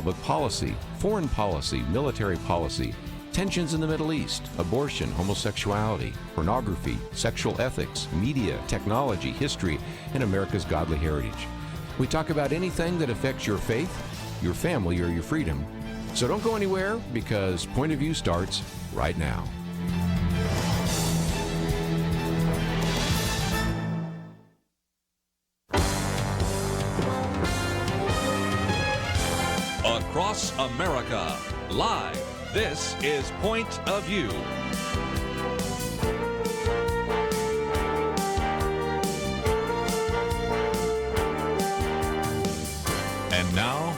public policy, foreign policy, military policy, tensions in the Middle East, abortion, homosexuality, pornography, sexual ethics, media, technology, history, and America's godly heritage. We talk about anything that affects your faith, your family, or your freedom. So don't go anywhere, because Point of View starts right now. Across America, live, this is Point of View. And now,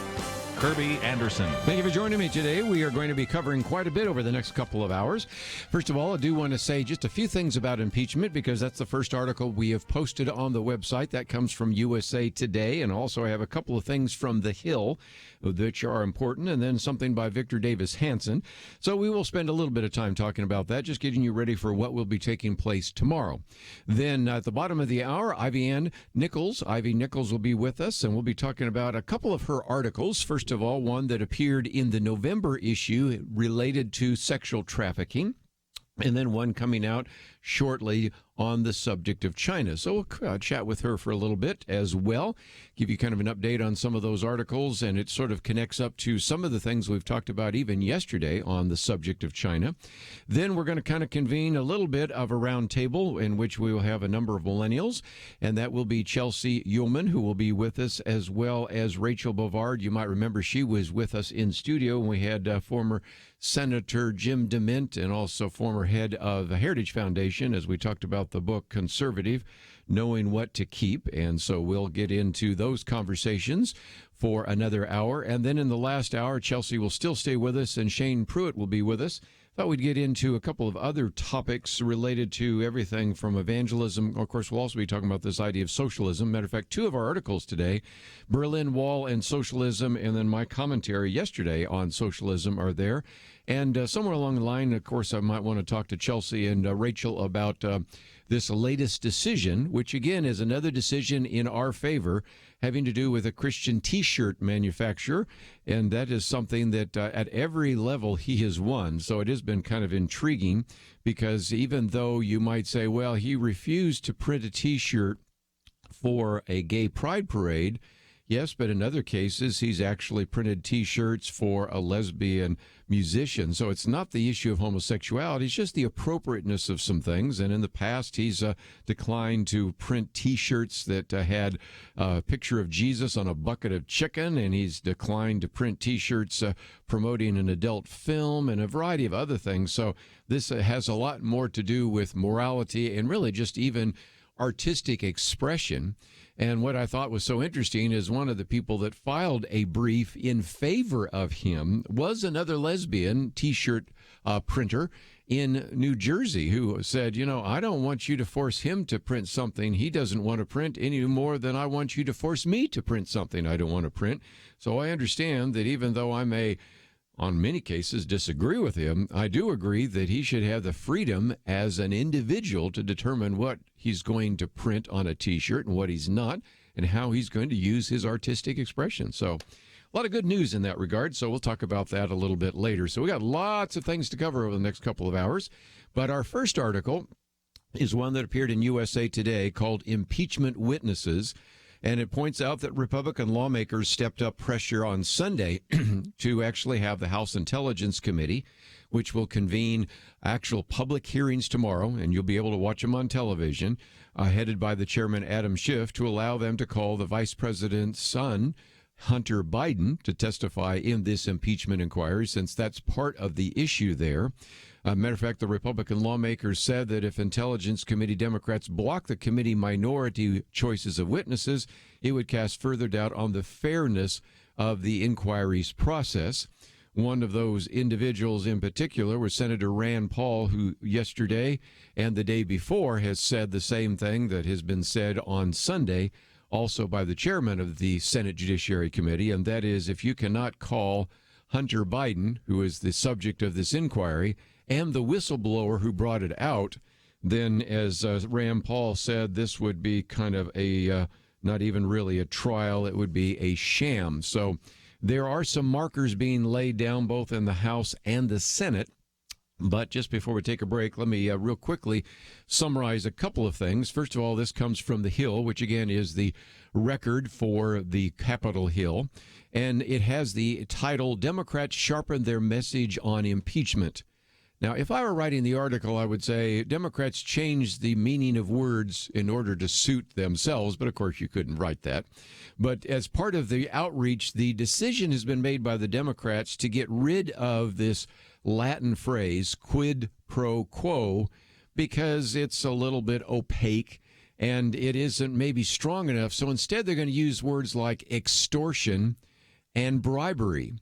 Kerby Anderson. Thank you for joining me today. We are going to be covering quite a bit over the next couple of hours. First of all, I do want to say just a few things about impeachment, because that's the first article we have posted on the website. That comes from USA Today. And also I have a couple of things from The Hill, which are important, and then something by Victor Davis Hanson. So we will spend a little bit of time talking about that, just getting you ready for what will be taking place tomorrow. Then at the bottom of the hour, Ivy Nichols will be with us, and we'll be talking about a couple of her articles. First of all, one that appeared in the November issue related to sexual trafficking, and then one coming out shortly on the subject of China. So we'll chat with her for a little bit as well, give you kind of an update on some of those articles, and it sort of connects up to some of the things we've talked about even yesterday on the subject of China. Then we're going to kind of convene a little bit of a round table in which we will have a number of millennials, and that will be Chelsey Youman, who will be with us, as well as Rachel Bovard. You might remember she was with us in studio when we had former Senator Jim DeMint and also former head of the Heritage Foundation, as we talked about the book Conservative, Knowing What to Keep. And so we'll get into those conversations for another hour. And then in the last hour, Chelsey will still stay with us, and Shane Pruitt will be with us. Thought we'd get into a couple of other topics related to everything from evangelism. Of course, we'll also be talking about this idea of socialism. Matter of fact, two of our articles today, Berlin Wall and socialism, and then my commentary yesterday on socialism are there. And somewhere along the line, of course, I might want to talk to Chelsey and Rachel about this latest decision, which again is another decision in our favor, having to do with a Christian T-shirt manufacturer. And that is something that at every level he has won. So it has been kind of intriguing, because even though you might say, well, he refused to print a T-shirt for a gay pride parade, yes, but in other cases, he's actually printed T-shirts for a lesbian musician. So it's not the issue of homosexuality, it's just the appropriateness of some things. And in the past, he's declined to print T-shirts that had a picture of Jesus on a bucket of chicken, and he's declined to print T-shirts promoting an adult film and a variety of other things. So this has a lot more to do with morality and really just even artistic expression. And what I thought was so interesting is one of the people that filed a brief in favor of him was another lesbian T-shirt printer in New Jersey, who said, you know, I don't want you to force him to print something he doesn't want to print any more than I want you to force me to print something I don't want to print. So I understand that even though I may, on many cases, disagree with him, I do agree that he should have the freedom as an individual to determine what he's going to print on a T-shirt and what he's not, and how he's going to use his artistic expression. So a lot of good news in that regard, so we'll talk about that a little bit later. So we got lots of things to cover over the next couple of hours, but our first article is one that appeared in USA Today called Impeachment Witnesses. And it points out that Republican lawmakers stepped up pressure on Sunday to actually have the House Intelligence Committee, which will convene actual public hearings tomorrow, and you'll be able to watch them on television, headed by the chairman, Adam Schiff, to allow them to call the vice president's son, Hunter Biden, to testify in this impeachment inquiry, since that's part of the issue there. Matter of fact, the Republican lawmakers said that if Intelligence Committee Democrats block the committee minority choices of witnesses, it would cast further doubt on the fairness of the inquiry's process. One of those individuals in particular was Senator Rand Paul, who yesterday and the day before has said the same thing that has been said on Sunday, also by the chairman of the Senate Judiciary Committee, and that is, if you cannot call Hunter Biden, who is the subject of this inquiry, and the whistleblower who brought it out, then, as Rand Paul said, this would be kind of a, not even really a trial, it would be a sham. So There are some markers being laid down both in the House and the Senate. But just before we take a break, let me real quickly summarize a couple of things. First of all, this comes from The Hill, which again is the record for the Capitol Hill. And it has the title, Democrats Sharpen Their Message on Impeachment. Now, if I were writing the article, I would say Democrats changed the meaning of words in order to suit themselves. But of course, you couldn't write that. But as part of the outreach, the decision has been made by the Democrats to get rid of this Latin phrase, quid pro quo, because it's a little bit opaque and it isn't maybe strong enough. So instead, they're going to use words like extortion and bribery.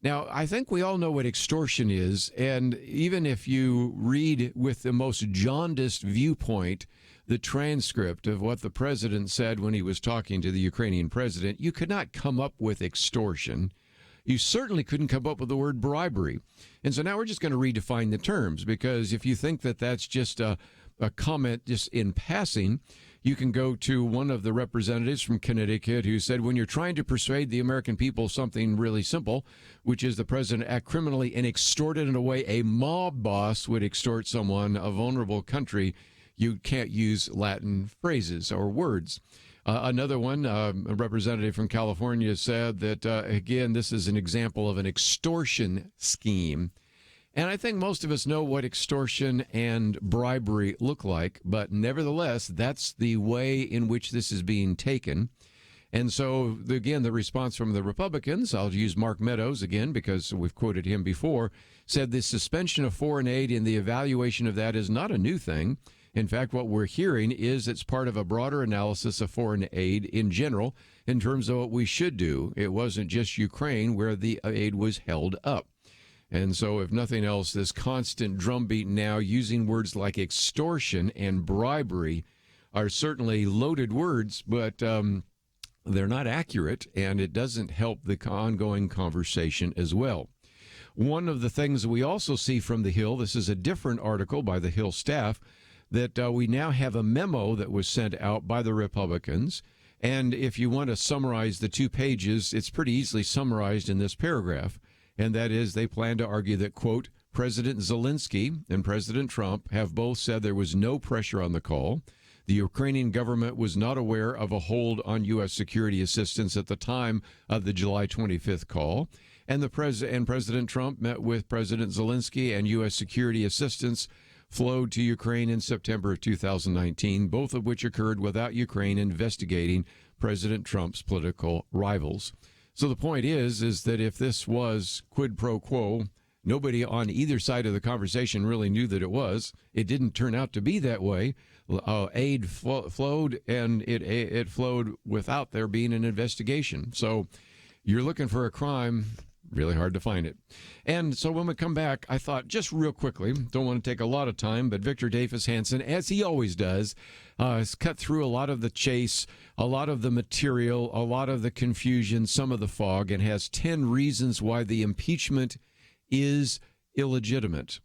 Now, I think we all know what extortion is, and even if you read with the most jaundiced viewpoint the transcript of what the president said when he was talking to the Ukrainian president, you could not come up with extortion. You certainly couldn't come up with the word bribery. And so now we're just going to redefine the terms, because if you think that that's just a comment just in passing, you can go to one of the representatives from Connecticut who said, when you're trying to persuade the American people something really simple, which is the president act criminally and extorted in a way a mob boss would extort someone, a vulnerable country, you can't use Latin phrases or words. Another one, a representative from California said that, again, this is an example of an extortion scheme. And I think most of us know what extortion and bribery look like, but nevertheless, that's the way in which this is being taken. And so, again, the response from the Republicans, I'll use Mark Meadows again because we've quoted him before, said the suspension of foreign aid and the evaluation of that is not a new thing. In fact, what we're hearing is it's part of a broader analysis of foreign aid in general in terms of what we should do. It wasn't just Ukraine where the aid was held up. And so, if nothing else, this constant drumbeat now using words like extortion and bribery are certainly loaded words, but they're not accurate, and it doesn't help the ongoing conversation as well. One of the things we also see from The Hill, this is a different article by the Hill staff, that we now have a memo that was sent out by the Republicans. And if you want to summarize the 2 pages, it's pretty easily summarized in this paragraph. And that is, they plan to argue that, quote, President Zelensky and President Trump have both said there was no pressure on the call. The Ukrainian government was not aware of a hold on U.S. security assistance at the time of the July 25th call. And President Trump met with President Zelensky, and U.S. security assistance flowed to Ukraine in September of 2019, both of which occurred without Ukraine investigating President Trump's political rivals. So the point is that if this was quid pro quo, nobody on either side of the conversation really knew that it was. It didn't turn out to be that way. Aid flowed, and it flowed without there being an investigation. So you're looking for a crime, really hard to find it. And so when we come back, I thought just real quickly, don't want to take a lot of time, but Victor Davis Hanson, as he always does, has cut through a lot of the chase, a lot of the material, a lot of the confusion, some of the fog, and has 10 reasons why the impeachment is illegitimate.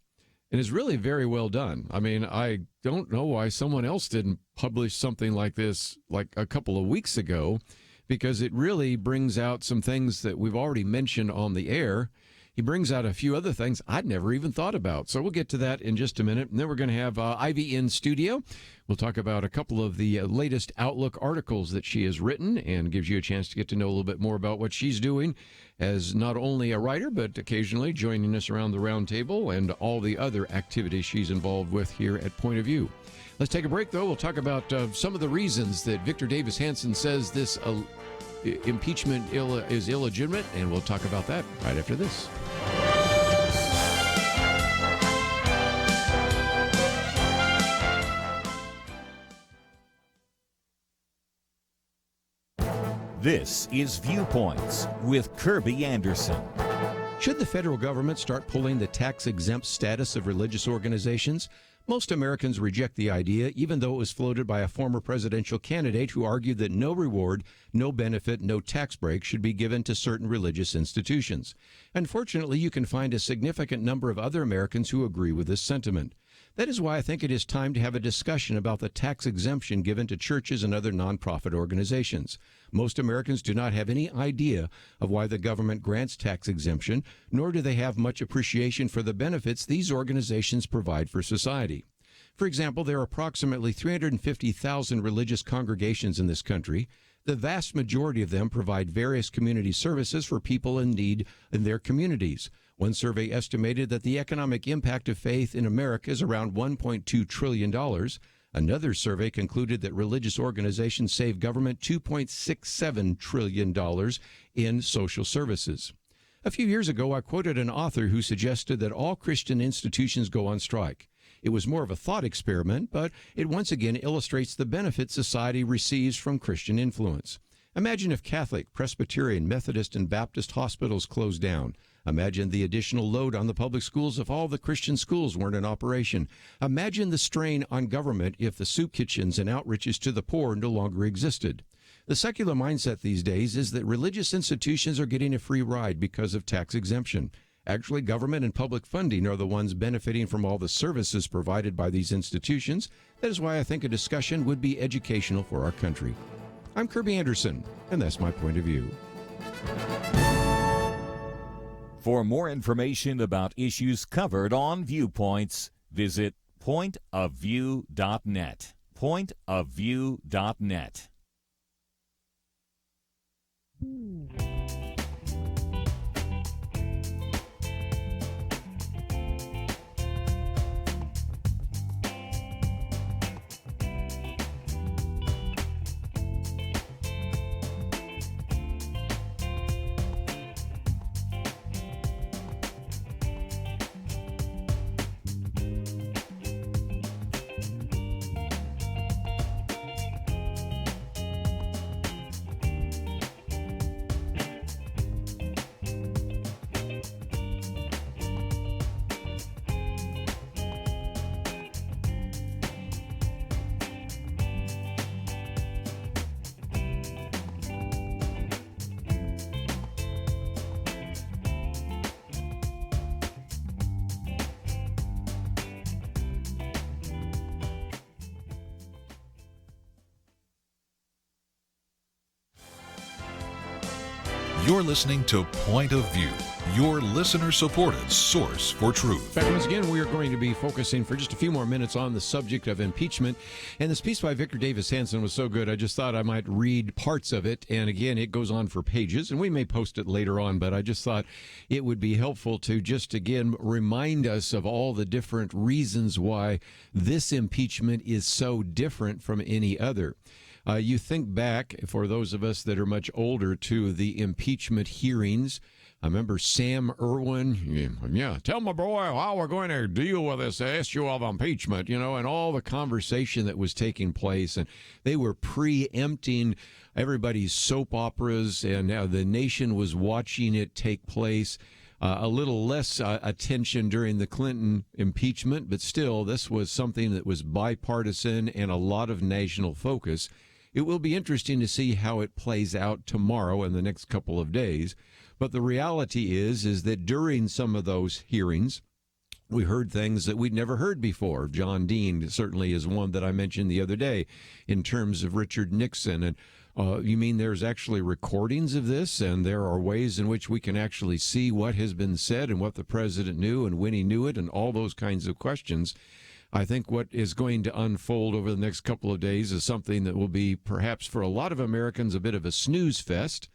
And it's really very well done. I mean, I don't know why someone else didn't publish something like this like a couple of weeks ago, because it really brings out some things that we've already mentioned on the air. He brings out a few other things I'd never even thought about. So we'll get to that in just a minute. And then we're going to have Ivy in studio. We'll talk about a couple of the latest Outlook articles that she has written, and gives you a chance to get to know a little bit more about what she's doing as not only a writer, but occasionally joining us around the round table and all the other activities she's involved with here at Point of View. Let's take a break, though. We'll talk about some of the reasons that Victor Davis Hanson says this impeachment is illegitimate, and we'll talk about that right after this. This is Viewpoints with Kerby Anderson. Should the federal government start pulling the tax-exempt status of religious organizations? Most Americans reject the idea, even though it was floated by a former presidential candidate who argued that no reward, no benefit, no tax break should be given to certain religious institutions. Unfortunately, you can find a significant number of other Americans who agree with this sentiment. That is why I think it is time to have a discussion about the tax exemption given to churches and other nonprofit organizations. Most Americans do not have any idea of why the government grants tax exemption, nor do they have much appreciation for the benefits these organizations provide for society. For example, there are approximately 350,000 religious congregations in this country. The vast majority of them provide various community services for people in need in their communities. One survey estimated that the economic impact of faith in America is around $1.2 trillion. Another survey concluded that religious organizations save government $2.67 trillion in social services. A few years ago, I quoted an author who suggested that all Christian institutions go on strike. It was more of a thought experiment, but it once again illustrates the benefits society receives from Christian influence. Imagine if Catholic, Presbyterian, Methodist, and Baptist hospitals closed down. Imagine the additional load on the public schools if all the Christian schools weren't in operation. Imagine the strain on government if the soup kitchens and outreaches to the poor no longer existed. The secular mindset these days is that religious institutions are getting a free ride because of tax exemption. Actually, government and public funding are the ones benefiting from all the services provided by these institutions. That is why I think a discussion would be educational for our country. I'm Kerby Anderson, and that's my point of view. For more information about issues covered on Viewpoints, visit pointofview.net. Pointofview.net. You're listening to Point of View, your listener-supported source for truth. Back once again, we are going to be focusing for just a few more minutes on the subject of impeachment. And this piece by Victor Davis Hanson was so good, I just thought I might read parts of it. And again, it goes on for pages, and we may post it later on, but I just thought it would be helpful to just again remind us of all the different reasons why this impeachment is so different from any other. You think back, for those of us that are much older, to the impeachment hearings. I remember Sam Irwin, tell my boy how we're going to deal with this issue of impeachment, and all the conversation that was taking place. And they were preempting everybody's soap operas, and now the nation was watching it take place. A little less attention during the Clinton impeachment, but still, this was something that was bipartisan and a lot of national focus. It will be interesting to see how it plays out tomorrow and the next couple of days. But the reality is that during some of those hearings, we heard things that we'd never heard before. John Dean certainly is one that I mentioned the other day in terms of Richard Nixon. And you mean there's actually recordings of this, and there are ways in which we can actually see what has been said and what the president knew and when he knew it and all those kinds of questions. I think what is going to unfold over the next couple of days is something that will be perhaps for a lot of Americans a bit of a snooze fest.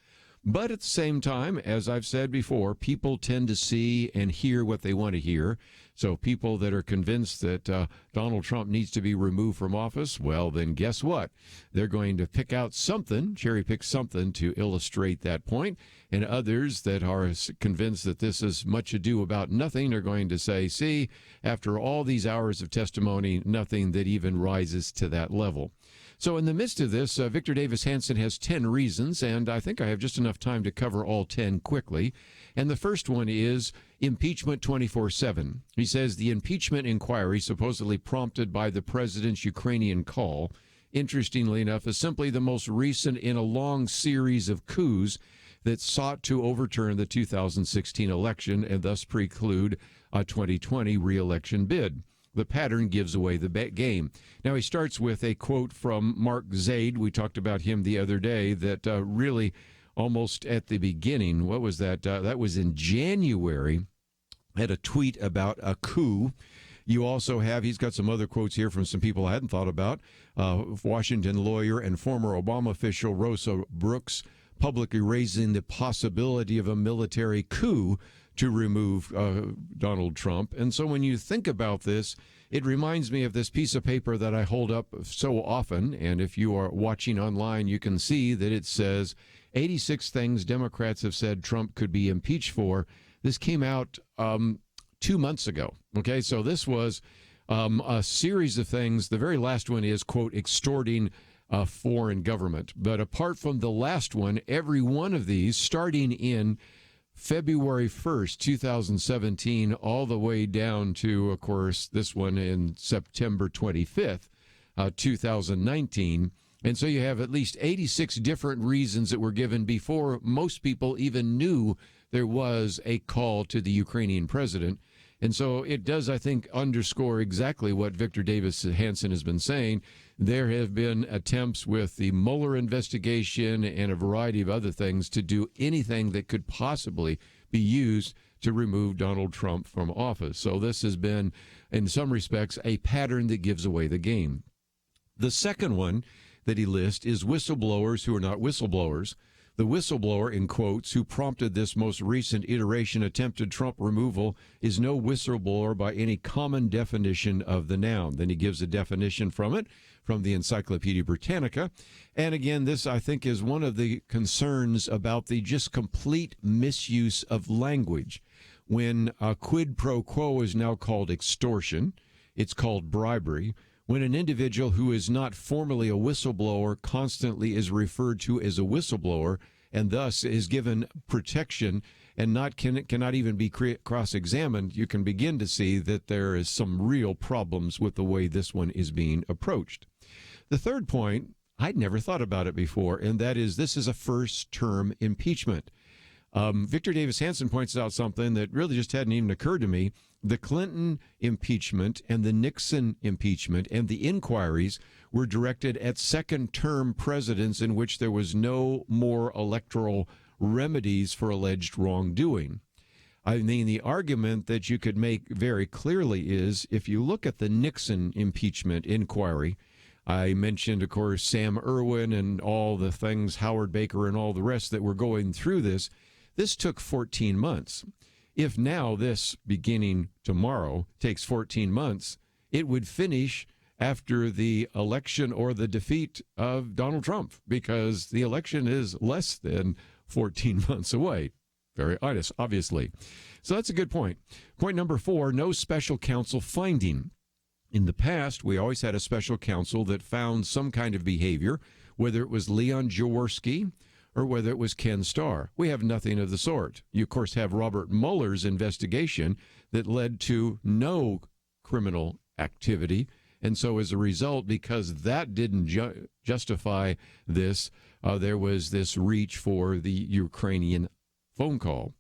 But at the same time, as I've said before, people tend to see and hear what they want to hear. So people that are convinced that Donald Trump needs to be removed from office, well, then guess what? They're going to pick out something, cherry pick something to illustrate that point. And others that are convinced that this is much ado about nothing are going to say, see, after all these hours of testimony, nothing that even rises to that level. So in the midst of this, Victor Davis Hanson has 10 reasons, and I think I have just enough time to cover all 10 quickly. And the first one is impeachment 24/7. He says the impeachment inquiry supposedly prompted by the president's Ukrainian call, interestingly enough, is simply the most recent in a long series of coups that sought to overturn the 2016 election and thus preclude a 2020 re-election bid. The pattern gives away the game. Now, he starts with a quote from Mark Zaid. We talked about him the other day that really almost at the beginning, what was that? That was in January, had a tweet about a coup. You also have, he's got some other quotes here from some people I hadn't thought about. Washington lawyer and former Obama official Rosa Brooks publicly raising the possibility of a military coup to remove Donald Trump. And so when you think about this, it reminds me of this piece of paper that I hold up so often. And if you are watching online, you can see that it says 86 things Democrats have said Trump could be impeached for. This came out 2 months ago. Okay, so this was a series of things. The very last one is, quote, extorting a foreign government. But apart from the last one, every one of these, starting in February 1st, 2017, all the way down to, of course, this one in September 25th, 2019. And so you have at least 86 different reasons that were given before most people even knew there was a call to the Ukrainian president. And so it does, I think, underscore exactly what Victor Davis Hanson has been saying. There have been attempts with the Mueller investigation and a variety of other things to do anything that could possibly be used to remove Donald Trump from office. So this has been, in some respects, a pattern that gives away the game. The second one that he lists is whistleblowers who are not whistleblowers. The whistleblower, in quotes, who prompted this most recent iteration attempted Trump removal is no whistleblower by any common definition of the noun. Then he gives a definition from it, from the Encyclopedia Britannica. And again, this, I think, is one of the concerns about the just complete misuse of language. When a quid pro quo is now called extortion, it's called bribery. When an individual who is not formally a whistleblower constantly is referred to as a whistleblower and thus is given protection and cannot even be cross-examined, you can begin to see that there is some real problems with the way this one is being approached. The third point, I'd never thought about it before, and that is this is a first-term impeachment. Victor Davis Hanson points out something that really just hadn't even occurred to me. The Clinton impeachment and the Nixon impeachment and the inquiries were directed at second-term presidents in which there was no more electoral remedies for alleged wrongdoing. I mean, the argument that you could make very clearly is if you look at the Nixon impeachment inquiry, I mentioned, of course, Sam Erwin and all the things, Howard Baker and all the rest that were going through this. This took 14 months. If now this, beginning tomorrow, takes 14 months, it would finish after the election or the defeat of Donald Trump, because the election is less than 14 months away. Very honest, obviously. So that's a good point. Point number 4, no special counsel finding. In the past, we always had a special counsel that found some kind of behavior, whether it was Leon Jaworski or whether it was Ken Starr. We have nothing of the sort. You, of course, have Robert Mueller's investigation that led to no criminal activity. And so as a result, because that didn't justify this, there was this reach for the Ukrainian phone call.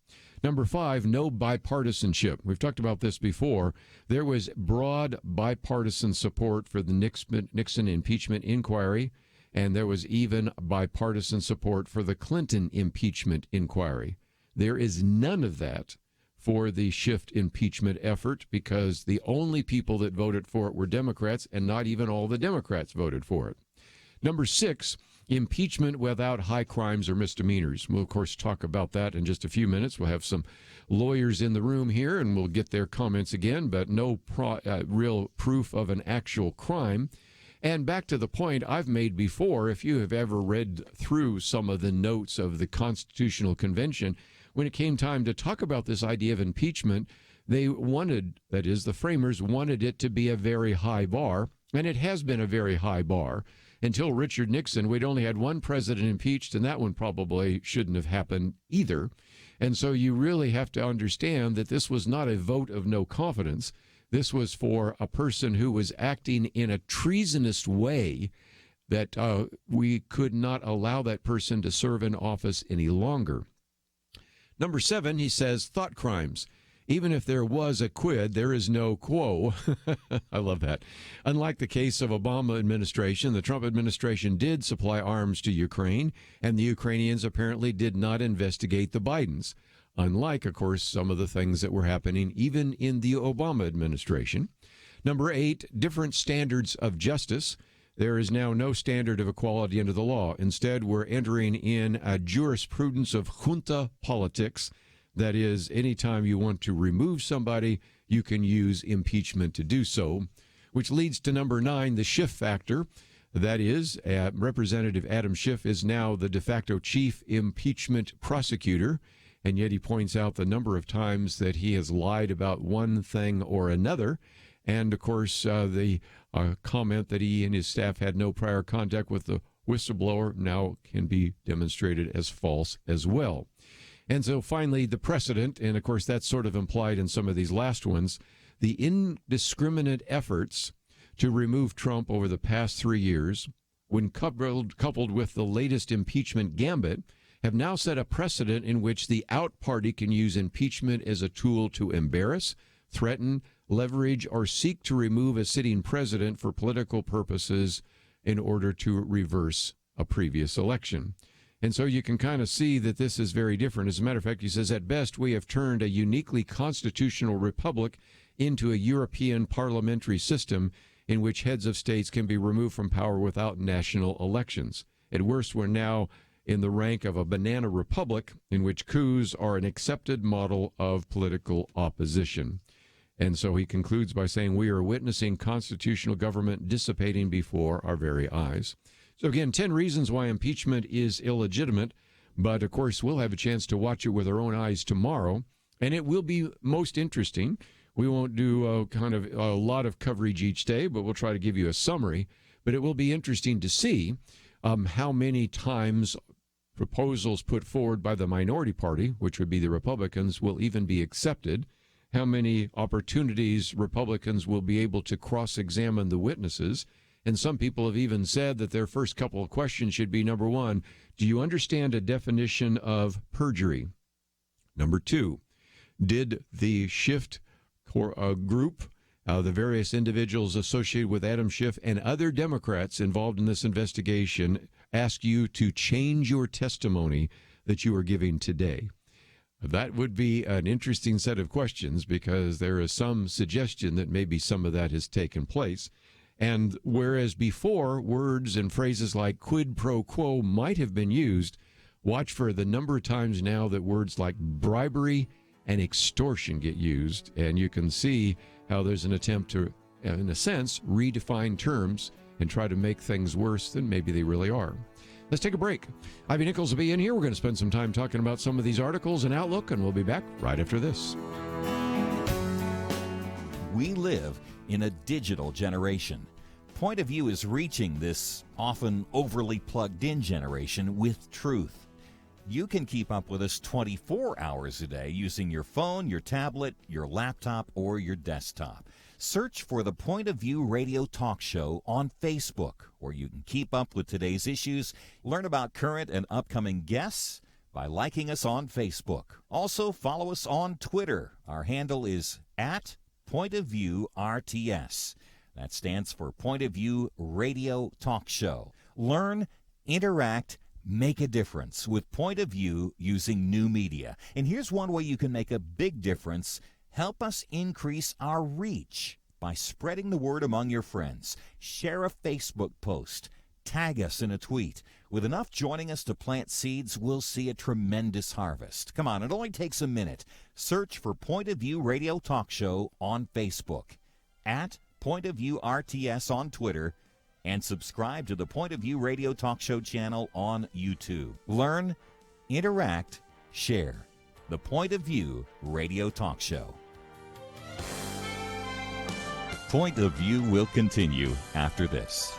Number 5, no bipartisanship. We've talked about this before. There was broad bipartisan support for the Nixon impeachment inquiry, and there was even bipartisan support for the Clinton impeachment inquiry. There is none of that for the Schiff impeachment effort, because the only people that voted for it were Democrats, and not even all the Democrats voted for it. Number 6, impeachment without high crimes or misdemeanors. We'll, of course, talk about that in just a few minutes. We'll have some lawyers in the room here, and we'll get their comments again, but no real proof of an actual crime. And back to the point I've made before, if you have ever read through some of the notes of the Constitutional Convention, when it came time to talk about this idea of impeachment, they wanted, that is, the framers wanted it to be a very high bar, and it has been a very high bar. Until Richard Nixon, we'd only had one president impeached, and that one probably shouldn't have happened either. And so you really have to understand that this was not a vote of no confidence. This was for a person who was acting in a treasonous way that we could not allow that person to serve in office any longer. Number 7, he says, thought crimes. Even if there was a quid, there is no quo. I love that. Unlike the case of Obama administration, the Trump administration did supply arms to Ukraine, and the Ukrainians apparently did not investigate the Bidens. Unlike, of course, some of the things that were happening even in the Obama administration. Number 8, different standards of justice. There is now no standard of equality under the law. Instead, we're entering in a jurisprudence of junta politics. That is, anytime you want to remove somebody, you can use impeachment to do so, which leads to number 9, the Schiff factor. That is, Representative Adam Schiff is now the de facto chief impeachment prosecutor, and yet he points out the number of times that he has lied about one thing or another. And, of course, the comment that he and his staff had no prior contact with the whistleblower now can be demonstrated as false as well. And so finally, the precedent, and of course that's sort of implied in some of these last ones, the indiscriminate efforts to remove Trump over the past 3 years, when coupled with the latest impeachment gambit, have now set a precedent in which the out party can use impeachment as a tool to embarrass, threaten, leverage, or seek to remove a sitting president for political purposes in order to reverse a previous election. And so you can kind of see that this is very different. As a matter of fact, he says, at best, we have turned a uniquely constitutional republic into a European parliamentary system in which heads of states can be removed from power without national elections. At worst, we're now in the rank of a banana republic in which coups are an accepted model of political opposition. And so he concludes by saying, we are witnessing constitutional government dissipating before our very eyes. So again, 10 reasons why impeachment is illegitimate, but of course we'll have a chance to watch it with our own eyes tomorrow, and it will be most interesting. We won't do a lot of coverage each day, but we'll try to give you a summary. But it will be interesting to see how many times proposals put forward by the minority party, which would be the Republicans, will even be accepted, how many opportunities Republicans will be able to cross-examine the witnesses. And some people have even said that their first couple of questions should be, number 1, do you understand a definition of perjury? Number 2, did the Schiff group, the various individuals associated with Adam Schiff and other Democrats involved in this investigation, ask you to change your testimony that you are giving today? That would be an interesting set of questions, because there is some suggestion that maybe some of that has taken place. And whereas before words and phrases like quid pro quo might have been used, watch for the number of times now that words like bribery and extortion get used. And you can see how there's an attempt to, in a sense, redefine terms and try to make things worse than maybe they really are. Let's take a break. Ivy Nichols will be in here. We're going to spend some time talking about some of these articles and outlook, and we'll be back right after this. We live in a digital generation. Point of View is reaching this often overly plugged-in generation with truth. You can keep up with us 24 hours a day using your phone, your tablet, your laptop, or your desktop. Search for the Point of View radio talk show on Facebook, where you can keep up with today's issues, learn about current and upcoming guests by liking us on Facebook. Also, follow us on Twitter. Our handle is @PointOfViewRTS. That stands for Point of View Radio Talk Show. Learn, interact, make a difference with Point of View using new media. And here's one way you can make a big difference. Help us increase our reach by spreading the word among your friends. Share a Facebook post. Tag us in a tweet. With enough joining us to plant seeds, we'll see a tremendous harvest. Come on, it only takes a minute. Search for Point of View Radio Talk Show on Facebook, @PointOfViewRTS on Twitter, and subscribe to the Point of View Radio Talk Show channel on YouTube. Learn, interact, share. The Point of View Radio Talk Show. Point of View will continue after this.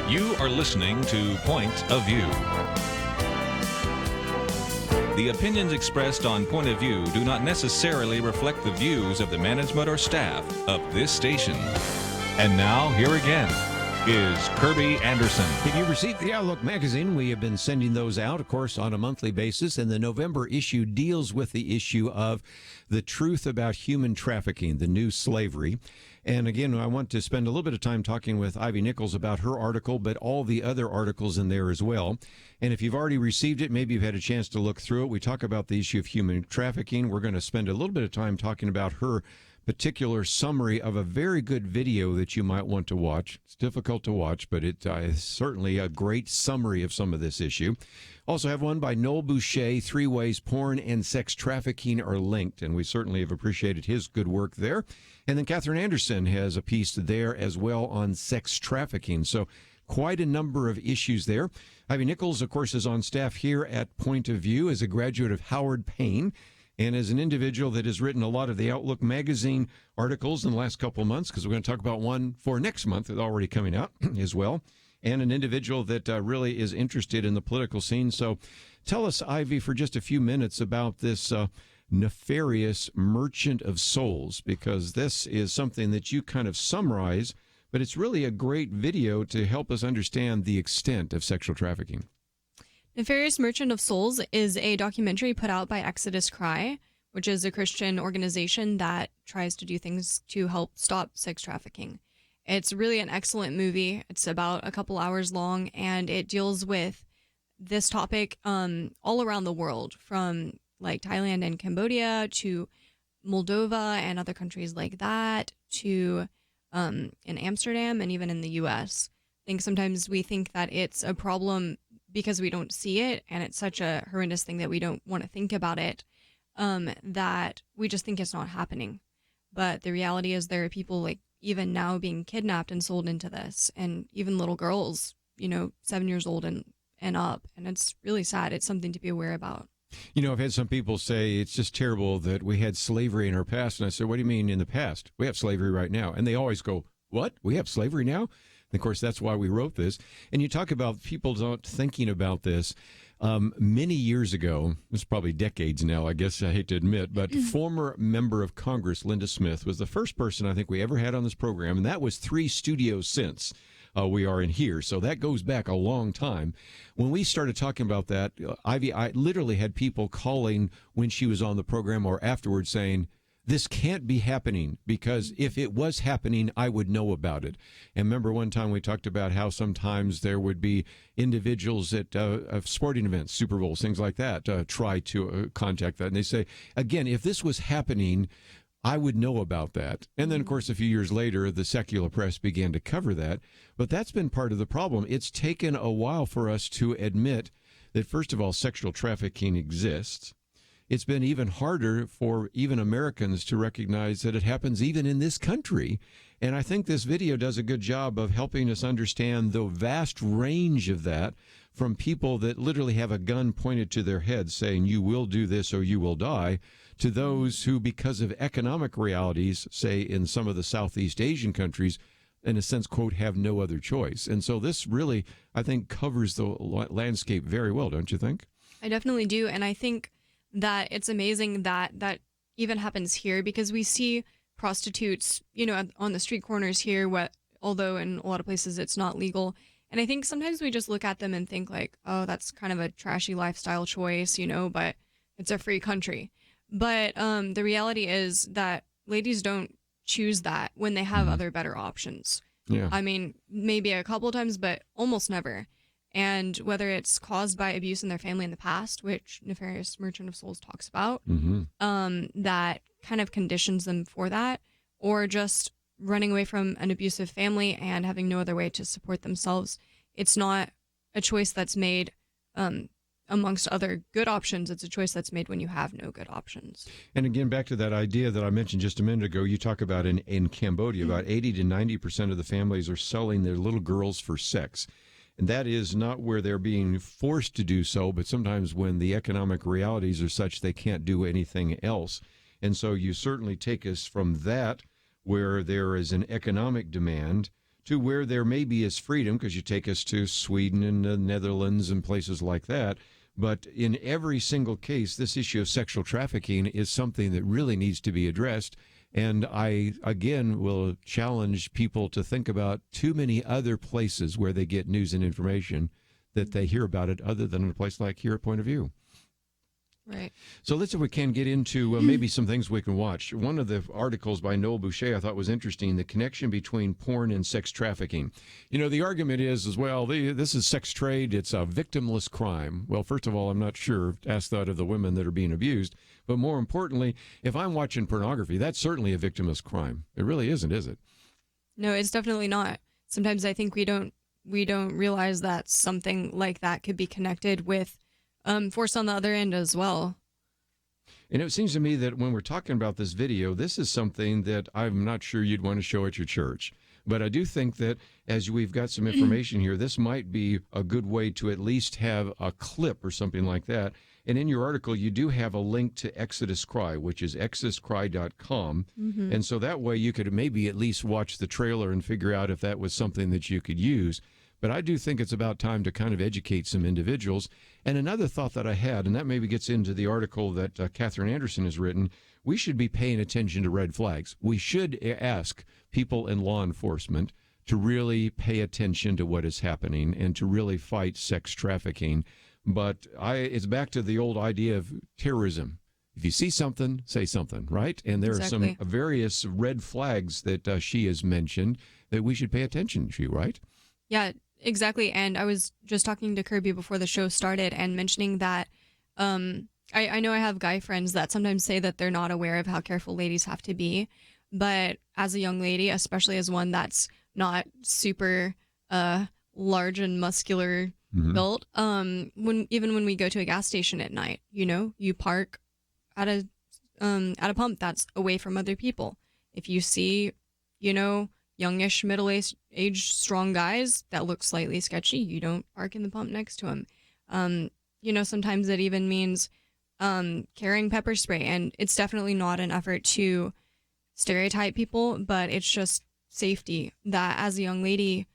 You are listening to Point of View. The opinions expressed on Point of View do not necessarily reflect the views of the management or staff of this station. And now, here again is Kerby Anderson. If you received the Outlook magazine, we have been sending those out, of course, on a monthly basis. And the November issue deals with the issue of the truth about human trafficking, the new slavery. And again, I want to spend a little bit of time talking with Ivy Nichols about her article, but all the other articles in there as well. And if you've already received it, maybe you've had a chance to look through it. We talk about the issue of human trafficking. We're going to spend a little bit of time talking about her particular summary of a very good video that you might want to watch. It's difficult to watch, but it is certainly a great summary of some of this issue. Also have one by Noel Boucher, 3 Ways Porn and Sex Trafficking Are Linked, and we certainly have appreciated his good work there. And then Kerby Anderson has a piece there as well on sex trafficking. So quite a number of issues there. Ivy Nichols, of course, is on staff here at Point of View as a graduate of Howard Payne, and as an individual that has written a lot of the Outlook magazine articles in the last couple of months, because we're going to talk about one for next month that's already coming out as well, and an individual that really is interested in the political scene. So tell us, Ivy, for just a few minutes about this nefarious merchant of souls, because this is something that you kind of summarize, but it's really a great video to help us understand the extent of sexual trafficking. Nefarious Merchant of Souls is a documentary put out by Exodus Cry, which is a Christian organization that tries to do things to help stop sex trafficking. It's really an excellent movie. It's about a couple hours long, and it deals with this topic all around the world, from like Thailand and Cambodia to Moldova and other countries like that, to in Amsterdam and even in the U.S. I think sometimes we think that it's a problem because we don't see it, and it's such a horrendous thing that we don't want to think about it, that we just think it's not happening. But the reality is there are people like even now being kidnapped and sold into this, and even little girls, 7 years old and up. And it's really sad. It's something to be aware about. I've had some people say it's just terrible that we had slavery in our past. And I said, what do you mean in the past? We have slavery right now. And they always go, what? We have slavery now? And of course, that's why we wrote this. And you talk about people not thinking about this. Many years ago, it's probably decades now, I guess I hate to admit, but former member of Congress, Linda Smith, was the first person I think we ever had on this program. And that was 3 studios since we are in here. So that goes back a long time. When we started talking about that, Ivy, I literally had people calling when she was on the program or afterwards saying, this can't be happening, because if it was happening, I would know about it. And remember one time we talked about how sometimes there would be individuals at sporting events, Super Bowls, things like that, try to contact that. And they say, again, if this was happening, I would know about that. And then, of course, a few years later, the secular press began to cover that. But that's been part of the problem. It's taken a while for us to admit that, first of all, sexual trafficking exists. It's been even harder for even Americans to recognize that it happens even in this country. And I think this video does a good job of helping us understand the vast range of that, from people that literally have a gun pointed to their head saying, you will do this or you will die, to those who, because of economic realities, say in some of the Southeast Asian countries, in a sense, quote, have no other choice. And so this really, I think, covers the landscape very well, don't you think? I definitely do. And I think that it's amazing that that even happens here, because we see prostitutes, on the street corners here, although in a lot of places it's not legal. And I think sometimes we just look at them and think like, oh, that's kind of a trashy lifestyle choice, but it's a free country. But the reality is that ladies don't choose that when they have other better options. Yeah. I mean, maybe a couple of times, but almost never. And whether it's caused by abuse in their family in the past, which Nefarious Merchant of Souls talks about, that kind of conditions them for that, or just running away from an abusive family and having no other way to support themselves. It's not a choice that's made amongst other good options. It's a choice that's made when you have no good options. And again, back to that idea that I mentioned just a minute ago, you talk about in Cambodia, about 80 to 90% of the families are selling their little girls for sex. And that is not where they're being forced to do so, but sometimes when the economic realities are such they can't do anything else. And so you certainly take us from that, where there is an economic demand, to where there maybe is freedom, because you take us to Sweden and the Netherlands and places like that. But in every single case, this issue of sexual trafficking is something that really needs to be addressed. And I, again, will challenge people to think about too many other places where they get news and information that they hear about it other than in a place like here at Point of View. Right. So let's, if we can, get into maybe some things we can watch. One of the articles by Noel Boucher I thought was interesting, the connection between porn and sex trafficking. You know, the argument is, as well, this is sex trade, it's a victimless crime. Well, first of all, I'm not sure, ask that of the women that are being abused. But more importantly, if I'm watching pornography, that's certainly a victimless crime. It really isn't, is it? No, it's definitely not. Sometimes I think we don't realize that something like that could be connected with force on the other end as well. And it seems to me that when we're talking about this video, this is something that I'm not sure you'd want to show at your church. But I do think that as we've got some information here, this might be a good way to at least have a clip or something like that. And in your article, you do have a link to Exodus Cry, which is exoduscry.com. Mm-hmm. And so that way you could maybe at least watch the trailer and figure out if that was something that you could use. But I do think it's about time to kind of educate some individuals. And another thought that I had, and that maybe gets into the article that Katherine Anderson has written, we should be paying attention to red flags. We should ask people in law enforcement to really pay attention to what is happening and to really fight sex trafficking. But it's back to the old idea of terrorism. If you see something, say something, right? And there Exactly. are some various red flags that she has mentioned that we should pay attention to, right? Yeah, exactly. And I was just talking to Kerby before the show started and mentioning that I know I have guy friends that sometimes say that they're not aware of how careful ladies have to be. But as a young lady, especially as one that's not super large and muscular built, when we go to a gas station at night, you park at a pump that's away from other people. If you see, youngish, middle-aged, strong guys that look slightly sketchy, you don't park in the pump next to them. Sometimes it even means carrying pepper spray, and it's definitely not an effort to stereotype people, but it's just safety that as a young lady,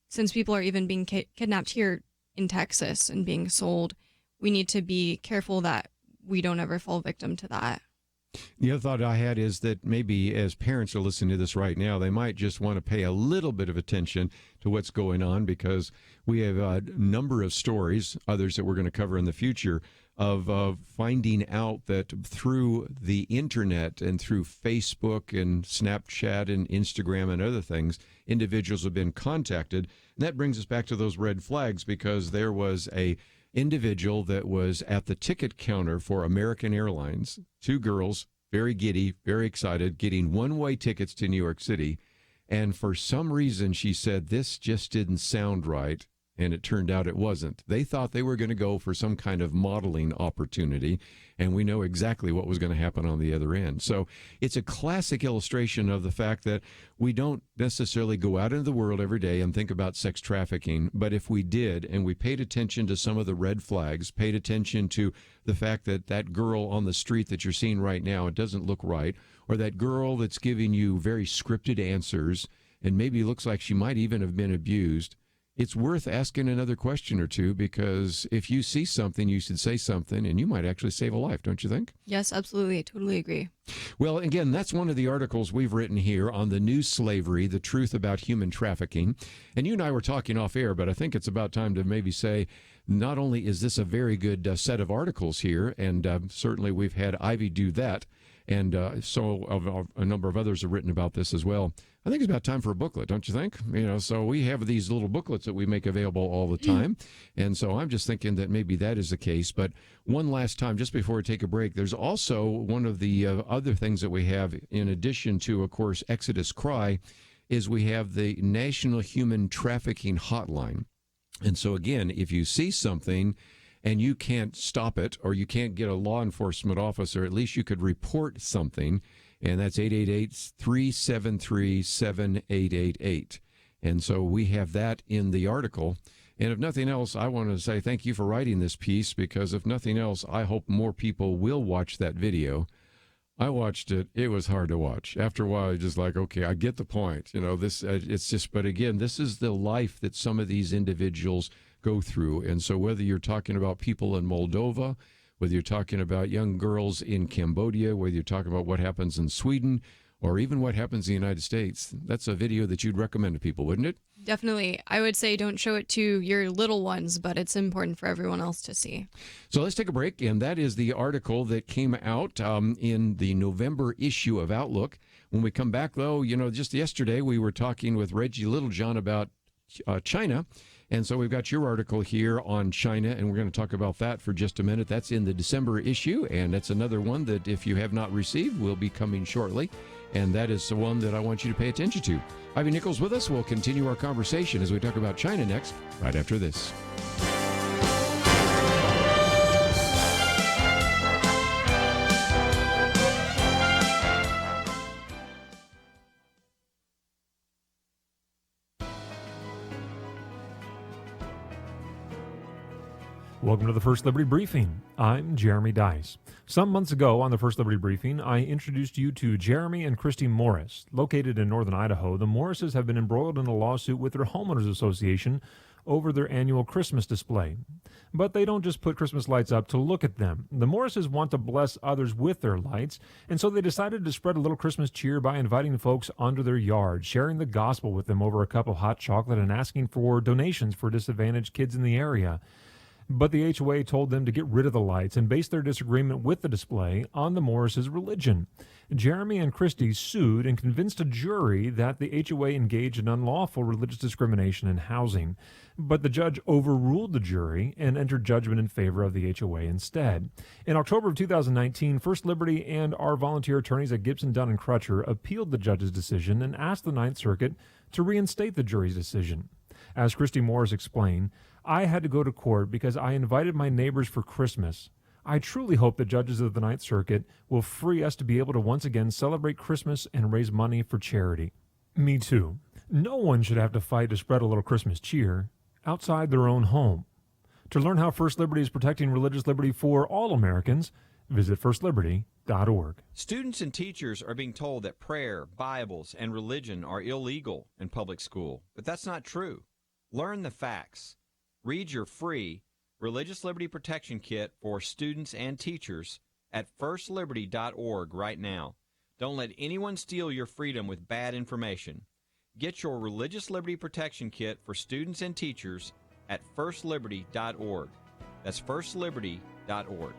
since people are even being kidnapped here in Texas and being sold, we need to be careful that we don't ever fall victim to that. The other thought I had is that maybe as parents are listening to this right now, they might just want to pay a little bit of attention to what's going on, because we have a number of stories, others that we're going to cover in the future, of finding out that through the internet and through Facebook and Snapchat and Instagram and other things, individuals have been contacted. And that brings us back to those red flags, because there was a individual that was at the ticket counter for American Airlines, two girls, very giddy, very excited, getting one-way tickets to New York City. And for some reason, she said, this just didn't sound right. And it turned out it wasn't. They thought they were going to go for some kind of modeling opportunity, and we know exactly what was going to happen on the other end. So it's a classic illustration of the fact that we don't necessarily go out into the world every day and think about sex trafficking, but if we did, and we paid attention to some of the red flags, paid attention to the fact that that girl on the street that you're seeing right now, it doesn't look right, or that girl that's giving you very scripted answers and maybe looks like she might even have been abused, it's worth asking another question or two, because if you see something, you should say something, and you might actually save a life, don't you think? Yes, absolutely. I totally agree. Well, again, that's one of the articles we've written here on the new slavery, the truth about human trafficking. And you and I were talking off air, but I think it's about time to maybe say, not only is this a very good set of articles here, and certainly we've had Ivy do that, and so a number of others have written about this as well. I think it's about time for a booklet, don't you think? So we have these little booklets that we make available all the time. And so I'm just thinking that maybe that is the case. But one last time, just before we take a break, there's also one of the other things that we have, in addition to, of course, Exodus Cry, is we have the National Human Trafficking Hotline. And so, again, if you see something and you can't stop it, or you can't get a law enforcement officer, at least you could report something. And that's 888-373-7888. And so we have that in the article. And if nothing else, I want to say thank you for writing this piece, because if nothing else, I hope more people will watch that video. I watched it. It was hard to watch. After a while, you're just like, okay, I get the point. It's just, but again, this is the life that some of these individuals go through. And so whether you're talking about people in Moldova, whether you're talking about young girls in Cambodia, whether you're talking about what happens in Sweden, or even what happens in the United States, that's a video that you'd recommend to people, wouldn't it? Definitely. I would say don't show it to your little ones, but it's important for everyone else to see. So let's take a break, and that is the article that came out in the November issue of Outlook. When we come back, though, just yesterday we were talking with Reggie Littlejohn about China, and so we've got your article here on China, and we're going to talk about that for just a minute. That's in the December issue, and that's another one that if you have not received will be coming shortly. And that is the one that I want you to pay attention to. Ivy Nichols with us. We'll continue our conversation as we talk about China next, right after this. Welcome to the First Liberty Briefing. I'm Jeremy Dice. Some months ago on the First Liberty Briefing, I introduced you to Jeremy and Christy Morris. Located in northern Idaho, the Morrises have been embroiled in a lawsuit with their homeowners association over their annual Christmas display. But they don't just put Christmas lights up to look at them. The Morrises want to bless others with their lights, and so they decided to spread a little Christmas cheer by inviting folks onto their yard, sharing the gospel with them over a cup of hot chocolate, and asking for donations for disadvantaged kids in the area. But the HOA told them to get rid of the lights and base their disagreement with the display on the Morrises' religion. Jeremy and Christy sued and convinced a jury that the HOA engaged in unlawful religious discrimination in housing. But the judge overruled the jury and entered judgment in favor of the HOA instead. In October of 2019, First Liberty and our volunteer attorneys at Gibson, Dunn & Crutcher appealed the judge's decision and asked the Ninth Circuit to reinstate the jury's decision. As Christy Morris explained, I had to go to court because I invited my neighbors for Christmas. I truly hope the judges of the Ninth Circuit will free us to be able to once again celebrate Christmas and raise money for charity. Me too. No one should have to fight to spread a little Christmas cheer outside their own home. To learn how First Liberty is protecting religious liberty for all Americans, visit firstliberty.org. Students and teachers are being told that prayer, Bibles, and religion are illegal in public school, but that's not true. Learn the facts. Read your free Religious Liberty Protection Kit for students and teachers at firstliberty.org right now. Don't let anyone steal your freedom with bad information. Get your Religious Liberty Protection Kit for students and teachers at firstliberty.org. That's firstliberty.org.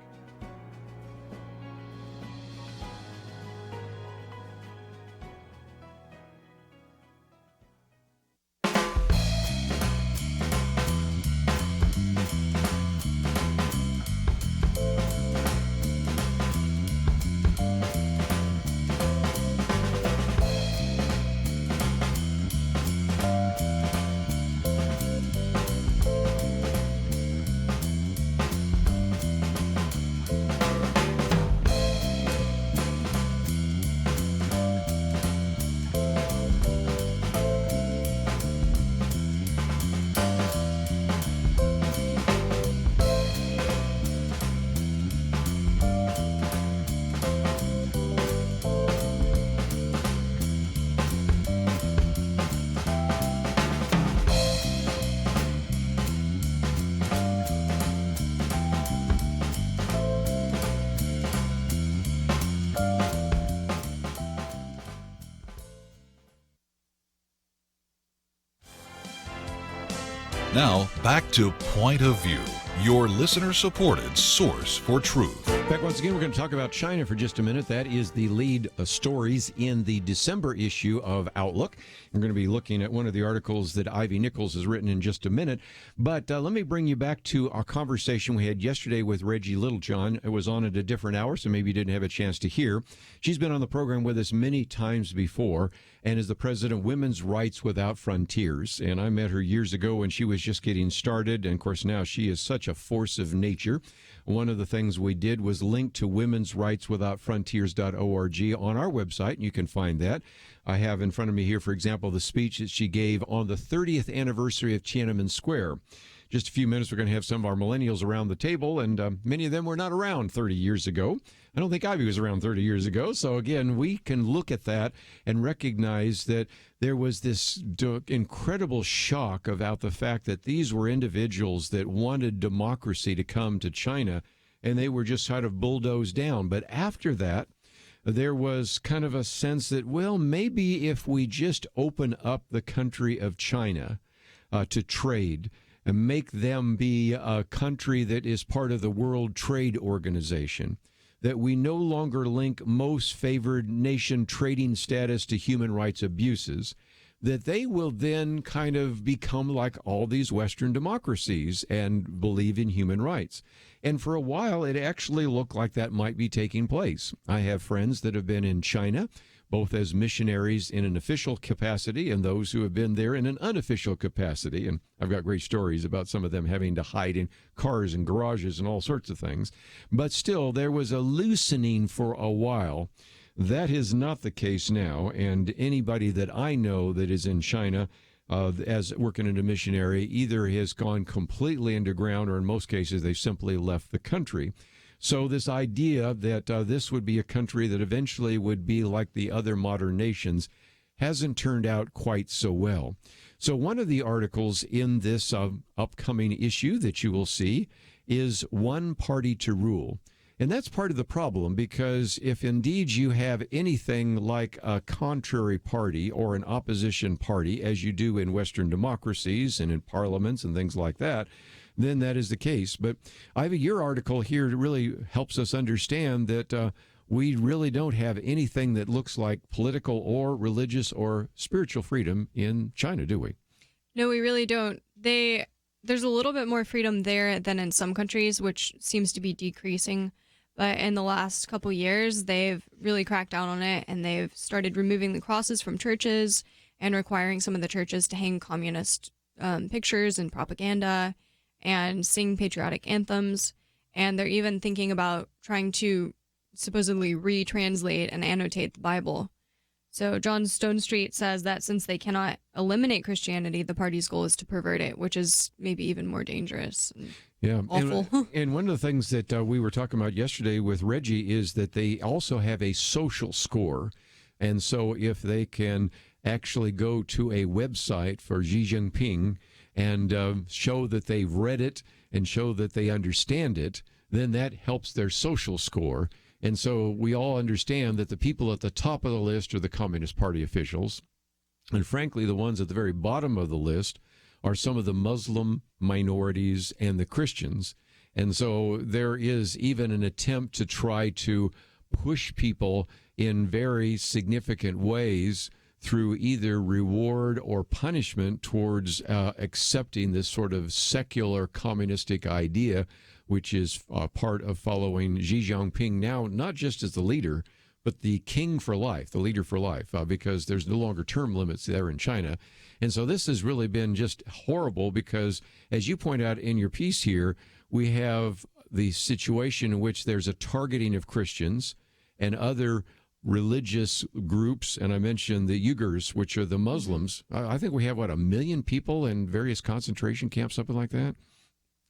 Now, back to Point of View, your listener-supported source for truth. Back once again, we're going to talk about China for just a minute. That is the lead stories in the December issue of Outlook. We're going to be looking at one of the articles that Ivy Nichols has written in just a minute. But let me bring you back to our conversation we had yesterday with Reggie Littlejohn. It was on at a different hour, so maybe you didn't have a chance to hear. She's been on the program with us many times before and is the president of Women's Rights Without Frontiers. And I met her years ago when she was just getting started. And, of course, now she is such a force of nature. One of the things we did was link to womensrightswithoutfrontiers.org on our website, and you can find that. I have in front of me here, for example, the speech that she gave on the 30th anniversary of Tiananmen Square. Just a few minutes, we're going to have some of our millennials around the table, and many of them were not around 30 years ago. I don't think Ivy was around 30 years ago. So again, we can look at that and recognize that there was this incredible shock about the fact that these were individuals that wanted democracy to come to China, and they were just kind of bulldozed down. But after that, there was kind of a sense that, well, maybe if we just open up the country of China to trade and make them be a country that is part of the World Trade Organization, that we no longer link most favored nation trading status to human rights abuses, that they will then kind of become like all these Western democracies and believe in human rights. And for a while, it actually looked like that might be taking place. I have friends that have been in China, both as missionaries in an official capacity and those who have been there in an unofficial capacity. And I've got great stories about some of them having to hide in cars and garages and all sorts of things. But still, there was a loosening for a while. That is not the case now. And anybody that I know that is in China as working as a missionary either has gone completely underground or in most cases they simply left the country. So this idea that this would be a country that eventually would be like the other modern nations hasn't turned out quite so well. So one of the articles in this upcoming issue that you will see is One Party to Rule. And that's part of the problem, because if indeed you have anything like a contrary party or an opposition party, as you do in Western democracies and in parliaments and things like that, then that is the case. But Ivy, your article here really helps us understand that we really don't have anything that looks like political or religious or spiritual freedom in China, do we? No, we really don't. There's a little bit more freedom there than in some countries, which seems to be decreasing. But in the last couple years, they've really cracked down on it, and they've started removing the crosses from churches and requiring some of the churches to hang communist pictures and propaganda and sing patriotic anthems. And they're even thinking about trying to supposedly retranslate and annotate the Bible. So John Stonestreet says that since they cannot eliminate Christianity, the party's goal is to pervert it, which is maybe even more dangerous. Yeah, awful. And one of the things that we were talking about yesterday with Reggie is that they also have a social score. And so if they can actually go to a website for Xi Jinping and show that they've read it and show that they understand it, then that helps their social score. And so we all understand that the people at the top of the list are the Communist Party officials. And frankly, the ones at the very bottom of the list are some of the Muslim minorities and the Christians. And so there is even an attempt to try to push people in very significant ways through either reward or punishment towards accepting this sort of secular communistic idea, which is part of following Xi Jinping now, not just as the leader, but the king for life, the leader for life, because there's no longer term limits there in China. And so this has really been just horrible because, as you point out in your piece here, we have the situation in which there's a targeting of Christians and other religious groups, and I mentioned the Uyghurs, which are the Muslims. I think we have, 1 million people in various concentration camps, something like that?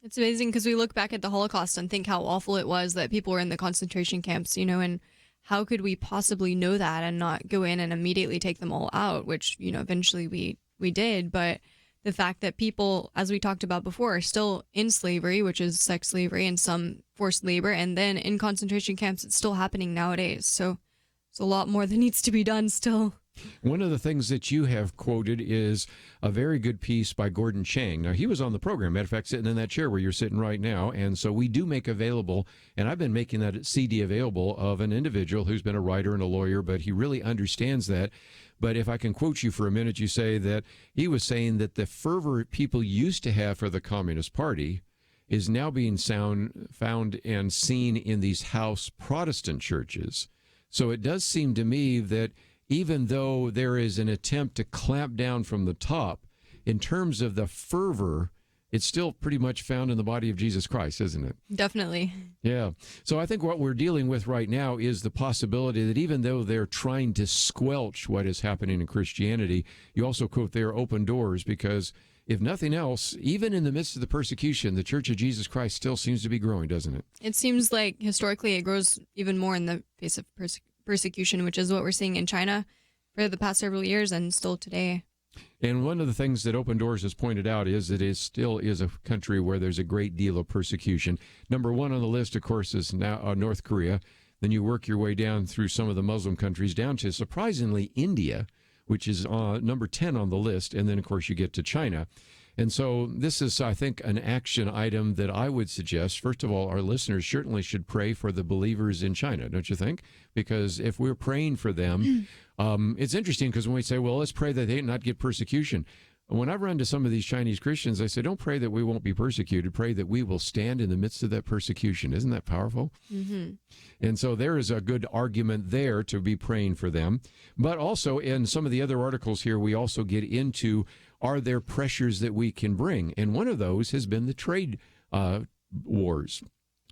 It's amazing because we look back at the Holocaust and think how awful it was that people were in the concentration camps, and how could we possibly know that and not go in and immediately take them all out, which, eventually we did. But the fact that people, as we talked about before, are still in slavery, which is sex slavery and some forced labor, and then in concentration camps, it's still happening nowadays. So it's a lot more that needs to be done still. One of the things that you have quoted is a very good piece by Gordon Chang. Now, he was on the program, matter of fact, sitting in that chair where you're sitting right now. And so we do make available, and I've been making that CD available, of an individual who's been a writer and a lawyer, but he really understands that. But if I can quote you for a minute, you say that he was saying that the fervor people used to have for the Communist Party is now being found and seen in these house Protestant churches. So it does seem to me that even though there is an attempt to clamp down from the top, in terms of the fervor, it's still pretty much found in the body of Jesus Christ, isn't it? Definitely. Yeah. So I think what we're dealing with right now is the possibility that even though they're trying to squelch what is happening in Christianity, you also quote there open doors, because if nothing else, even in the midst of the persecution, the Church of Jesus Christ still seems to be growing, doesn't it? It seems like historically it grows even more in the face of persecution, which is what we're seeing in China for the past several years and still today. And one of the things that Open Doors has pointed out is that it still is a country where there's a great deal of persecution. Number one on the list, of course, is now North Korea. Then you work your way down through some of the Muslim countries down to, surprisingly, India, which is number 10 on the list. And then, of course, you get to China. And so this is, I think, an action item that I would suggest. First of all, our listeners certainly should pray for the believers in China, don't you think? Because if we're praying for them, it's interesting because when we say, well, let's pray that they not get persecution. When I run to some of these Chinese Christians, I say, don't pray that we won't be persecuted. Pray that we will stand in the midst of that persecution. Isn't that powerful? Mm-hmm. And so there is a good argument there to be praying for them. But also in some of the other articles here, we also get into, are there pressures that we can bring? And one of those has been the trade wars,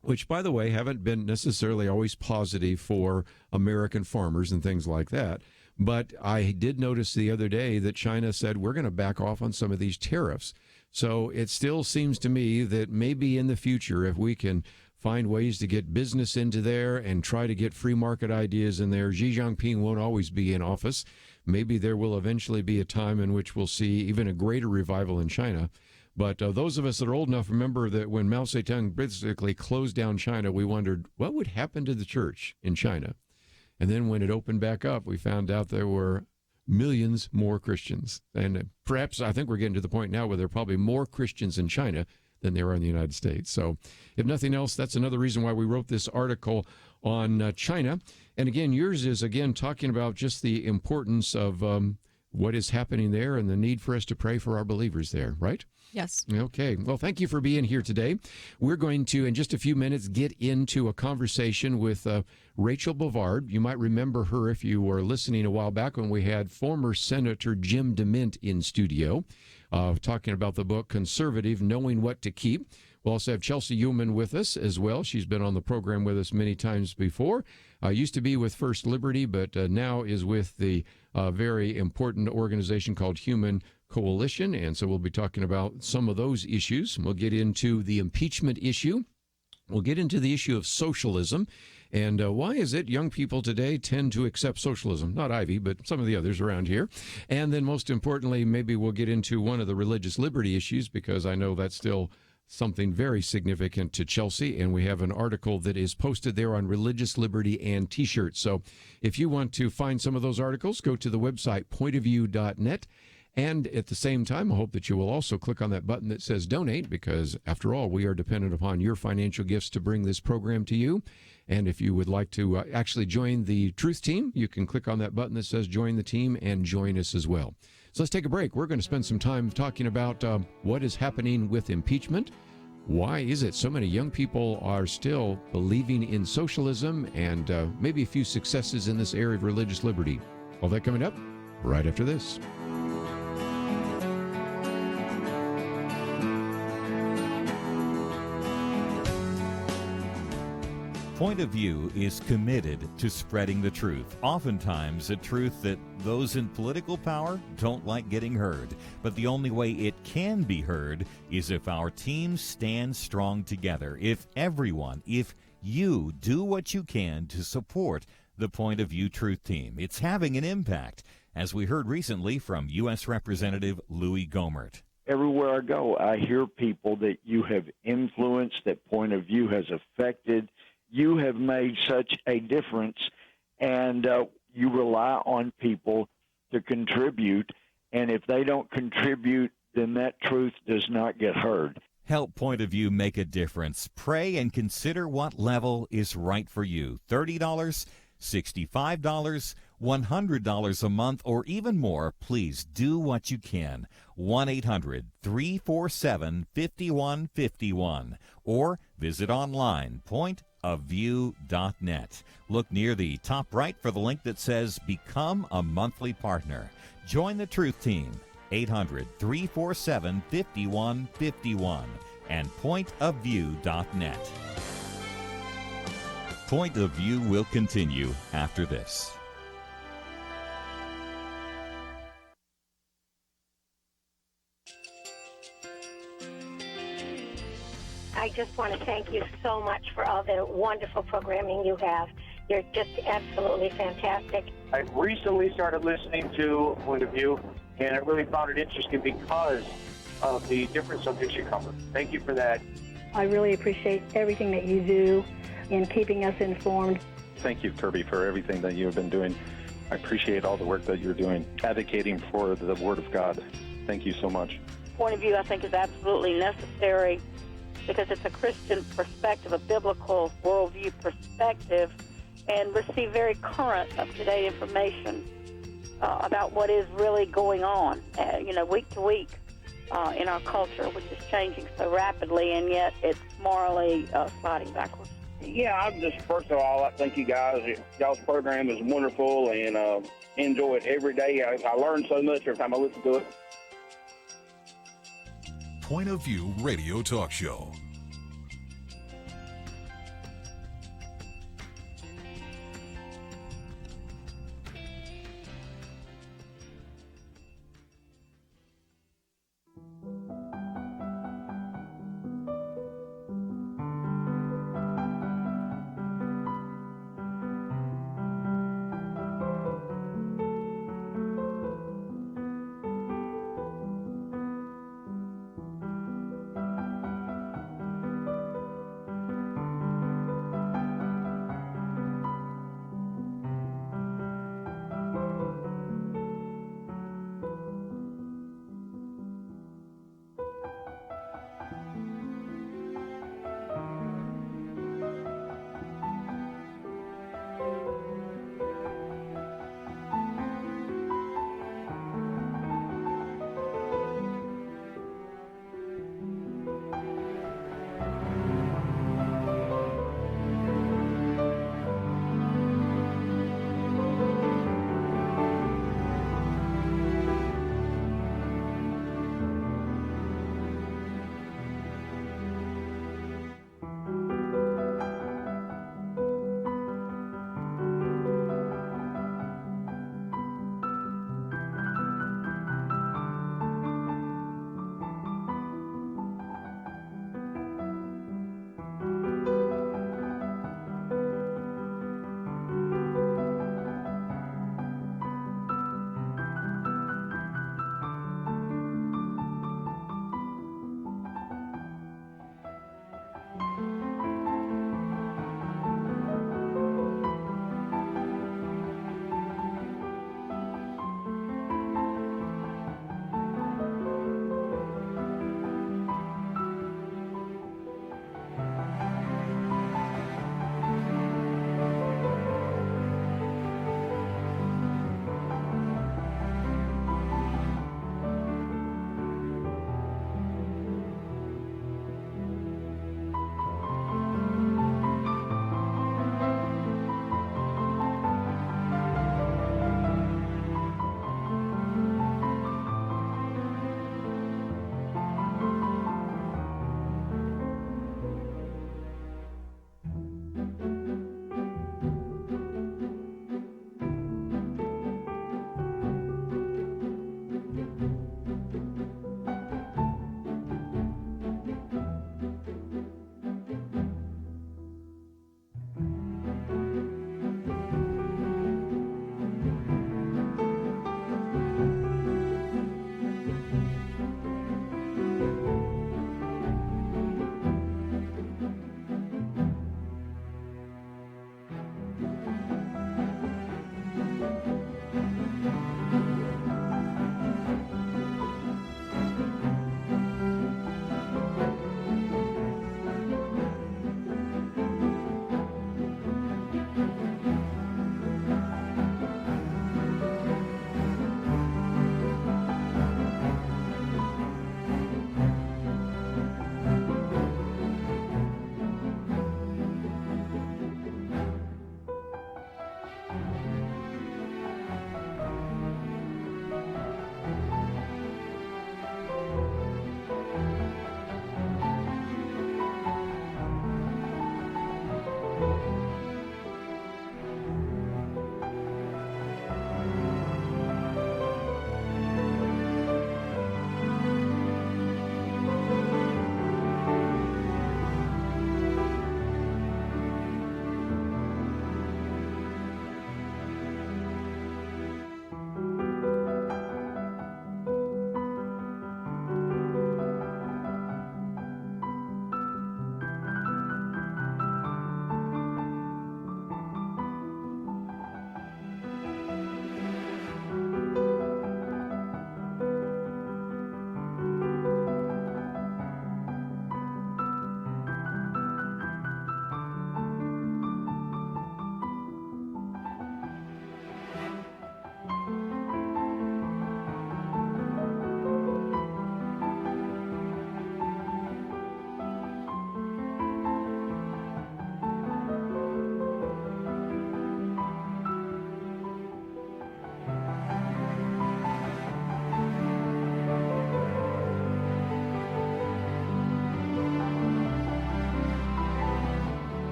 which, by the way, haven't been necessarily always positive for American farmers and things like that. But I did notice the other day that China said, we're going to back off on some of these tariffs. So it still seems to me that maybe in the future, if we can find ways to get business into there and try to get free market ideas in there, Xi Jinping won't always be in office. Maybe there will eventually be a time in which we'll see even a greater revival in China. But those of us that are old enough remember that when Mao Zedong basically closed down China, we wondered what would happen to the church in China. And then when it opened back up, we found out there were millions more Christians. And perhaps I think we're getting to the point now where there are probably more Christians in China than there are in the United States. So if nothing else, that's another reason why we wrote this article on China. And again, yours is, again, talking about just the importance of what is happening there and the need for us to pray for our believers there, right? Yes. Okay. Well, thank you for being here today. We're going to, in just a few minutes, get into a conversation with Rachel Bovard. You might remember her if you were listening a while back when we had former Senator Jim DeMint in studio talking about the book Conservative, Knowing What to Keep. We'll also have Chelsey Youman with us as well. She's been on the program with us many times before. Used to be with First Liberty, but now is with the very important organization called Human Coalition. And so we'll be talking about some of those issues. We'll get into the impeachment issue. We'll get into the issue of socialism. And why is it young people today tend to accept socialism? Not Ivy, but some of the others around here. And then most importantly, maybe we'll get into one of the religious liberty issues, because I know that's still something very significant to Chelsey, and we have an article that is posted there on religious liberty and T-shirts. So if you want to find some of those articles, go to the website pointofview.net. And at the same time, I hope that you will also click on that button that says donate, because after all, we are dependent upon your financial gifts to bring this program to you. And if you would like to actually join the Truth Team, you can click on that button that says join the team and join us as well. So let's take a break. We're going to spend some time talking about what is happening with impeachment. Why is it so many young people are still believing in socialism, and maybe a few successes in this area of religious liberty? All that coming up right after this. Point of View is committed to spreading the truth, oftentimes a truth that those in political power don't like getting heard. But the only way it can be heard is if our team stands strong together, if you do what you can to support the Point of View Truth Team. It's having an impact, as we heard recently from U.S. Representative Louis Gohmert. Everywhere I go, I hear people that you have influenced, that Point of View has affected. You have made such a difference, and you rely on people to contribute, and if they don't contribute, then that truth does not get heard. Help Point of View make a difference. Pray and consider what level is right for you. $30, $65, $100 a month, or even more. Please do what you can. 1-800-347-5151, or visit online, pointofview.net. Look near the top right for the link that says Become a Monthly Partner. Join the Truth Team, 800-347-5151, and pointofview.net. Point of View will continue after this. I just want to thank you so much for all the wonderful programming you have. You're just absolutely fantastic. I recently started listening to Point of View, and I really found it interesting because of the different subjects you cover. Thank you for that. I really appreciate everything that you do in keeping us informed. Thank you, Kerby, for everything that you have been doing. I appreciate all the work that you're doing, advocating for the Word of God. Thank you so much. Point of view, I think, is absolutely necessary because it's a Christian perspective, a biblical worldview perspective, and receive very current, up-to-date information about what is really going on, week to week in our culture, which is changing so rapidly, and yet it's morally sliding backwards. Yeah, I'm just, first of all, I thank you guys. Y'all's program is wonderful, and enjoy it every day. I learn so much every time I listen to it. Point of View Radio Talk Show.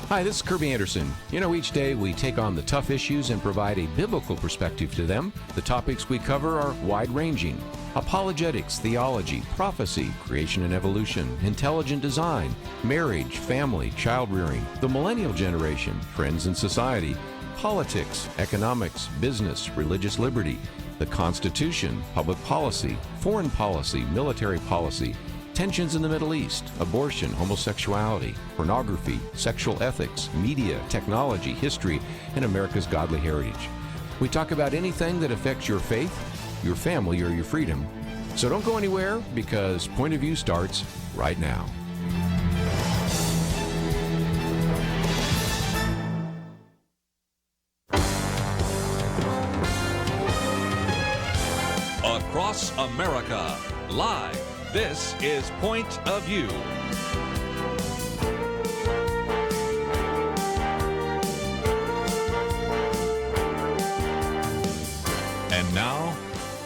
Hi, this is Kerby Anderson. You know, each day we take on the tough issues and provide a biblical perspective to them. The topics we cover are wide-ranging. Apologetics, theology, prophecy, creation and evolution, intelligent design, marriage, family, child-rearing, the millennial generation, trends in society, politics, economics, business, religious liberty, the Constitution, public policy, foreign policy, military policy, tensions in the Middle East, abortion, homosexuality, pornography, sexual ethics, media, technology, history, and America's godly heritage. We talk about anything that affects your faith, your family, or your freedom. So don't go anywhere, because Point of View starts right now. Across America, live. This is Point of View. And now,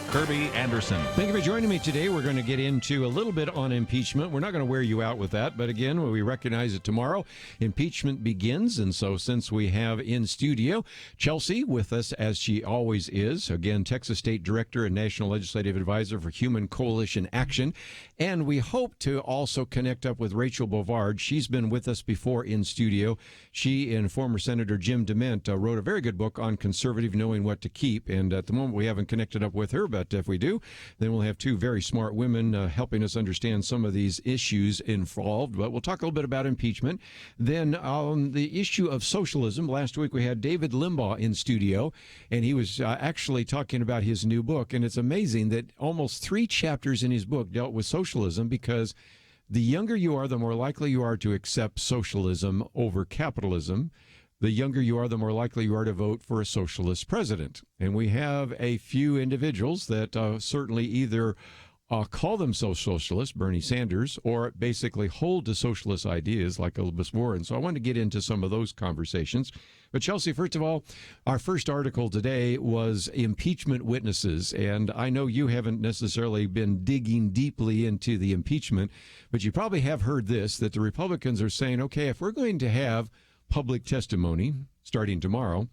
Kerby Anderson. Thank you for joining me today. We're going to get into a little bit on impeachment. We're not going to wear you out with that, but again, we recognize that tomorrow impeachment begins, and so since we have in studio Chelsey with us, as she always is, again, Texas State Director and National Legislative Advisor for Human Coalition Action, and we hope to also connect up with Rachel Bovard. She's been with us before in studio. She and former Senator Jim DeMint wrote a very good book on conservative knowing what to keep, and at the moment we haven't connected up with her, but if we do, then we'll have two very smart women helping us understand some of these issues involved. But we'll talk a little bit about impeachment. Then on the issue of socialism, last week we had David Limbaugh in studio, and he was actually talking about his new book. And it's amazing that almost 3 chapters in his book dealt with socialism, because the younger you are, the more likely you are to accept socialism over capitalism. The younger you are, the more likely you are to vote for a socialist president. And we have a few individuals that certainly either call themselves socialists, Bernie Sanders, or basically hold to socialist ideas like Elizabeth Warren. So I want to get into some of those conversations. But Chelsey, first of all, our first article today was impeachment witnesses. And I know you haven't necessarily been digging deeply into the impeachment, but you probably have heard this, that the Republicans are saying, okay, if we're going to have public testimony starting tomorrow,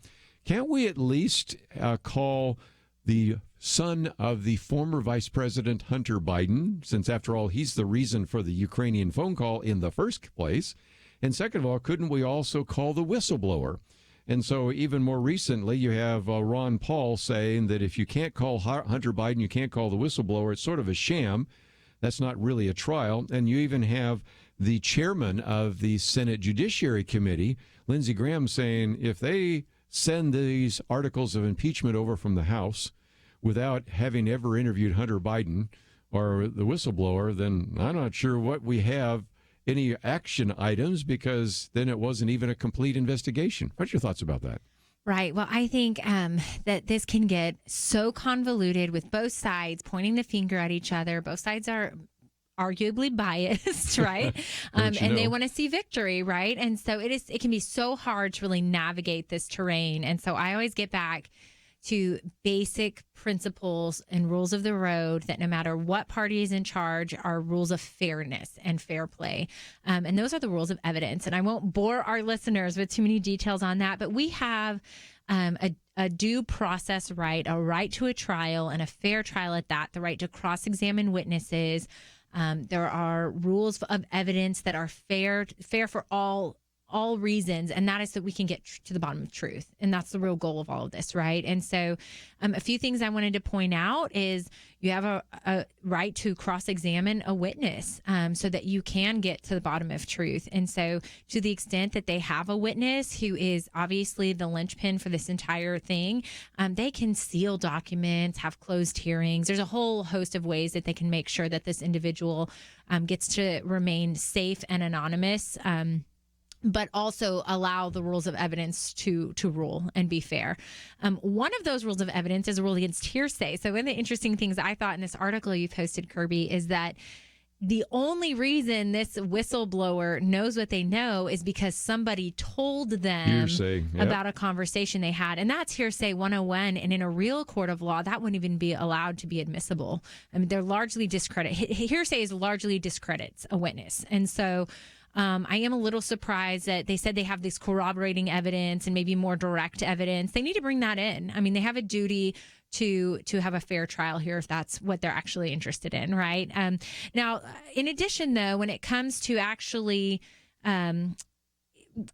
can't we at least call the son of the former Vice President Hunter Biden, since after all he's the reason for the Ukrainian phone call in the first place? And second of all, couldn't we also call the whistleblower? And so even more recently, you have Ron Paul saying that if you can't call Hunter Biden, you can't call the whistleblower. It's sort of a sham. That's not really a trial. And you even have the chairman of the Senate Judiciary Committee, Lindsey Graham, saying if they send these articles of impeachment over from the House without having ever interviewed Hunter Biden or the whistleblower, then I'm not sure what we have any action items, because then it wasn't even a complete investigation. What's your thoughts about that? Right. Well, I think that this can get so convoluted with both sides pointing the finger at each other. Both sides are arguably biased, right? And they want to see victory, right? And so it can be so hard to really navigate this terrain. And so I always get back to basic principles and rules of the road that no matter what party is in charge are rules of fairness and fair play. And those are the rules of evidence. And I won't bore our listeners with too many details on that, but we have a due process right, a right to a trial, and a fair trial at that, the right to cross-examine witnesses. There are rules of evidence that are fair for all reasons, and that is that we can get to the bottom of truth. And that's the real goal of all of this, right? And so a few things I wanted to point out is you have a right to cross-examine a witness so that you can get to the bottom of truth. And so to the extent that they have a witness who is obviously the linchpin for this entire thing, they can seal documents, have closed hearings. There's a whole host of ways that they can make sure that this individual gets to remain safe and anonymous, but also allow the rules of evidence to rule and be fair. One of those rules of evidence is a rule against hearsay. So one of the interesting things I thought in this article you posted, Kerby, is that the only reason this whistleblower knows what they know is because somebody told them about a conversation they had. And that's hearsay 101. And in a real court of law, that wouldn't even be allowed to be admissible. I mean, they're largely hearsay is largely discredits a witness. And so I am a little surprised that they said they have this corroborating evidence and maybe more direct evidence. They need to bring that in. I mean, they have a duty to have a fair trial here if that's what they're actually interested in, right? Now, in addition, though, when it comes to actually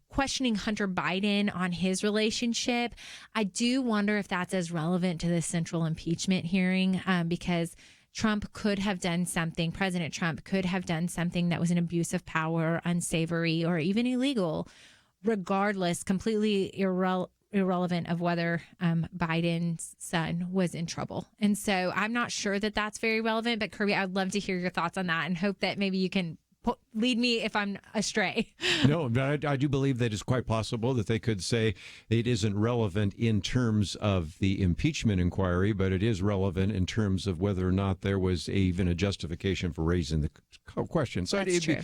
questioning Hunter Biden on his relationship, I do wonder if that's as relevant to the central impeachment hearing, because Trump could have done something, President Trump could have done something that was an abuse of power, unsavory, or even illegal, regardless, completely irrelevant of whether Biden's son was in trouble. And so I'm not sure that that's very relevant, but Kerby, I'd love to hear your thoughts on that and hope that maybe you can lead me if I'm astray. No, but I do believe that it's quite possible that they could say it isn't relevant in terms of the impeachment inquiry, but it is relevant in terms of whether or not there was even a justification for raising the question. So That's true.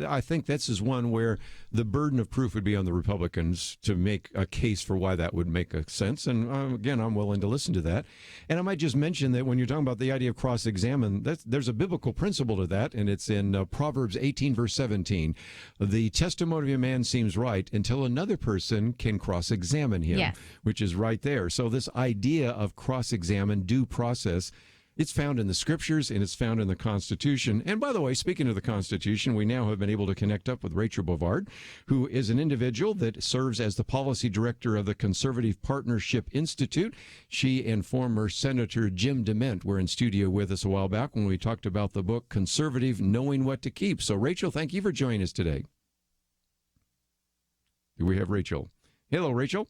I think this is one where the burden of proof would be on the Republicans to make a case for why that would make a sense. And again, I'm willing to listen to that. And I might just mention that when you're talking about the idea of cross-examine, there's a biblical principle to that, and it's in Proverbs 18, verse 17. The testimony of a man seems right until another person can cross-examine him, Yes. which is right there. So this idea of cross-examine, due process, it's found in the scriptures and it's found in the Constitution. And by the way, speaking of the Constitution, we now have been able to connect up with Rachel Bovard, who is an individual that serves as the policy director of the Conservative Partnership Institute. She and former Senator Jim DeMint were in studio with us a while back when we talked about the book Conservative, Knowing What to Keep. So Rachel, thank you for joining us today. Do we have Rachel? Hello, Rachel.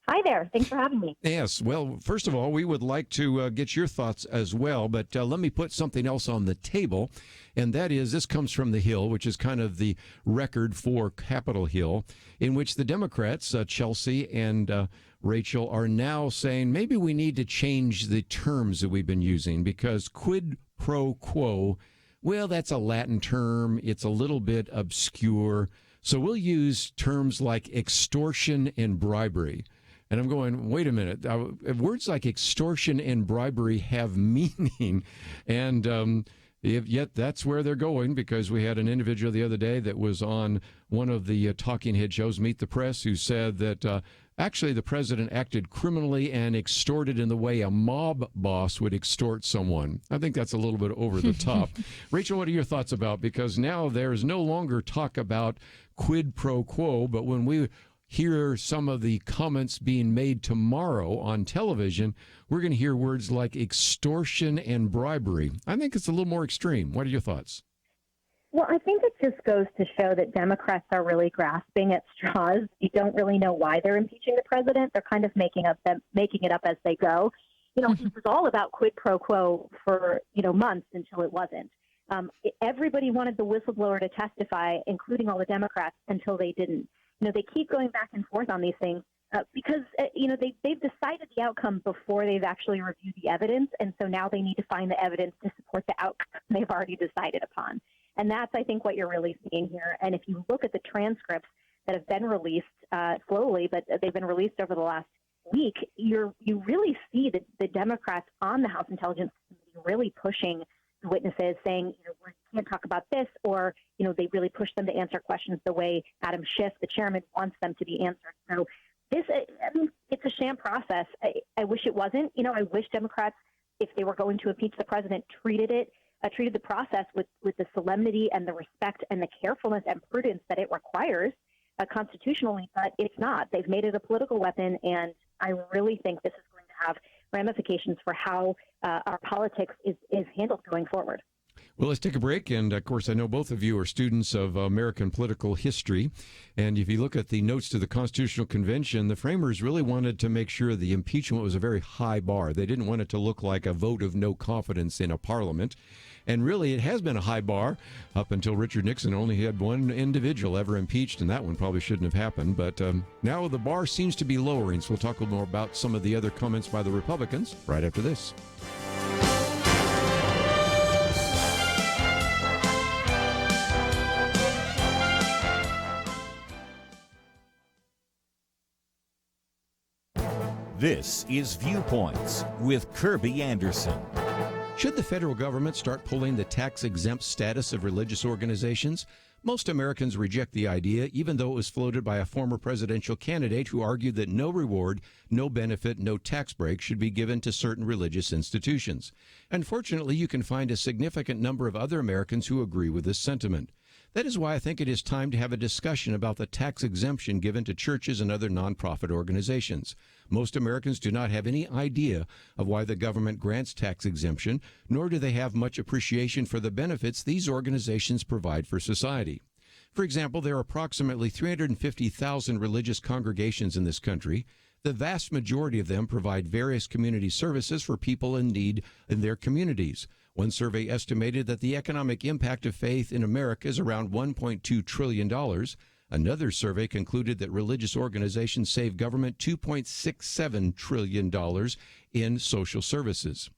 Hi there. Thanks for having me. Yes. Well, first of all, we would like to get your thoughts as well, but let me put something else on the table, and that is this comes from The Hill, which is kind of the record for Capitol Hill, in which the Democrats, Chelsey and Rachel, are now saying maybe we need to change the terms that we've been using because quid pro quo, well, that's a Latin term. It's a little bit obscure. So we'll use terms like extortion and bribery. And I'm going, wait a minute. Words like extortion and bribery have meaning. And yet that's where they're going, because we had an individual the other day that was on one of the talking head shows, Meet the Press, who said that actually the president acted criminally and extorted in the way a mob boss would extort someone. I think that's a little bit over the top. Rachel, what are your thoughts about? Because now there's no longer talk about quid pro quo, but when we hear some of the comments being made tomorrow on television, we're going to hear words like extortion and bribery. I think it's a little more extreme. What are your thoughts? Well, I think it just goes to show that Democrats are really grasping at straws. You don't really know why they're impeaching the president. They're kind of making it up as they go. You know, it was all about quid pro quo for, months until it wasn't. Everybody wanted the whistleblower to testify, including all the Democrats, until they didn't. They keep going back and forth on these things because, they've decided the outcome before they've actually reviewed the evidence. And so now they need to find the evidence to support the outcome they've already decided upon. And that's, I think, what you're really seeing here. And if you look at the transcripts that have been released slowly, but they've been released over the last week, you really see the Democrats on the House Intelligence Committee really pushing the witnesses, saying, we can't talk about this, or, they really push them to answer questions the way Adam Schiff, the chairman, wants them to be answered. So this, it's a sham process. I wish it wasn't. I wish Democrats, if they were going to impeach the president, treated the process with the solemnity and the respect and the carefulness and prudence that it requires constitutionally, but it's not. They've made it a political weapon, and I really think this is going to have ramifications for how our politics is handled going forward. Well, let's take a break. And, of course, I know both of you are students of American political history. And if you look at the notes to the Constitutional Convention, the framers really wanted to make sure the impeachment was a very high bar. They didn't want it to look like a vote of no confidence in a parliament. And really, it has been a high bar up until Richard Nixon only had one individual ever impeached, and that one probably shouldn't have happened. But now the bar seems to be lowering. So we'll talk a little more about some of the other comments by the Republicans right after this. This is Viewpoints with Kerby Anderson. Should the federal government start pulling the tax-exempt status of religious organizations? Most Americans reject the idea, even though it was floated by a former presidential candidate who argued that no reward, no benefit, no tax break should be given to certain religious institutions. Unfortunately, you can find a significant number of other Americans who agree with this sentiment. That is why I think it is time to have a discussion about the tax exemption given to churches and other nonprofit organizations. Most Americans do not have any idea of why the government grants tax exemption, nor do they have much appreciation for the benefits these organizations provide for society. For example, there are approximately 350,000 religious congregations in this country. The vast majority of them provide various community services for people in need in their communities. One survey estimated that the economic impact of faith in America is around $1.2 trillion. Another survey concluded that religious organizations save government $2.67 trillion in social services.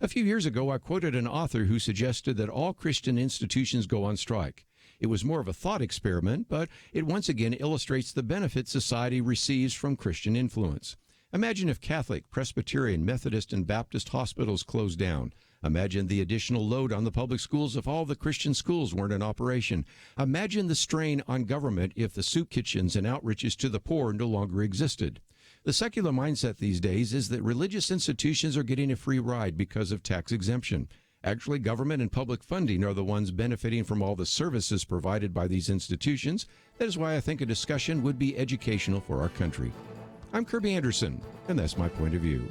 A few years ago, I quoted an author who suggested that all Christian institutions go on strike. It was more of a thought experiment, but it once again illustrates the benefit society receives from Christian influence. Imagine if Catholic, Presbyterian, Methodist, and Baptist hospitals closed down. Imagine the additional load on the public schools if all the Christian schools weren't in operation. Imagine the strain on government if the soup kitchens and outreaches to the poor no longer existed. The secular mindset these days is that religious institutions are getting a free ride because of tax exemption. Actually, government and public funding are the ones benefiting from all the services provided by these institutions. That is why I think a discussion would be educational for our country. I'm Kerby Anderson, and that's my point of view.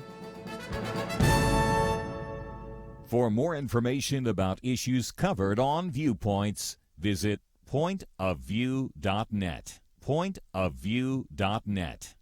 For more information about issues covered on Viewpoints, visit pointofview.net. Pointofview.net.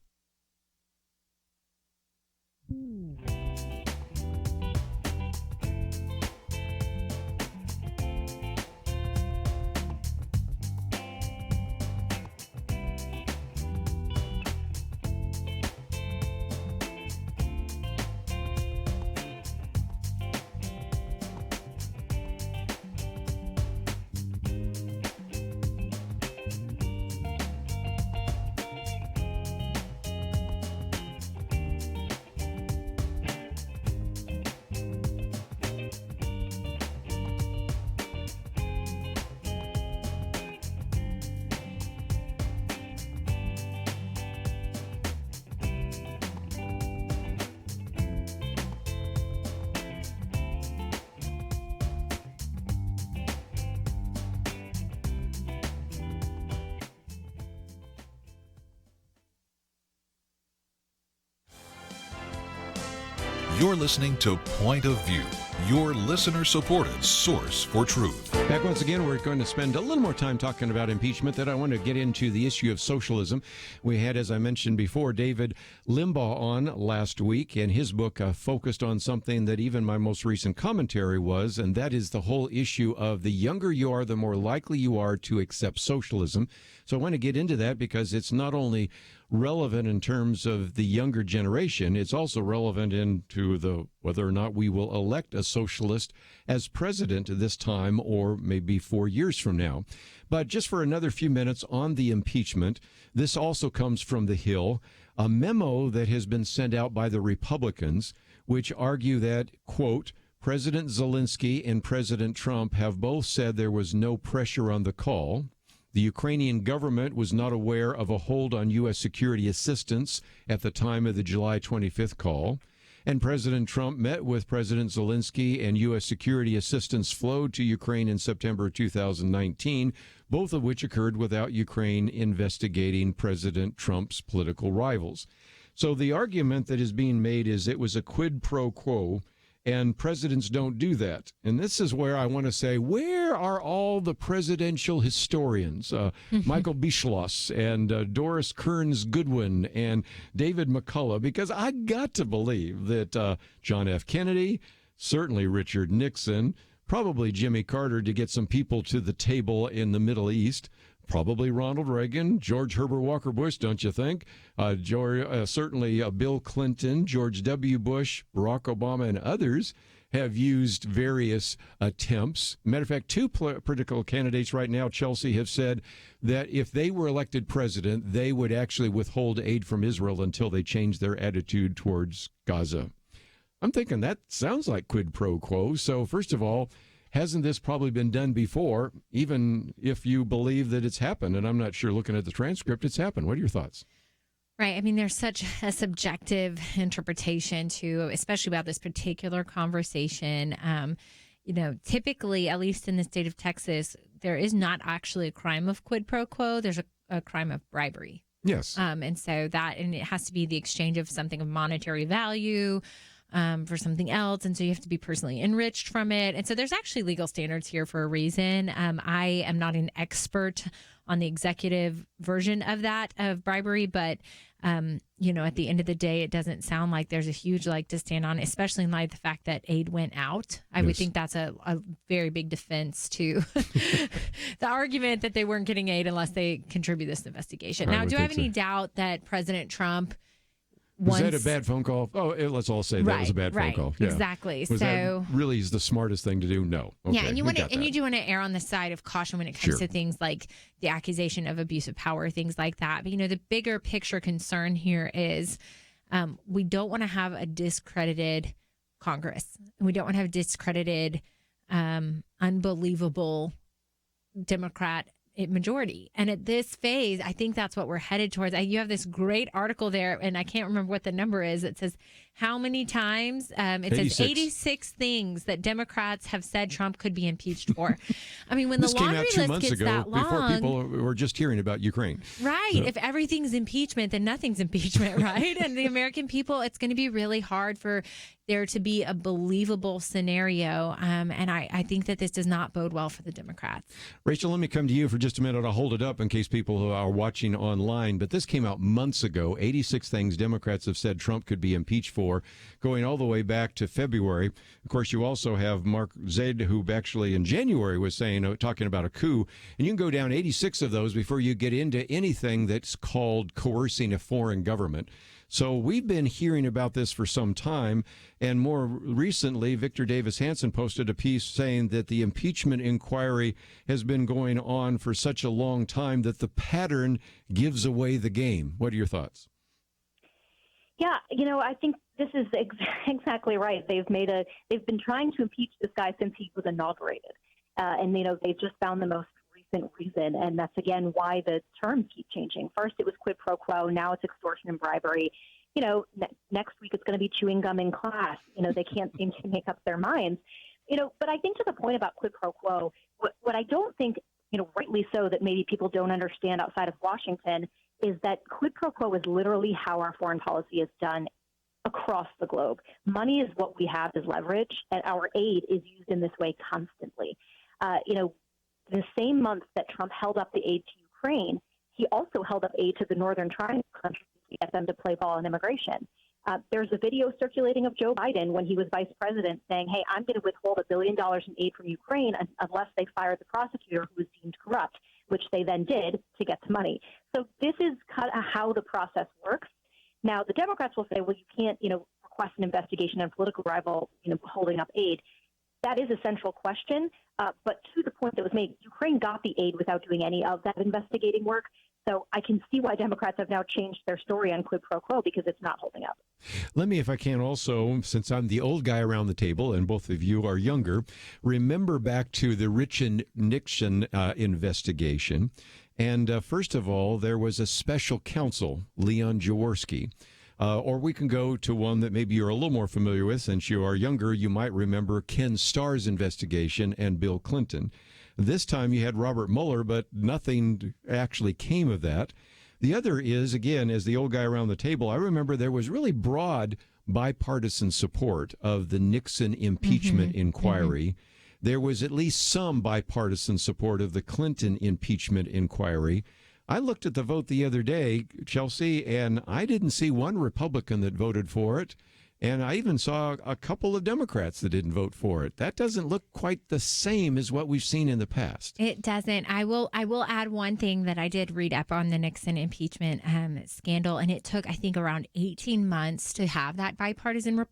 You're listening to Point of View, your listener-supported source for truth. Back once again, we're going to spend a little more time talking about impeachment. Then I want to get into the issue of socialism. We had, as I mentioned before, David Limbaugh on last week, and his book focused on something that even my most recent commentary was, and that is the whole issue of the younger you are, the more likely you are to accept socialism. So I want to get into that because it's not only relevant in terms of the younger generation, it's also relevant into the whether or not we will elect a socialist as president this time or maybe 4 years from now. But just for another few minutes on the impeachment, this also comes from The Hill, a memo that has been sent out by the Republicans, which argue that, quote, President Zelensky and President Trump have both said there was no pressure on the call. The Ukrainian government was not aware of a hold on U.S. security assistance at the time of the July 25th call. And President Trump met with President Zelensky, and U.S. security assistance flowed to Ukraine in September 2019, both of which occurred without Ukraine investigating President Trump's political rivals. So the argument that is being made is it was a quid pro quo, and presidents don't do that. And this is where I want to say, where are all the presidential historians? Michael Beschloss and Doris Kearns Goodwin and David McCullough, because I got to believe that John F. Kennedy, certainly Richard Nixon, probably Jimmy Carter to get some people to the table in the Middle East, probably Ronald Reagan, George Herbert Walker Bush, don't you think? Certainly Bill Clinton, George W. Bush, Barack Obama, and others have used various attempts. Matter of fact, two political candidates right now, Chelsey, have said that if they were elected president, they would actually withhold aid from Israel until they changed their attitude towards Gaza. I'm thinking that sounds like quid pro quo. So first of all, hasn't this probably been done before, even if you believe that it's happened? And I'm not sure, looking at the transcript, it's happened. What are your thoughts? Right. I mean, there's such a subjective interpretation to, especially about this particular conversation. Typically, at least in the state of Texas, there is not actually a crime of quid pro quo. There's a crime of bribery. Yes. And it has to be the exchange of something of monetary value for something else. And so you have to be personally enriched from it. And so there's actually legal standards here for a reason. I am not an expert on the executive version of that, of bribery, but at the end of the day, it doesn't sound like there's a huge leg to stand on, especially in light of the fact that aid went out. I would think that's a very big defense to the argument that they weren't getting aid unless they contribute this investigation. Now, do I have any doubt that President Trump Was that a bad phone call? Oh, let's all say that was a bad phone call. Yeah. Exactly. Was that really is the smartest thing to do? No. Okay, yeah, and you do want to err on the side of caution when it comes to things like the accusation of abuse of power, things like that. But the bigger picture concern here is we don't want to have a discredited Congress. We don't want to have discredited, unbelievable Democrat majority. And at this phase, I think that's what we're headed towards. You have this great article there, and I can't remember what the number is. It says how many times? It 86. Says 86 things that Democrats have said Trump could be impeached for. I mean, when the laundry list gets that long, before people were just hearing about Ukraine. Right. So. If everything's impeachment, then nothing's impeachment, right? And the American people, it's going to be really hard for there to be a believable scenario. And I think that this does not bode well for the Democrats. Rachel, let me come to you for just a minute. I'll hold it up in case people who are watching online. But this came out months ago. 86 things Democrats have said Trump could be impeached for, going all the way back to February. Of course, you also have Mark Zaid, who actually in January was talking about a coup. And you can go down 86 of those before you get into anything that's called coercing a foreign government. So we've been hearing about this for some time, and more recently, Victor Davis Hanson posted a piece saying that the impeachment inquiry has been going on for such a long time that the pattern gives away the game. What are your thoughts? Yeah, I think this is exactly right. They've been trying to impeach this guy since he was inaugurated, and they've just found the most recent reason, and that's again why the terms keep changing. First, it was quid pro quo. Now it's extortion and bribery. Next week it's going to be chewing gum in class. They can't seem to make up their minds. But I think to the point about quid pro quo, what I don't think, rightly so, that maybe people don't understand outside of Washington is that quid pro quo is literally how our foreign policy is done across the globe. Money is what we have as leverage, and our aid is used in this way constantly. The same month that Trump held up the aid to Ukraine, he also held up aid to the Northern Triangle countries to get them to play ball in immigration. There's a video circulating of Joe Biden when he was vice president saying, hey, I'm going to withhold $1 billion in aid from Ukraine unless they fire the prosecutor who was deemed corrupt, which they then did to get the money. So this is kind of how the process works. Now, the Democrats will say, well, you can't, request an investigation on a political rival, holding up aid. That is a central question. But to the point that was made, Ukraine got the aid without doing any of that investigating work. So I can see why Democrats have now changed their story on quid pro quo, because it's not holding up. Let me, if I can also, since I'm the old guy around the table and both of you are younger, remember back to the Richard Nixon investigation. And first of all, there was a special counsel, Leon Jaworski. Or we can go to one that maybe you're a little more familiar with. Since you are younger, you might remember Ken Starr's investigation and Bill Clinton. This time you had Robert Mueller, but nothing actually came of that. The other is, again, as the old guy around the table, I remember there was really broad bipartisan support of the Nixon impeachment inquiry. Mm-hmm. There was at least some bipartisan support of the Clinton impeachment inquiry. I looked at the vote the other day, Chelsey, and I didn't see one Republican that voted for it. And I even saw a couple of Democrats that didn't vote for it. That doesn't look quite the same as what we've seen in the past. It doesn't. I will add one thing that I did read up on the Nixon impeachment scandal, and it took, I think, around 18 months to have that bipartisan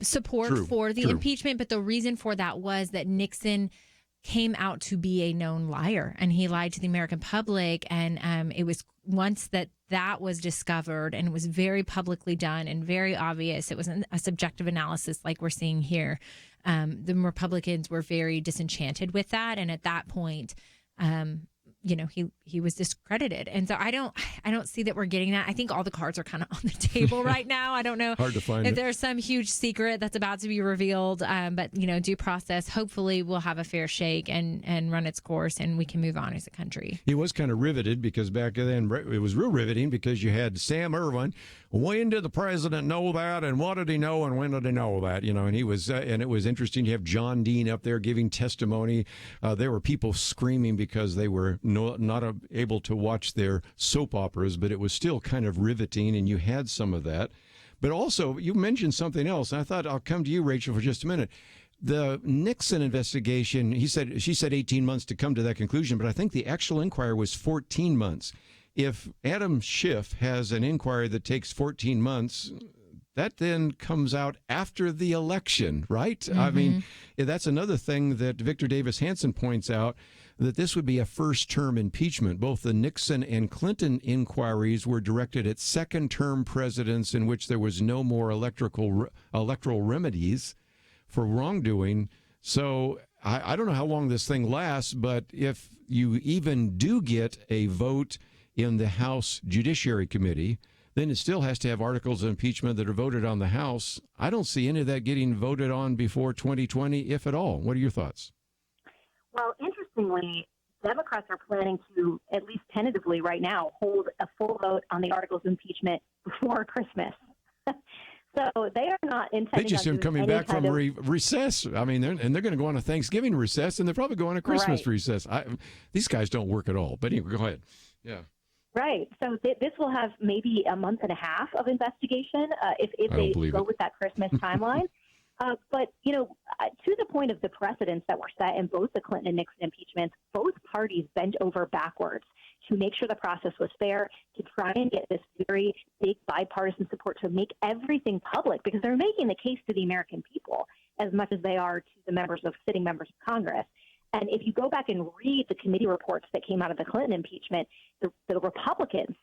support for the impeachment. But the reason for that was that Nixon came out to be a known liar, and he lied to the American public. And it was once that was discovered, and it was very publicly done and very obvious. It wasn't a subjective analysis like we're seeing here. The Republicans were very disenchanted with that, and at that point, he was discredited. And so I don't see that we're getting that. I think all the cards are kind of on the table right now. I don't know Hard to find if there's some huge secret that's about to be revealed. But due process hopefully will have a fair shake and run its course, and we can move on as a country. He was kind of riveted because back then it was real riveting because you had Sam Ervin. When did the president know that, and what did he know, and when did he know that? And he was, and it was interesting to have John Dean up there giving testimony. There were people screaming because they were not able to watch their soap operas, but it was still kind of riveting, and you had some of that. But also, you mentioned something else, and I thought I'll come to you, Rachel, for just a minute. The Nixon investigation, she said 18 months to come to that conclusion, but I think the actual inquiry was 14 months. If Adam Schiff has an inquiry that takes 14 months, that then comes out after the election, right? Mm-hmm. I mean, that's another thing that Victor Davis Hanson points out, that this would be a first-term impeachment. Both the Nixon and Clinton inquiries were directed at second-term presidents in which there was no more electoral remedies for wrongdoing. So I don't know how long this thing lasts, but if you even do get a vote in the House Judiciary Committee, then it still has to have articles of impeachment that are voted on the House. I don't see any of that getting voted on before 2020, if at all. What are your thoughts? Well, interestingly, Democrats are planning to, at least tentatively right now, hold a full vote on the articles of impeachment before Christmas. So they are not intending. They just him coming back from recess. I mean, they're going to go on a Thanksgiving recess, and they're probably going on a Christmas recess. These guys don't work at all. But anyway, go ahead. Yeah. Right. So this will have maybe a month and a half of investigation if they go with that Christmas timeline. But, to the point of the precedents that were set in both the Clinton and Nixon impeachments, both parties bent over backwards to make sure the process was fair, to try and get this very big bipartisan support to make everything public, because they're making the case to the American people as much as they are to the sitting members of Congress. And if you go back and read the committee reports that came out of the Clinton impeachment, the Republicans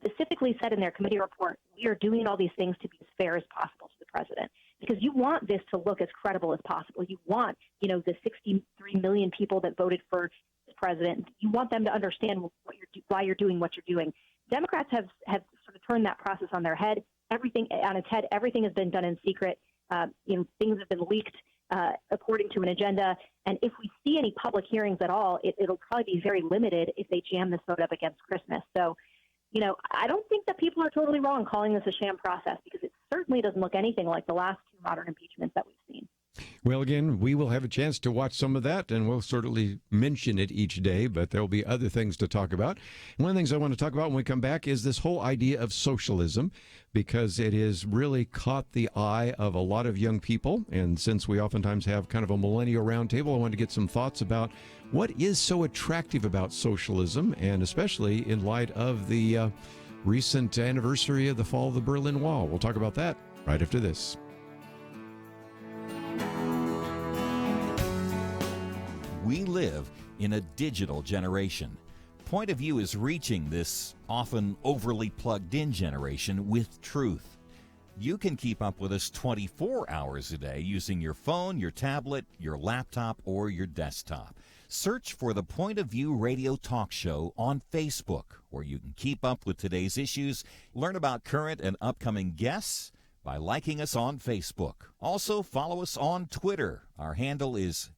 specifically said in their committee report, we are doing all these things to be as fair as possible to the president, because you want this to look as credible as possible. You want, the 63 million people that voted for the president, you want them to understand why you're doing what you're doing. Democrats have sort of turned that process on their head, everything on its head. Everything has been done in secret. Things have been leaked according to an agenda. And if we see any public hearings at all, it'll probably be very limited if they jam this vote up against Christmas. So, I don't think that people are totally wrong calling this a sham process, because it certainly doesn't look anything like the last two modern impeachments that we've seen. Well, again, we will have a chance to watch some of that, and we'll certainly mention it each day, but there'll be other things to talk about. One of the things I want to talk about when we come back is this whole idea of socialism, because it has really caught the eye of a lot of young people. And since we oftentimes have kind of a millennial roundtable, I wanted to get some thoughts about what is so attractive about socialism, and especially in light of the recent anniversary of the fall of the Berlin Wall. We'll talk about that right after this. We live in a digital generation. Point of View is reaching this often overly plugged-in generation with truth. You can keep up with us 24 hours a day using your phone, your tablet, your laptop, or your desktop. Search for the Point of View Radio Talk Show on Facebook, where you can keep up with today's issues, learn about current and upcoming guests by liking us on Facebook. Also, follow us on Twitter. Our handle is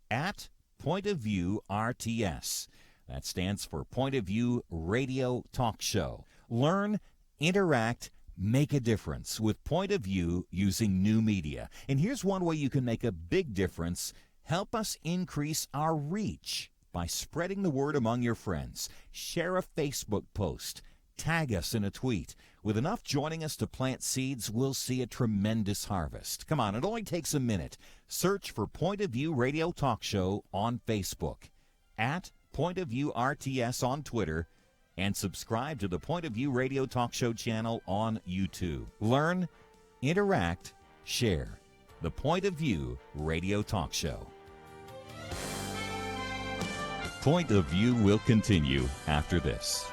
@Point of View RTS. That stands for Point of View Radio Talk Show. Learn, interact, make a difference with Point of View using new media. And here's one way you can make a big difference. Help us increase our reach by spreading the word among your friends. Share a Facebook post. Tag us in a tweet. With enough joining us to plant seeds, we'll see a tremendous harvest. Come on, it only takes a minute. Search for Point of View Radio Talk Show on Facebook, @Point of View RTS on Twitter, and subscribe to the Point of View Radio Talk Show channel on YouTube. Learn, interact, share. The Point of View Radio Talk Show. Point of View will continue after this.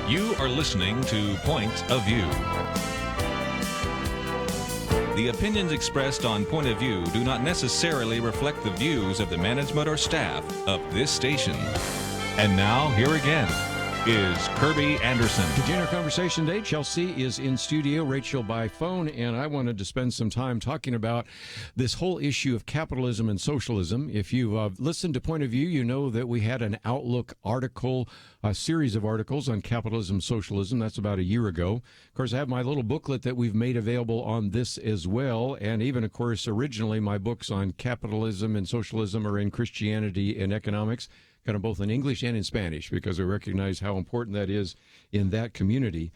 You are listening to Point of View. The opinions expressed on Point of View do not necessarily reflect the views of the management or staff of this station. And now, here again is Kerby Anderson. Continue our conversation today. Chelsey is in studio, Rachel by phone, and I wanted to spend some time talking about this whole issue of capitalism and socialism. If you've listened to Point of View, you know that we had an Outlook article, a series of articles on capitalism, socialism. That's about a year ago. Of course, I have my little booklet that we've made available on this as well, and even, of course, originally my books on capitalism and socialism are in Christianity and economics, kind of both in English and in Spanish, because I recognize how important that is in that community.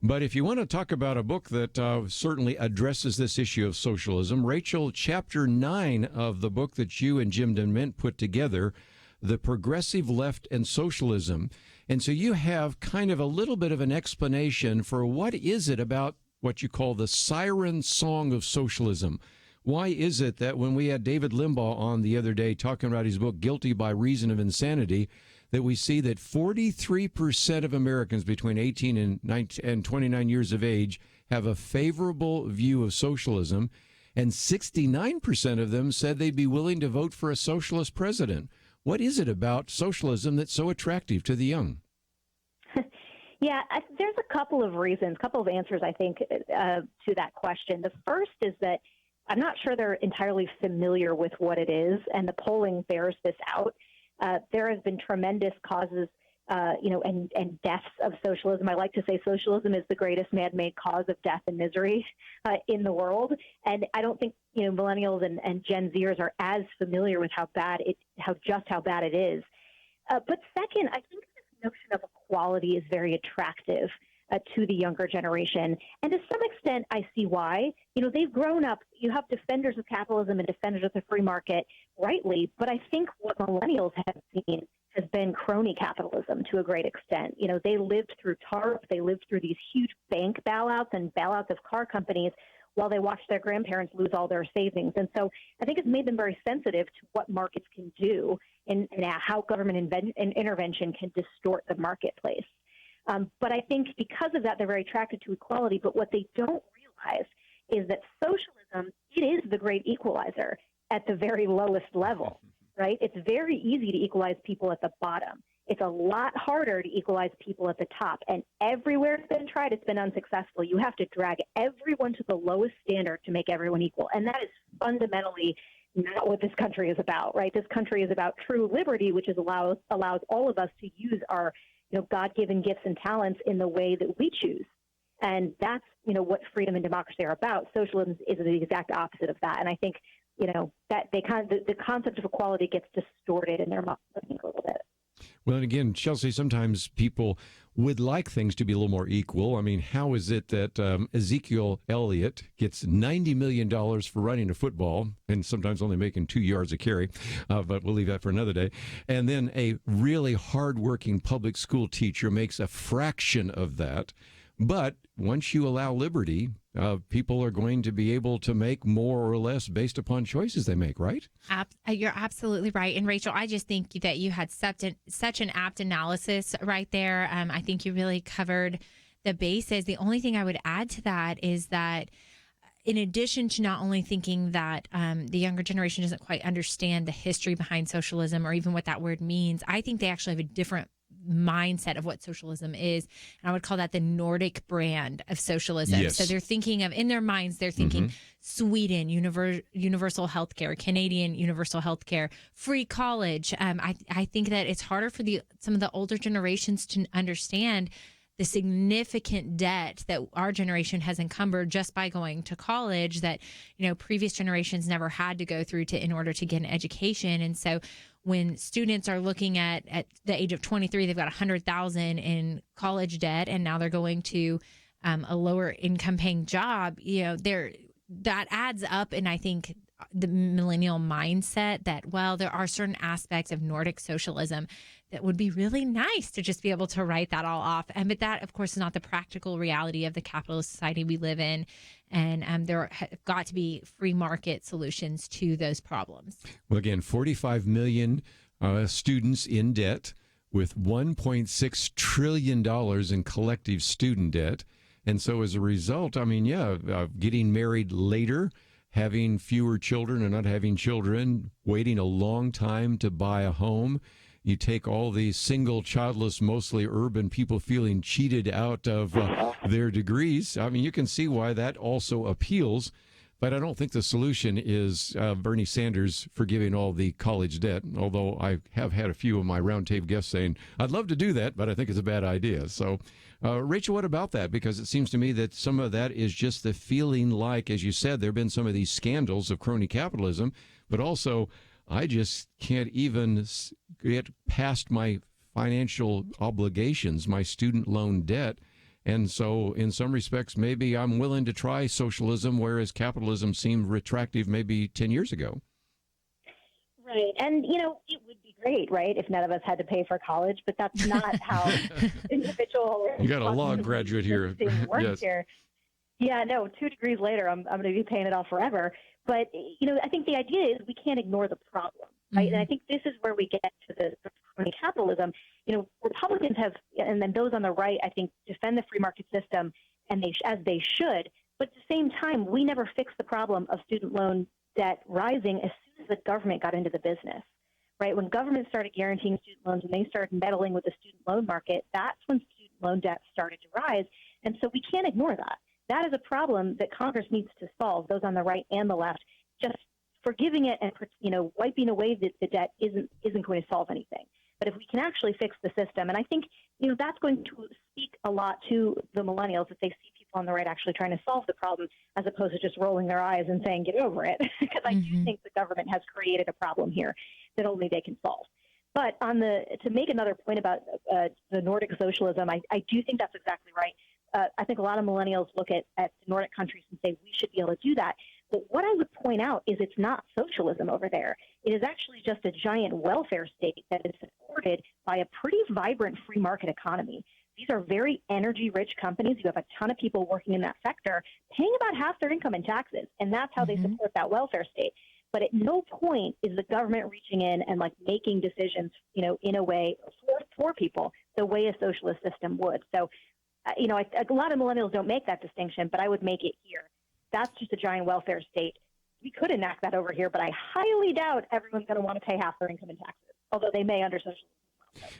But if you want to talk about a book that certainly addresses this issue of socialism, Rachel, chapter 9 of the book that you and Jim Dement put together, The Progressive Left and Socialism. And so you have kind of a little bit of an explanation for what is it about what you call the siren song of socialism. Why is it that when we had David Limbaugh on the other day talking about his book, Guilty by Reason of Insanity, that we see that 43% of Americans between 18 and 29 years of age have a favorable view of socialism, and 69% of them said they'd be willing to vote for a socialist president? What is it about socialism that's so attractive to the young? Yeah, there's a couple of reasons, a couple of answers, I think, to that question. The first is that I'm not sure they're entirely familiar with what it is, and the polling bears this out. There has been tremendous causes, and deaths of socialism. I like to say socialism is the greatest man-made cause of death and misery in the world. And I don't think, millennials and Gen Zers are as familiar with how bad it is. But second, I think this notion of equality is very attractive to the younger generation. And to some extent, I see why. They've grown up. You have defenders of capitalism and defenders of the free market, rightly. But I think what millennials have seen has been crony capitalism to a great extent. They lived through TARP. They lived through these huge bank bailouts and bailouts of car companies while they watched their grandparents lose all their savings. And so I think it's made them very sensitive to what markets can do and how government intervention can distort the marketplace. But I think because of that, they're very attracted to equality. But what they don't realize is that socialism, it is the great equalizer at the very lowest level, right? It's very easy to equalize people at the bottom. It's a lot harder to equalize people at the top. And everywhere it's been tried, it's been unsuccessful. You have to drag everyone to the lowest standard to make everyone equal. And that is fundamentally not what this country is about, right? This country is about true liberty, which allows all of us to use our God-given gifts and talents in the way that we choose. And that's, what freedom and democracy are about. Socialism is the exact opposite of that. And I think, that the concept of equality gets distorted in their mind, I think, a little bit. Well, and again, Chelsey, sometimes people would like things to be a little more equal. I mean, how is it that Ezekiel Elliott gets $90 million for running a football and sometimes only making 2 yards a carry, but we'll leave that for another day. And then a really hardworking public school teacher makes a fraction of that. But once you allow liberty, people are going to be able to make more or less based upon choices they make, right? You're absolutely right. And Rachel, I just think that you had such an apt analysis right there. I think you really covered the bases. The only thing I would add to that is that in addition to not only thinking that the younger generation doesn't quite understand the history behind socialism or even what that word means, I think they actually have a different mindset of what socialism is. And I would call that the Nordic brand of socialism. Yes. So they're thinking of, in their minds, they're thinking Sweden, universal healthcare, Canadian universal healthcare, free college. I think that it's harder for some of the older generations to understand the significant debt that our generation has encumbered just by going to college that, previous generations never had to go through in order to get an education. And so when students are looking at the age of 23, they've got $100,000 in college debt, and now they're going to a lower income paying job, that adds up. And I think the millennial mindset that, well, there are certain aspects of Nordic socialism that would be really nice to just be able to write that all off. But that, of course, is not the practical reality of the capitalist society we live in. And there have got to be free market solutions to those problems. Well, again, 45 million students in debt with $1.6 trillion in collective student debt. And so as a result, getting married later, having fewer children or not having children, waiting a long time to buy a home. You take all these single, childless, mostly urban people feeling cheated out of their degrees. You can see why that also appeals. But I don't think the solution is Bernie Sanders forgiving all the college debt, although I have had a few of my roundtable guests saying, I'd love to do that, but I think it's a bad idea. So, Rachel, what about that? Because it seems to me that some of that is just the feeling like, as you said, there have been some of these scandals of crony capitalism, but also I just can't even get past my financial obligations, my student loan debt, And so in some respects, maybe I'm willing to try socialism, whereas capitalism seemed attractive maybe 10 years ago. Right. And, it would be great, right, if none of us had to pay for college, but that's not how individual... You got a law graduate here. Yes. Here. Yeah, no, 2 degrees later, I'm going to be paying it off forever. But, I think the idea is we can't ignore the problem, right? And I think this is where we get to the capitalism. Republicans have, and then those on the right, I think, defend the free market system, and as they should. But at the same time, we never fixed the problem of student loan debt rising as soon as the government got into the business, right? When government started guaranteeing student loans and they started meddling with the student loan market, that's when student loan debt started to rise. And so we can't ignore that. That is a problem that Congress needs to solve, those on the right and the left. Just forgiving it and, wiping away the debt isn't going to solve anything. But if we can actually fix the system, and I think, that's going to speak a lot to the millennials if they see people on the right actually trying to solve the problem as opposed to just rolling their eyes and saying, get over it. Because I do think the government has created a problem here that only they can solve. But to make another point about the Nordic socialism, I do think that's exactly right. I think a lot of millennials look at the Nordic countries and say we should be able to do that. But what I would point out is it's not socialism over there. It is actually just a giant welfare state that is supported by a pretty vibrant free market economy. These are very energy-rich companies. You have a ton of people working in that sector paying about half their income in taxes, and that's how they support that welfare state. But at no point is the government reaching in and making decisions, in a way for people the way a socialist system would. So, a lot of millennials don't make that distinction, but I would make it here. That's just a giant welfare state. We could enact that over here, but I highly doubt everyone's going to want to pay half their income in taxes, although they may under socialism.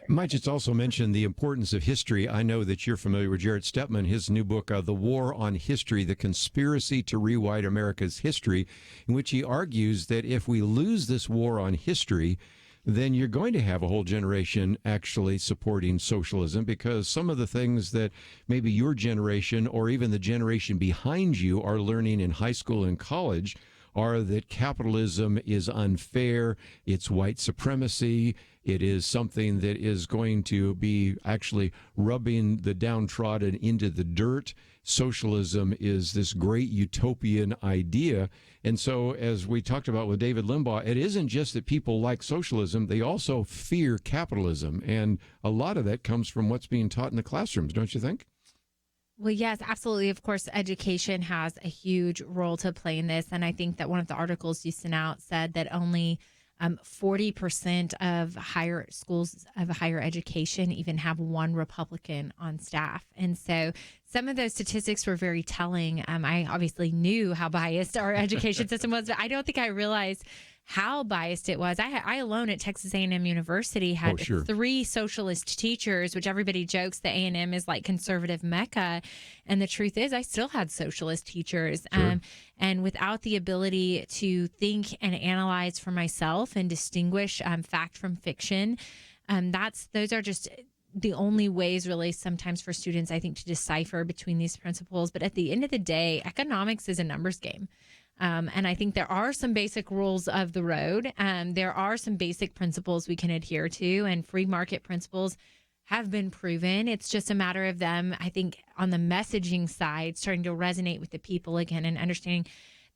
Might just also mention the importance of history. I know that you're familiar with Jared Stepman, his new book, The War on History, The Conspiracy to Rewrite America's History, in which he argues that if we lose this war on history, then you're going to have a whole generation actually supporting socialism, because some of the things that maybe your generation or even the generation behind you are learning in high school and college are that capitalism is unfair, it's white supremacy, it is something that is going to be actually rubbing the downtrodden into the dirt. Socialism is this great utopian idea. And so, as we talked about with David Limbaugh, it isn't just that people like socialism, they also fear capitalism. And a lot of that comes from what's being taught in the classrooms, don't you think? Well, yes, absolutely. Of course, education has a huge role to play in this. And I think that one of the articles you sent out said that only 40% of higher schools of higher education even have one Republican on staff. And so some of those statistics were very telling. I obviously knew how biased our education system was, but I don't think I realized how biased it was. I alone at Texas A&M University had 3 socialist teachers, which everybody jokes that A&M is like conservative Mecca. And the truth is I still had socialist teachers. And without the ability to think and analyze for myself and distinguish fact from fiction, those are just the only ways really sometimes for students, I think, to decipher between these principles. But at the end of the day, economics is a numbers game. And I think there are some basic rules of the road. There are some basic principles we can adhere to, and free market principles have been proven. It's just a matter of them, I think, on the messaging side, starting to resonate with the people again and understanding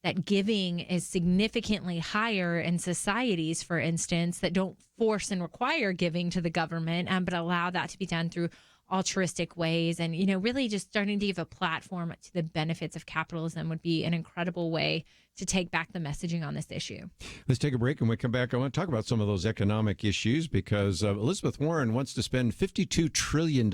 that giving is significantly higher in societies, for instance, that don't force and require giving to the government, but allow that to be done through altruistic ways. And, really just starting to give a platform to the benefits of capitalism would be an incredible way to take back the messaging on this issue. Let's take a break, and when we come back, I want to talk about some of those economic issues, because Elizabeth Warren wants to spend $52 trillion.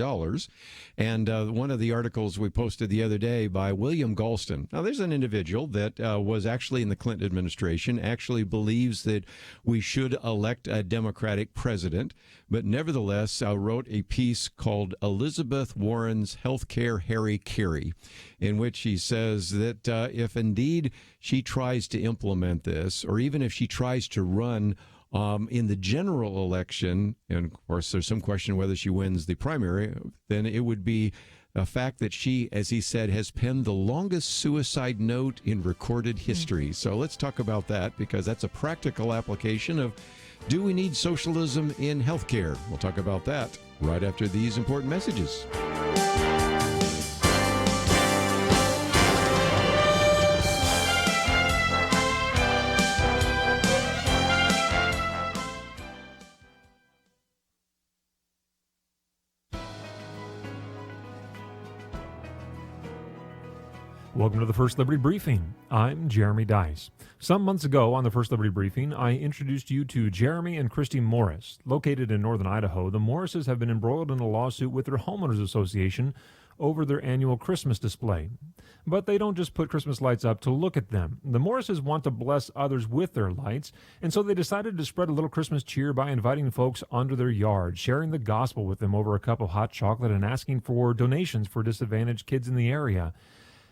And one of the articles we posted the other day by William Galston. Now, there's an individual that was actually in the Clinton administration, actually believes that we should elect a Democratic president, but nevertheless wrote a piece called Elizabeth Warren's Healthcare Harry Carry, in which he says that if indeed she tries to implement this, or even if she tries to run in the general election, and of course there's some question whether she wins the primary, then it would be a fact that she, as he said, has penned the longest suicide note in recorded history. So let's talk about that, because that's a practical application of, do we need socialism in healthcare? We'll talk about that right after these important messages. Welcome to the First Liberty Briefing. I'm Jeremy Dice. Some months ago on the First Liberty Briefing, I introduced you to Jeremy and Christy Morris. Located in northern Idaho, the Morrises have been embroiled in a lawsuit with their homeowners association over their annual Christmas display. But they don't just put Christmas lights up to look at them. The Morrises want to bless others with their lights, and so they decided to spread a little Christmas cheer by inviting folks onto their yard, sharing the gospel with them over a cup of hot chocolate, and asking for donations for disadvantaged kids in the area.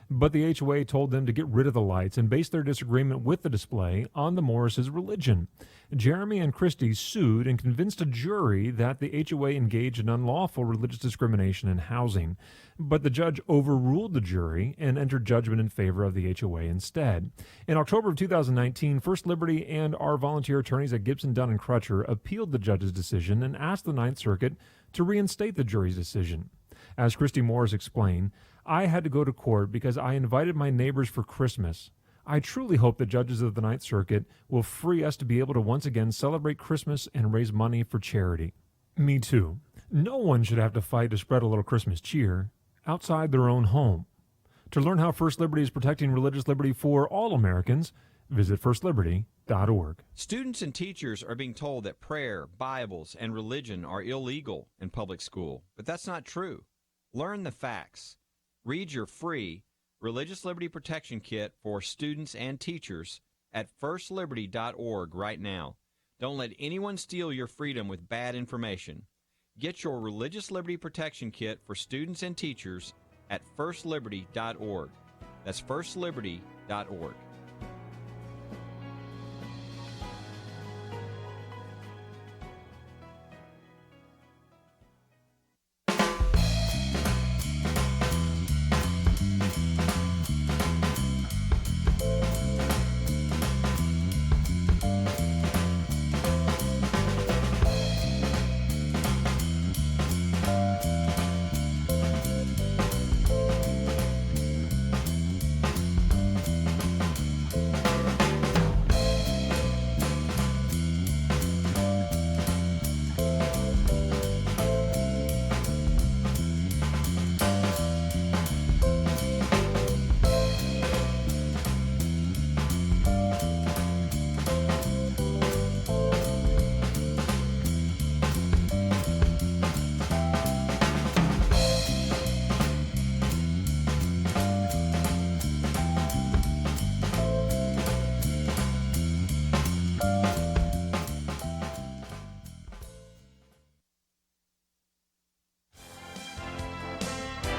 But the HOA told them to get rid of the lights and based their disagreement with the display on the Morrises' religion. Jeremy and Christy sued and convinced a jury that the HOA engaged in unlawful religious discrimination in housing. But the judge overruled the jury and entered judgment in favor of the HOA instead. In October of 2019, First Liberty and our volunteer attorneys at Gibson, Dunn & Crutcher appealed the judge's decision and asked the Ninth Circuit to reinstate the jury's decision. As Christy Morris explained, I had to go to court because I invited my neighbors for Christmas. I truly hope the judges of the Ninth Circuit will free us to be able to once again celebrate Christmas and raise money for charity. Me too. No one should have to fight to spread a little Christmas cheer outside their own home. To learn how First Liberty is protecting religious liberty for all Americans, visit firstliberty.org. Students and teachers are being told that prayer, Bibles, and religion are illegal in public school, but that's not true. Learn the facts. Read your free Religious Liberty Protection Kit for students and teachers at firstliberty.org right now. Don't let anyone steal your freedom with bad information. Get your Religious Liberty Protection Kit for students and teachers at firstliberty.org. That's firstliberty.org.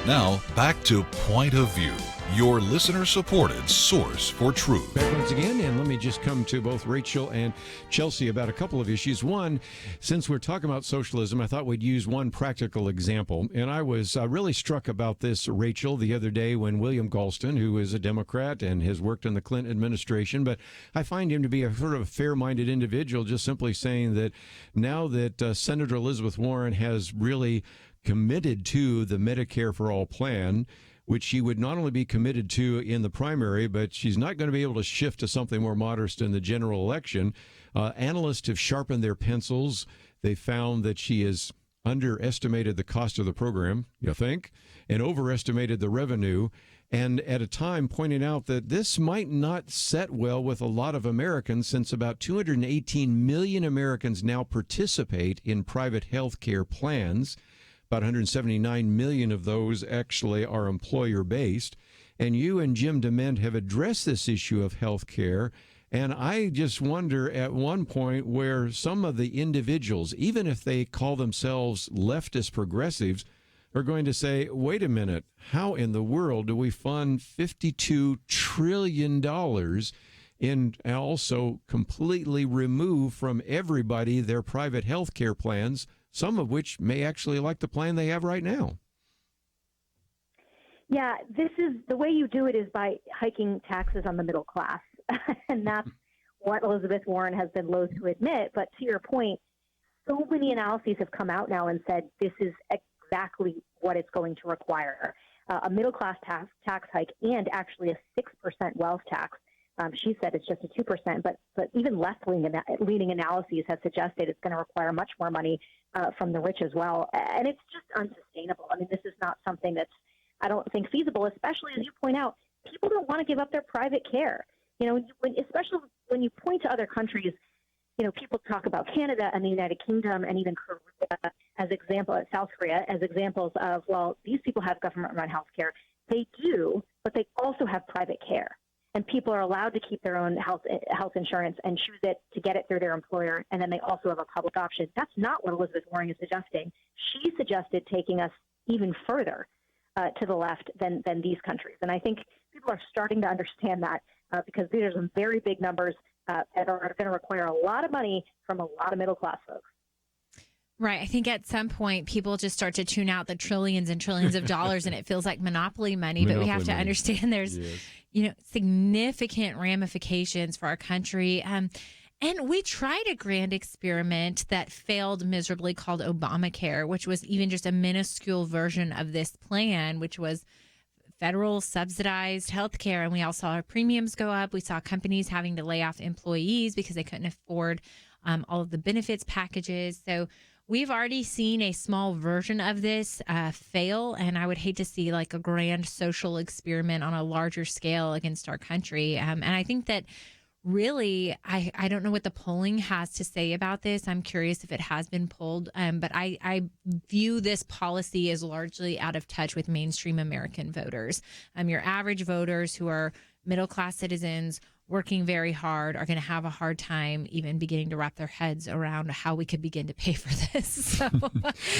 Now, back to Point of View, your listener-supported source for truth. Back once again, and let me just come to both Rachel and Chelsey about a couple of issues. One, since we're talking about socialism, I thought we'd use one practical example. And I was really struck about this, Rachel, the other day when William Galston, who is a Democrat and has worked in the Clinton administration, but I find him to be a sort of fair-minded individual, just simply saying that now that Senator Elizabeth Warren has really committed to the Medicare for All plan, which she would not only be committed to in the primary, but she's not going to be able to shift to something more modest in the general election. Analysts have sharpened their pencils. They found that she has underestimated the cost of the program, you think, and overestimated the revenue, and at a time pointing out that this might not set well with a lot of Americans, since about 218 million Americans now participate in private health care plans. About 179 million of those actually are employer-based. And you and Jim DeMint have addressed this issue of health care. And I just wonder at one point where some of the individuals, even if they call themselves leftist progressives, are going to say, wait a minute, how in the world do we fund $52 trillion and also completely remove from everybody their private health care plans, some of which may actually like the plan they have right now? Yeah, this is the way you do it is by hiking taxes on the middle class. And that's what Elizabeth Warren has been loath to admit. But to your point, so many analyses have come out now and said this is exactly what it's going to require. A middle class tax hike and actually a 6% wealth tax. She said it's just a 2%, but even left-leaning analyses have suggested it's going to require much more money from the rich as well. And it's just unsustainable. I mean, this is not something that's, I don't think, feasible, especially as you point out, people don't want to give up their private care. Especially when you point to other countries, people talk about Canada and the United Kingdom and even Korea as South Korea as examples of, well, these people have government-run health care. They do, but they also have private care. And people are allowed to keep their own health insurance and choose it to get it through their employer, and then they also have a public option. That's not what Elizabeth Warren is suggesting. She suggested taking us even further to the left than these countries. And I think people are starting to understand that because these are some very big numbers that are going to require a lot of money from a lot of middle-class folks. Right. I think at some point people just start to tune out the trillions and trillions of dollars and it feels like monopoly money. But we have to understand there's, significant ramifications for our country. And we tried a grand experiment that failed miserably called Obamacare, which was even just a minuscule version of this plan, which was federal subsidized health care. And we all saw our premiums go up. We saw companies having to lay off employees because they couldn't afford all of the benefits packages. So we've already seen a small version of this fail, and I would hate to see like a grand social experiment on a larger scale against our country. And I think that really, I don't know what the polling has to say about this. I'm curious if it has been polled, but I view this policy as largely out of touch with mainstream American voters. Your average voters who are middle-class citizens working very hard are going to have a hard time even beginning to wrap their heads around how we could begin to pay for this. So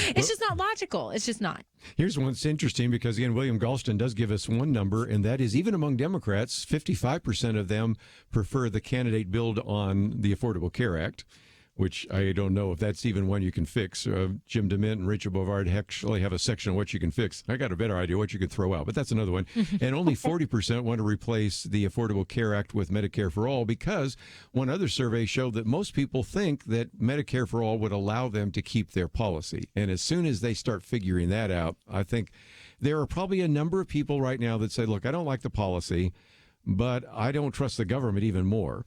it's just not logical. It's just not. Here's what's interesting because, again, William Galston does give us one number, and that is even among Democrats, 55% of them prefer the candidate build on the Affordable Care Act, which I don't know if that's even one you can fix. Jim DeMint and Rachel Bovard actually have a section on what you can fix. I got a better idea what you could throw out, but that's another one. And only 40% want to replace the Affordable Care Act with Medicare for All because one other survey showed that most people think that Medicare for All would allow them to keep their policy. And as soon as they start figuring that out, I think there are probably a number of people right now that say, look, I don't like the policy, but I don't trust the government even more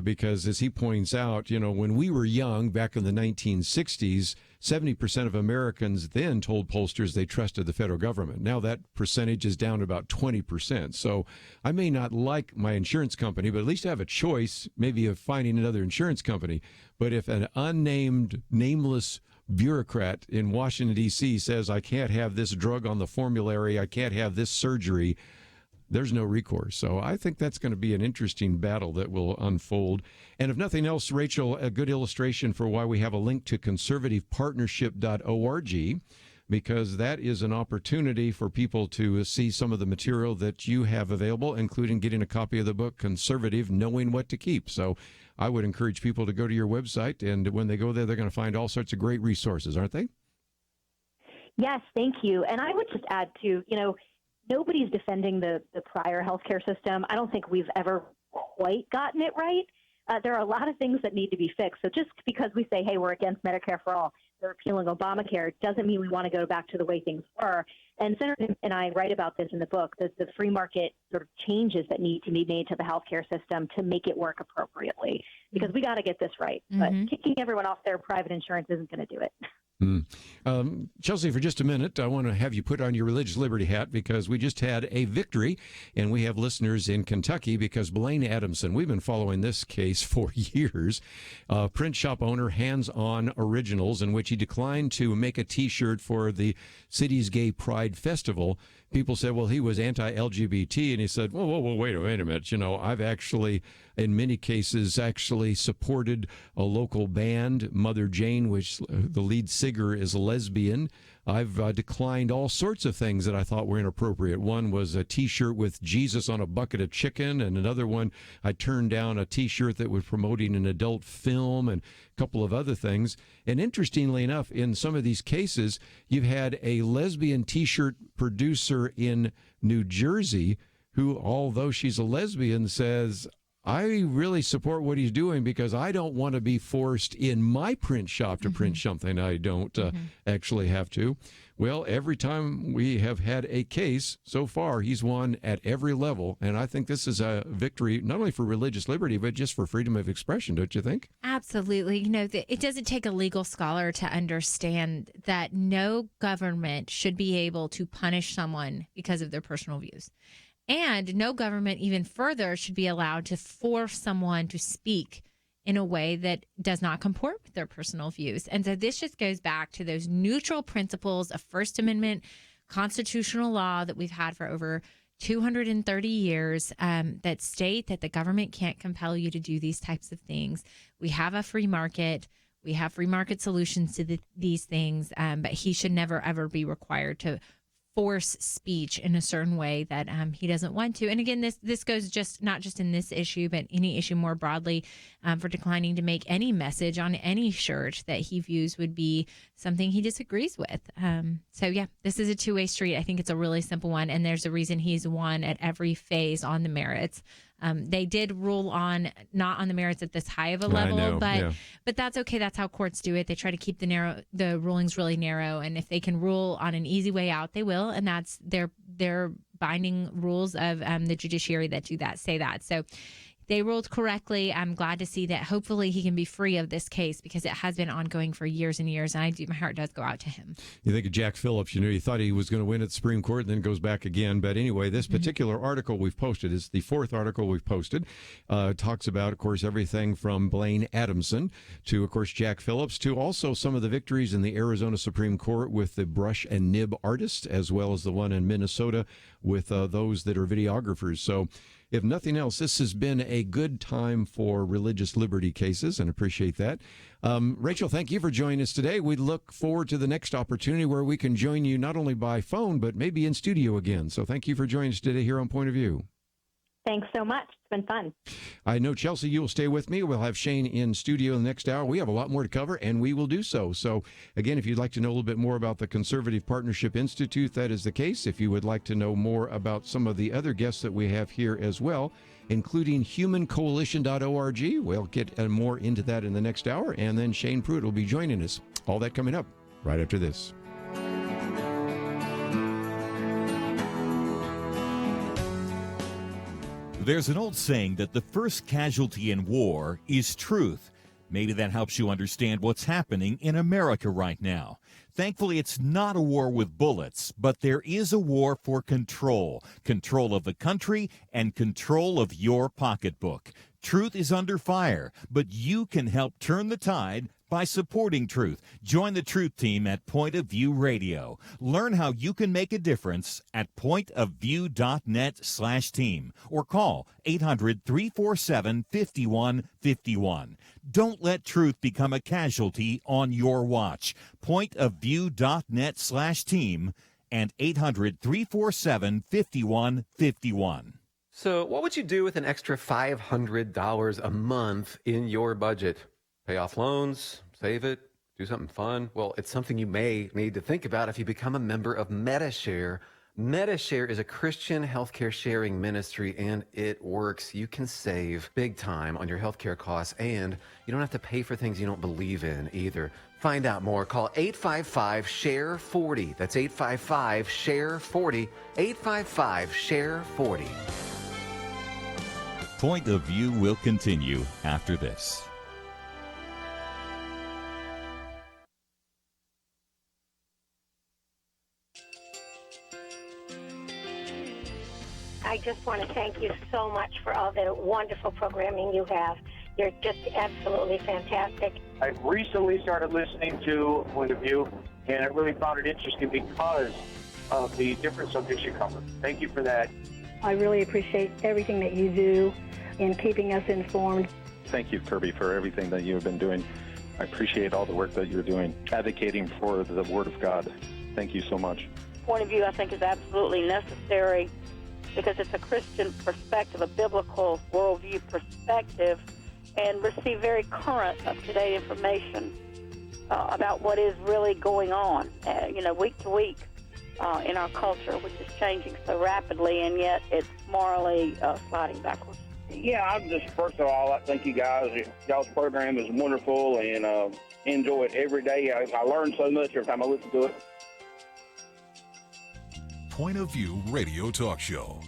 because, as he points out, when we were young back in the 1960s, 70% of Americans then told pollsters they trusted the federal government. Now that percentage is down to about 20%. So I may not like my insurance company, but at least I have a choice maybe of finding another insurance company. But if an unnamed, nameless bureaucrat in Washington, D.C. says I can't have this drug on the formulary, I can't have this surgery, there's no recourse. So I think that's going to be an interesting battle that will unfold. And if nothing else, Rachel, a good illustration for why we have a link to conservativepartnership.org, because that is an opportunity for people to see some of the material that you have available, including getting a copy of the book, Conservative, Knowing What to Keep. So I would encourage people to go to your website, and when they go there, they're going to find all sorts of great resources, aren't they? Yes, thank you. And I would just add, too, nobody's defending the prior healthcare system. I don't think we've ever quite gotten it right. There are a lot of things that need to be fixed. So just because we say, hey, we're against Medicare for all, they're repealing Obamacare, doesn't mean we want to go back to the way things were. And Senator and I write about this in the book, the free market sort of changes that need to be made to the healthcare system to make it work appropriately, because we got to get this right. But kicking everyone off their private insurance isn't going to do it. Chelsey, for just a minute, I want to have you put on your religious liberty hat because we just had a victory, and we have listeners in Kentucky because Blaine Adamson, we've been following this case for years, print shop owner, Hands-On Originals, in which he declined to make a T-shirt for the city's Gay Pride Festival. People said, well, he was anti-LGBT, and he said, whoa, wait a minute. I've actually, in many cases, actually supported a local band, Mother Jane, which the lead singer is a lesbian. I've declined all sorts of things that I thought were inappropriate. One was a T-shirt with Jesus on a bucket of chicken, and another one, I turned down a T-shirt that was promoting an adult film, and a couple of other things. And interestingly enough, in some of these cases, you've had a lesbian T-shirt producer in New Jersey who, although she's a lesbian, says, I really support what he's doing because I don't want to be forced in my print shop to print something I don't actually have to. Well, every time we have had a case so far, he's won at every level. And I think this is a victory, not only for religious liberty, but just for freedom of expression, don't you think? Absolutely. It doesn't take a legal scholar to understand that no government should be able to punish someone because of their personal views. And no government, even further, should be allowed to force someone to speak in a way that does not comport with their personal views. And so this just goes back to those neutral principles of First Amendment constitutional law that we've had for over 230 years that state that the government can't compel you to do these types of things. We have a free market. We have free market solutions to these things, but he should never, ever be required to force speech in a certain way that he doesn't want to. And again, this goes just not just in this issue, but any issue more broadly for declining to make any message on any shirt that he views would be something he disagrees with. So yeah, this is a two-way street. I think it's a really simple one, and there's a reason he's won at every phase on the merits. They did rule on not on the merits at this high of a level, but that's okay. That's how courts do it. They try to keep the rulings really narrow, and if they can rule on an easy way out, they will. And that's their binding rules of the judiciary that do that, say that. So they ruled correctly. I'm glad to see that. Hopefully he can be free of this case because it has been ongoing for years and years. And my heart does go out to him. You think of Jack Phillips, you thought he was going to win at the Supreme Court and then goes back again. But anyway, this particular article we've posted is the fourth article we've posted. Talks about, of course, everything from Blaine Adamson to, of course, Jack Phillips to also some of the victories in the Arizona Supreme Court with the brush and nib artists, as well as the one in Minnesota with those that are videographers. So if nothing else, this has been a good time for religious liberty cases, and appreciate that. Rachel, thank you for joining us today. We look forward to the next opportunity where we can join you not only by phone, but maybe in studio again. So thank you for joining us today here on Point of View. Thanks so much. It's been fun. I know, Chelsey, you will stay with me. We'll have Shane in studio in the next hour. We have a lot more to cover, and we will do so. So, again, if you'd like to know a little bit more about the Conservative Partnership Institute, that is the case. If you would like to know more about some of the other guests that we have here as well, including humancoalition.org, we'll get more into that in the next hour. And then Shane Pruitt will be joining us. All that coming up right after this. There's an old saying that the first casualty in war is truth. Maybe that helps you understand what's happening in America right now. Thankfully, it's not a war with bullets, but there is a war for control. Control of the country and control of your pocketbook. Truth is under fire, but you can help turn the tide by supporting truth. Join the Truth Team at Point of View Radio. Learn how you can make a difference at pointofview.net/team or call 800-347-5151. Don't let truth become a casualty on your watch. Pointofview.net/team and 800-347-5151. So what would you do with an extra $500 a month in your budget? Pay off loans, save it, do something fun? Well, it's something you may need to think about if you become a member of MediShare. MediShare is a Christian healthcare sharing ministry, and it works. You can save big time on your healthcare costs, and you don't have to pay for things you don't believe in either. Find out more. Call 855-SHARE-40. That's 855-SHARE-40. 855-SHARE-40. Point of View will continue after this. I just want to thank you so much for all the wonderful programming you have. You're just absolutely fantastic. I recently started listening to Point of View, and I really found it interesting because of the different subjects you cover. Thank you for that. I really appreciate everything that you do in keeping us informed. Thank you, Kerby, for everything that you've been doing. I appreciate all the work that you're doing, advocating for the Word of God. Thank you so much. Point of View, I think, is absolutely necessary because it's a Christian perspective, a biblical worldview perspective, and receive very current, up-to-date information about what is really going on, week to week in our culture, which is changing so rapidly, and yet it's morally sliding backwards. Yeah, I'm just, first of all, I thank you guys. Y'all's program is wonderful, and enjoy it every day. I learn so much every time I listen to it. Point of View Radio Talk Show.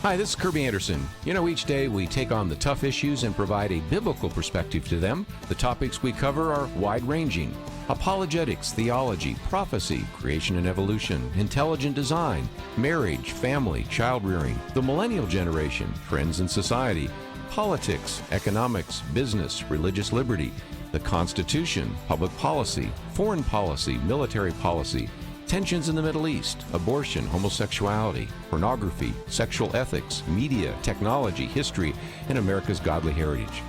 Hi, this is Kerby Anderson. You know, each day we take on the tough issues and provide a biblical perspective to them. The topics we cover are wide-ranging: apologetics, theology, prophecy, creation and evolution, intelligent design, marriage, family, child-rearing, the millennial generation, trends in society, politics, economics, business, religious liberty, the Constitution, public policy, foreign policy, military policy, tensions in the Middle East, abortion, homosexuality, pornography, sexual ethics, media, technology, history, and America's godly heritage.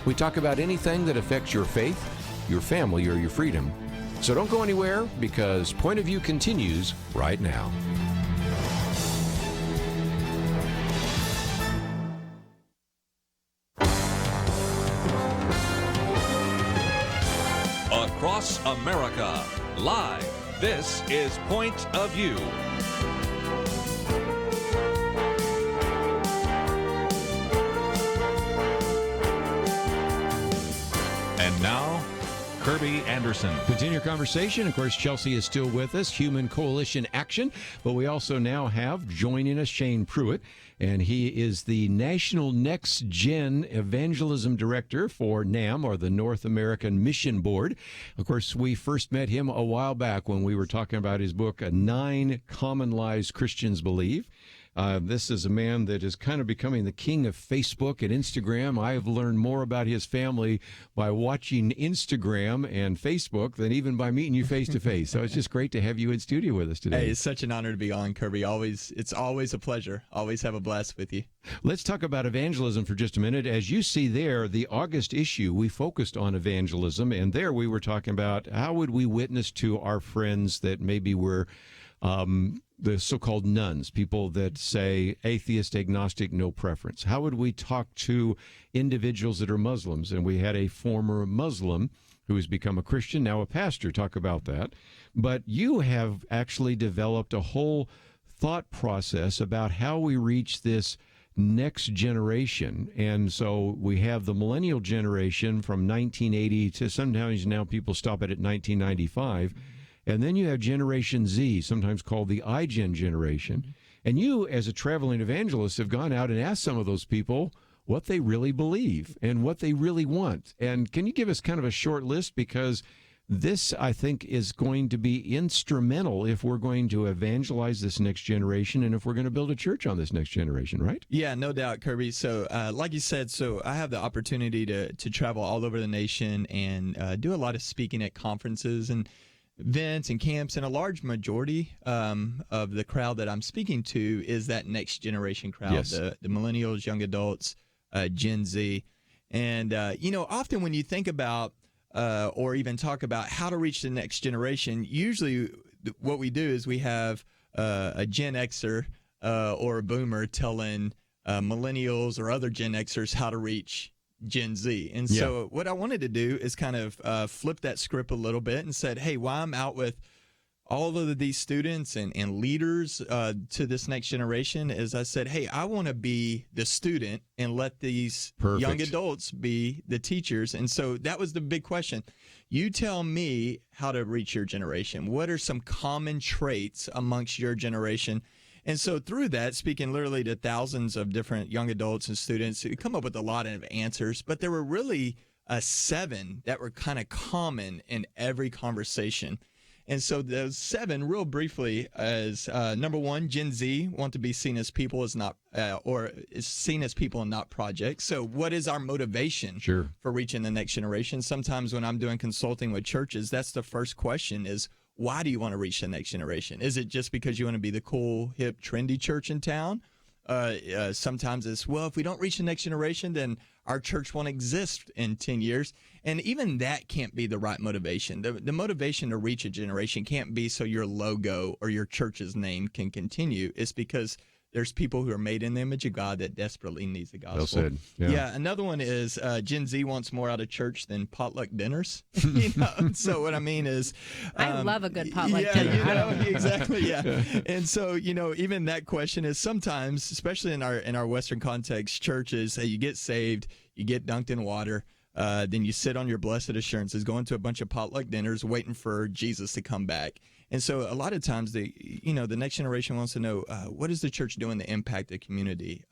We talk about anything that affects your faith, your family, or your freedom. So don't go anywhere, because Point of View continues right now. Across America, live. This is Point of View. And now, Kerby Anderson. Continue your conversation. Of course, Chelsey is still with us, Human Coalition Action. But we also now have joining us Shane Pruitt, and he is the National Next Gen Evangelism Director for NAM, or the North American Mission Board. Of course, we first met him a while back when we were talking about his book, 9 Common Lies Christians Believe. This is a man that is kind of becoming the king of Facebook and Instagram. I have learned more about his family by watching Instagram and Facebook than even by meeting you face to face. So it's just great to have you in studio with us today. Hey, it's such an honor to be on, Kerby. It's always a pleasure. Always have a blast with you. Let's talk about evangelism for just a minute. As you see there, the August issue, we focused on evangelism, and there we were talking about how would we witness to our friends that maybe were the so-called nuns, people that say atheist, agnostic, no preference. How would we talk to individuals that are Muslims? And we had a former Muslim who has become a Christian, now a pastor, talk about that. But you have actually developed a whole thought process about how we reach this next generation. And so we have the millennial generation from 1980 to sometimes now people stop it at 1995. And then you have Generation Z, sometimes called the iGen generation. And you, as a traveling evangelist, have gone out and asked some of those people what they really believe and what they really want. And can you give us kind of a short list? Because this, I think, is going to be instrumental if we're going to evangelize this next generation and if we're going to build a church on this next generation, right? Yeah, no doubt, Kerby. So like you said, so I have the opportunity to travel all over the nation and do a lot of speaking at conferences and events and camps, and a large majority of the crowd that I'm speaking to is that next generation crowd, Yes. the millennials, young adults, Gen Z. And, often when you think about or even talk about how to reach the next generation, usually what we do is we have a Gen Xer or a boomer telling millennials or other Gen Xers how to reach Gen Z. And so what I wanted to do is kind of flip that script a little bit and said, hey, while I'm out with all of these students and leaders to this next generation, is I said, hey, I want to be the student and let these young adults be the teachers. And so that was the big question. You tell me how to reach your generation. What are some common traits amongst your generation? And so through that, speaking literally to thousands of different young adults and students, we come up with a lot of answers, but there were really 7 that were kind of common in every conversation. And so those 7, real briefly, is number 1, Gen Z want to be seen as people as not, or is seen as people and not projects. So what is our motivation for reaching the next generation? Sometimes when I'm doing consulting with churches, that's the first question is, why do you want to reach the next generation? Is it just because you want to be the cool, hip, trendy church in town? Sometimes it's, well, if we don't reach the next generation, then our church won't exist in 10 years. And even that can't be the right motivation. The motivation to reach a generation can't be so your logo or your church's name can continue. It's because there's people who are made in the image of God that desperately needs the gospel. Well said. Yeah. Another one is Gen Z wants more out of church than potluck dinners. So what I mean is, I love a good potluck dinner. Exactly. Yeah. And so even that question is sometimes, especially in our Western context, churches, you get saved, you get dunked in water. Then you sit on your blessed assurances, going to a bunch of potluck dinners, waiting for Jesus to come back. And so a lot of times the next generation wants to know, what is the church doing to impact the community?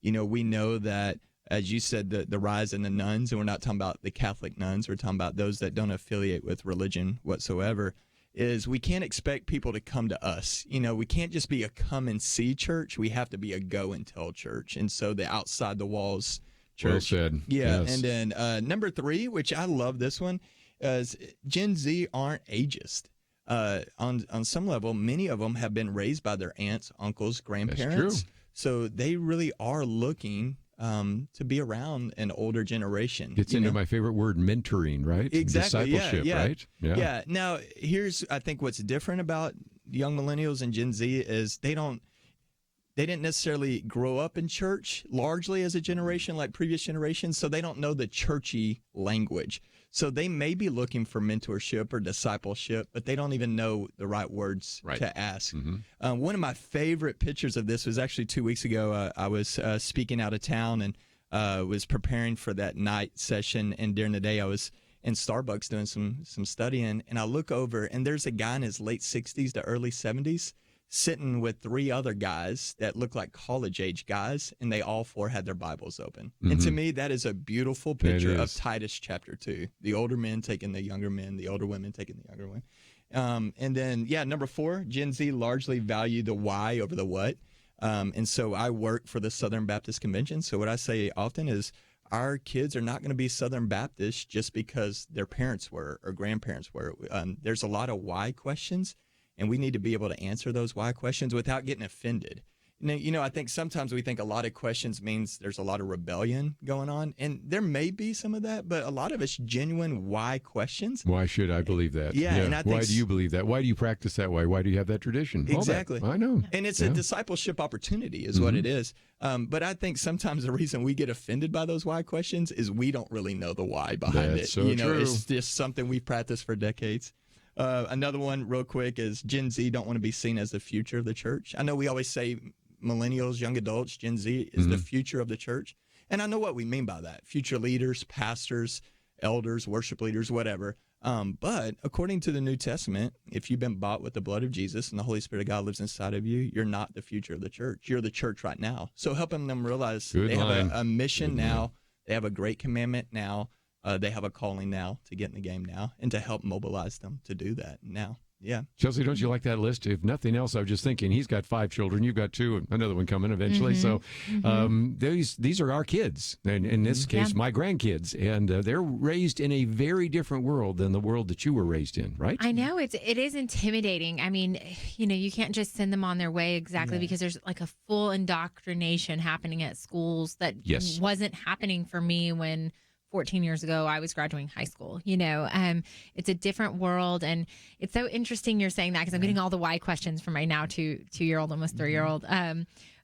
We know that, as you said, the rise in the nuns, and we're not talking about the Catholic nuns, we're talking about those that don't affiliate with religion whatsoever, is we can't expect people to come to us. We can't just be a come and see church. We have to be a go and tell church. And so the outside the walls church. Well said. Yeah. Yes. And then number 3, which I love this one, is Gen Z aren't ageist. On some level, many of them have been raised by their aunts, uncles, grandparents. That's true. So they really are looking to be around an older generation. Gets into my favorite word, mentoring, right? Exactly. Discipleship, right? Yeah. Now, here's, I think, what's different about young millennials and Gen Z is they didn't necessarily grow up in church largely as a generation like previous generations, so they don't know the churchy language. So they may be looking for mentorship or discipleship, but they don't even know the right words to ask. Mm-hmm. One of my favorite pictures of this was actually 2 weeks ago. I was speaking out of town and was preparing for that night session, and during the day I was in Starbucks doing some studying, and I look over, and there's a guy in his late 60s to early 70s sitting with 3 other guys that look like college-age guys, and they all 4 had their Bibles open. Mm-hmm. And to me, that is a beautiful picture of Titus chapter 2. The older men taking the younger men, the older women taking the younger women. And then, number 4, Gen Z largely value the why over the what. And so I work for the Southern Baptist Convention. So what I say often is our kids are not going to be Southern Baptist just because their parents were or grandparents were. There's a lot of why questions, and we need to be able to answer those why questions without getting offended. I think sometimes we think a lot of questions means there's a lot of rebellion going on, and there may be some of that, but a lot of it's genuine why questions. Why should I believe that? Yeah. And I think, why do you believe that? Why do you practice that way? Why do you have that tradition? Exactly. I know. And it's a discipleship opportunity is what it is. But I think sometimes the reason we get offended by those why questions is we don't really know the why behind That's it. so true. It's just something we've practiced for decades. Another one real quick is Gen Z don't want to be seen as the future of the church. I know we always say millennials, young adults, Gen Z is the future of the church. And I know what we mean by that. Future leaders, pastors, elders, worship leaders, whatever. But according to the New Testament, if you've been bought with the blood of Jesus and the Holy Spirit of God lives inside of you, you're not the future of the church. You're the church right now. So helping them realize they have a mission now. They have a great commandment now. They have a calling now to get in the game now and to help mobilize them to do that now. Yeah. Chelsey, don't you like that list? If nothing else, I was just thinking he's got 5 children. You've got 2, another one coming eventually. So these are our kids, and in this case, my grandkids, and they're raised in a very different world than the world that you were raised in, right? I know it is intimidating. I mean, you can't just send them on their way exactly because there's like a full indoctrination happening at schools that wasn't happening for me when 14 years ago I was graduating high school. It's a different world, and it's so interesting you're saying that because I'm getting all the why questions from my now 2-year-old, almost 3-year-old.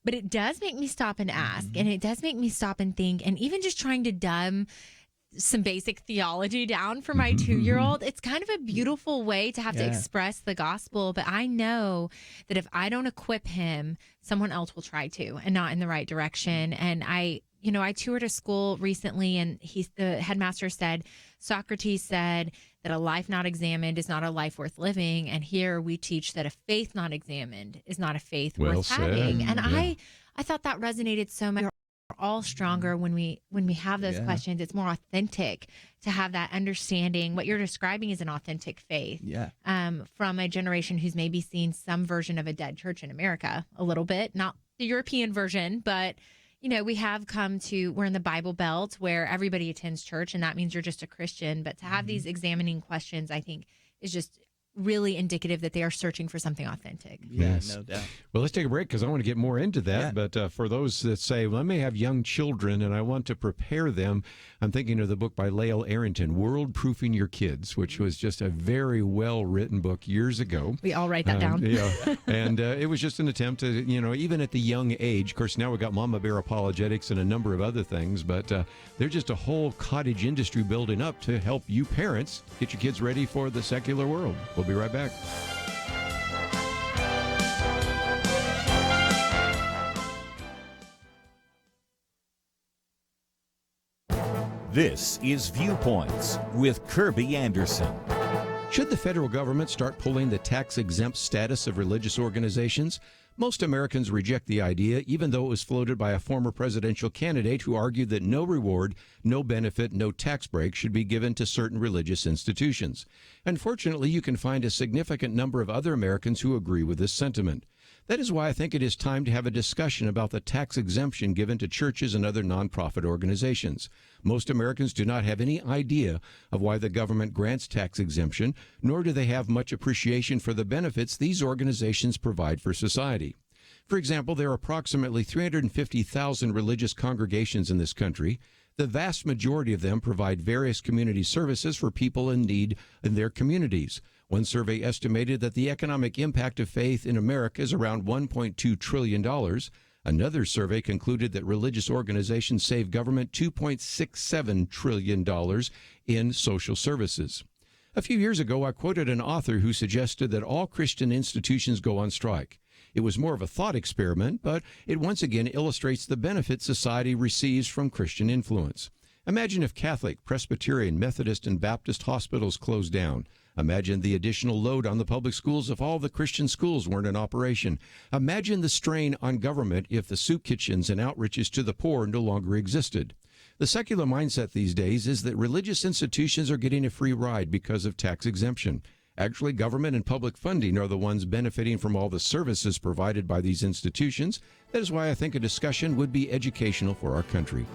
But it does make me stop and ask, and it does make me stop and think, and even just trying to dumb some basic theology down for my 2-year-old. It's kind of a beautiful way to have to express the gospel, but I know that if I don't equip him, someone else will try to, and not in the right direction. And I toured a school recently, and the headmaster said, Socrates said that a life not examined is not a life worth living. And here we teach that a faith not examined is not a faith worth having. And I thought that resonated so much. We're all stronger when we have those questions. It's more authentic to have that understanding. What you're describing is an authentic faith from a generation who's maybe seen some version of a dead church in America a little bit, not the European version, but we have we're in the Bible Belt where everybody attends church, and that means you're just a Christian. But to have these examining questions, I think, is just really indicative that they are searching for something authentic. Yes. No doubt. Well, let's take a break because I want to get more into that. But for those that say, well, I may have young children and I want to prepare them, I'm thinking of the book by Lael Arrington, World Proofing Your Kids, which was just a very well-written book years ago. We all write that down. And it was just an attempt to, even at the young age, of course, now we've got Mama Bear Apologetics and a number of other things, but there's just a whole cottage industry building up to help you parents get your kids ready for the secular world. We'll be right back. This is Viewpoints with Kerby Anderson. Should the federal government start pulling the tax-exempt status of religious organizations? Most Americans reject the idea, even though it was floated by a former presidential candidate who argued that no reward, no benefit, no tax break should be given to certain religious institutions. Unfortunately, you can find a significant number of other Americans who agree with this sentiment. That is why I think it is time to have a discussion about the tax exemption given to churches and other nonprofit organizations. Most Americans do not have any idea of why the government grants tax exemption, nor do they have much appreciation for the benefits these organizations provide for society. For example, there are approximately 350,000 religious congregations in this country. The vast majority of them provide various community services for people in need in their communities. One survey estimated that the economic impact of faith in America is around $1.2 trillion. Another survey concluded that religious organizations save government $2.67 trillion in social services. A few years ago, I quoted an author who suggested that all Christian institutions go on strike. It was more of a thought experiment, but it once again illustrates the benefit society receives from Christian influence. Imagine if Catholic, Presbyterian, Methodist, and Baptist hospitals closed down. Imagine the additional load on the public schools if all the Christian schools weren't in operation. Imagine the strain on government if the soup kitchens and outreaches to the poor no longer existed. The secular mindset these days is that religious institutions are getting a free ride because of tax exemption. Actually, government and public funding are the ones benefiting from all the services provided by these institutions. That is why I think a discussion would be educational for our country.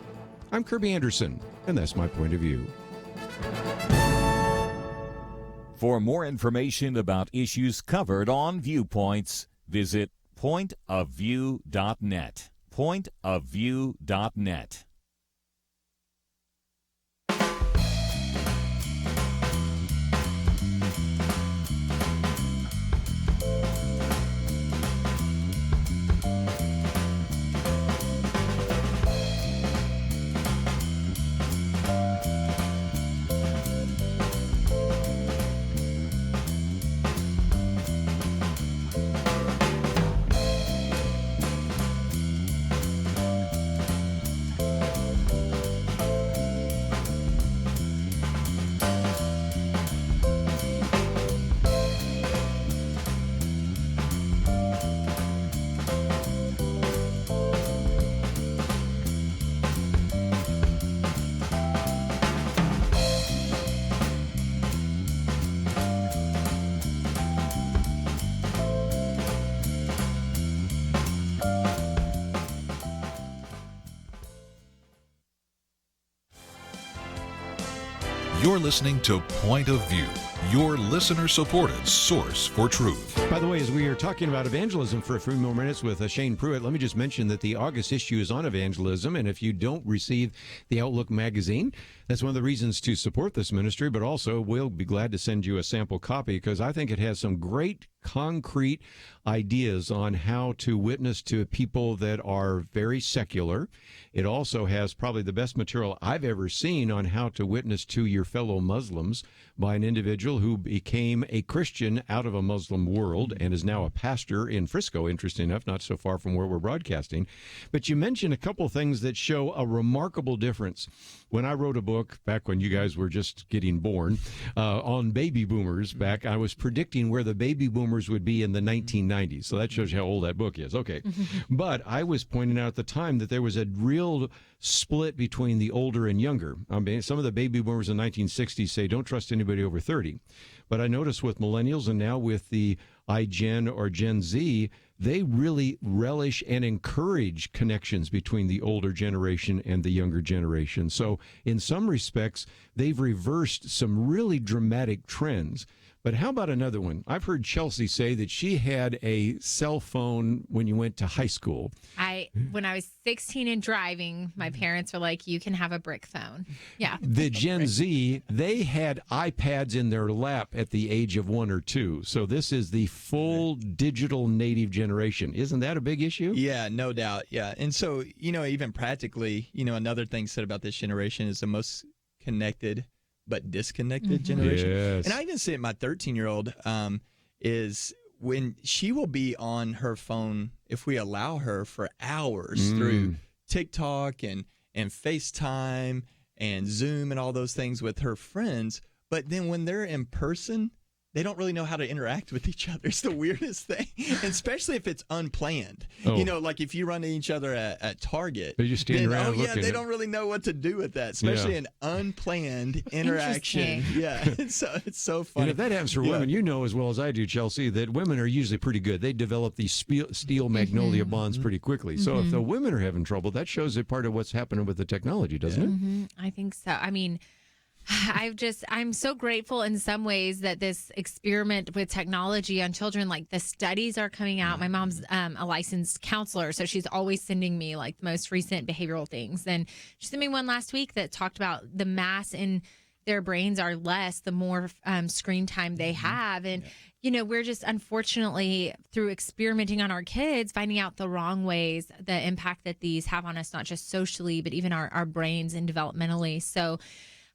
I'm Kerby Anderson, and that's my point of view. For more information about issues covered on Viewpoints, visit pointofview.net. Pointofview.net. You're listening to Point of View, your listener-supported source for truth. By the way, as we are talking about evangelism for a few more minutes with Shane Pruitt, let me just mention that the August issue is on evangelism, and if you don't receive the Outlook magazine, that's one of the reasons to support this ministry, but also we'll be glad to send you a sample copy because I think it has some great concrete ideas on how to witness to people that are very secular. It also has probably the best material I've ever seen on how to witness to your fellow Muslims by an individual who became a Christian out of a Muslim world and is now a pastor in Frisco, interesting enough, not so far from where we're broadcasting. But you mentioned a couple things that show a remarkable difference. When I wrote a book back when you guys were just getting born on baby boomers back, I was predicting where the baby boomers would be in the 1990s. So that shows you how old that book is. Okay. But I was pointing out at the time that there was a real split between the older and younger. I mean, some of the baby boomers in the 1960s say don't trust anybody over 30. But I noticed with millennials and now with the iGen or Gen Z, they really relish and encourage connections between the older generation and the younger generation. So in some respects, they've reversed some really dramatic trends. But how about another one? I've heard Chelsey say that she had a cell phone when you went to high school. When I was 16 and driving, my parents were like, you can have a brick phone. Yeah. The Gen Z, they had iPads in their lap at the age of 1 or 2. So this is the full digital native generation. Isn't that a big issue? Yeah, no doubt. Yeah. And so, even practically, another thing said about this generation is the most connected but disconnected generation. Yes. And I even see it, my 13-year-old is when she will be on her phone, if we allow her, for hours through TikTok and FaceTime and Zoom and all those things with her friends. But then when they're in person, they don't really know how to interact with each other. It's the weirdest thing, and especially if it's unplanned. Oh. You know, like if you run into each other at Target. They just stand around looking. They don't really know what to do with that, especially an unplanned interaction. Yeah, it's so funny. And if that happens for women, you know as well as I do, Chelsey, that women are usually pretty good. They develop these steel magnolia bonds pretty quickly. So if the women are having trouble, that shows that part of what's happening with the technology, doesn't it? I think so. I mean, I'm so grateful in some ways that this experiment with technology on children, like the studies are coming out. My mom's a licensed counselor, so she's always sending me like the most recent behavioral things. And she sent me one last week that talked about the mass in their brains are less the more screen time they have. And, you know, we're just unfortunately through experimenting on our kids, finding out the wrong ways, the impact that these have on us, not just socially, but even our brains and developmentally. So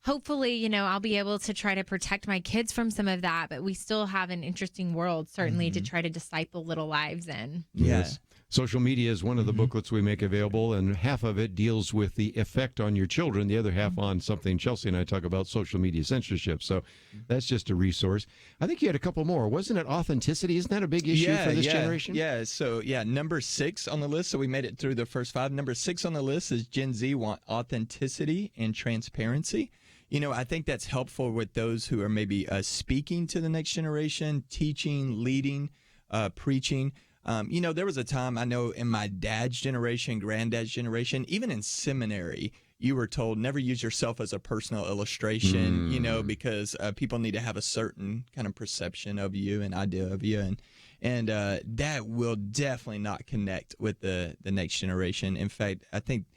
hopefully, you know, I'll be able to try to protect my kids from some of that, but we still have an interesting world, certainly, to try to disciple little lives in. Yes. Social media is one of the booklets we make available, and half of it deals with the effect on your children, the other half on something Chelsey and I talk about, social media censorship. So that's just a resource. I think you had a couple more. Wasn't it authenticity? Isn't that a big issue for this generation? Yeah. So, number 6 on the list. So we made it through the first 5. Number 6 on the list is Gen Z want authenticity and transparency. You know, I think that's helpful with those who are maybe speaking to the next generation, teaching, leading, preaching. You know, there was a time I know in my dad's generation, granddad's generation, even in seminary, you were told never use yourself as a personal illustration, you know, because people need to have a certain kind of perception of you and idea of you. And that will definitely not connect with the next generation. In fact, I think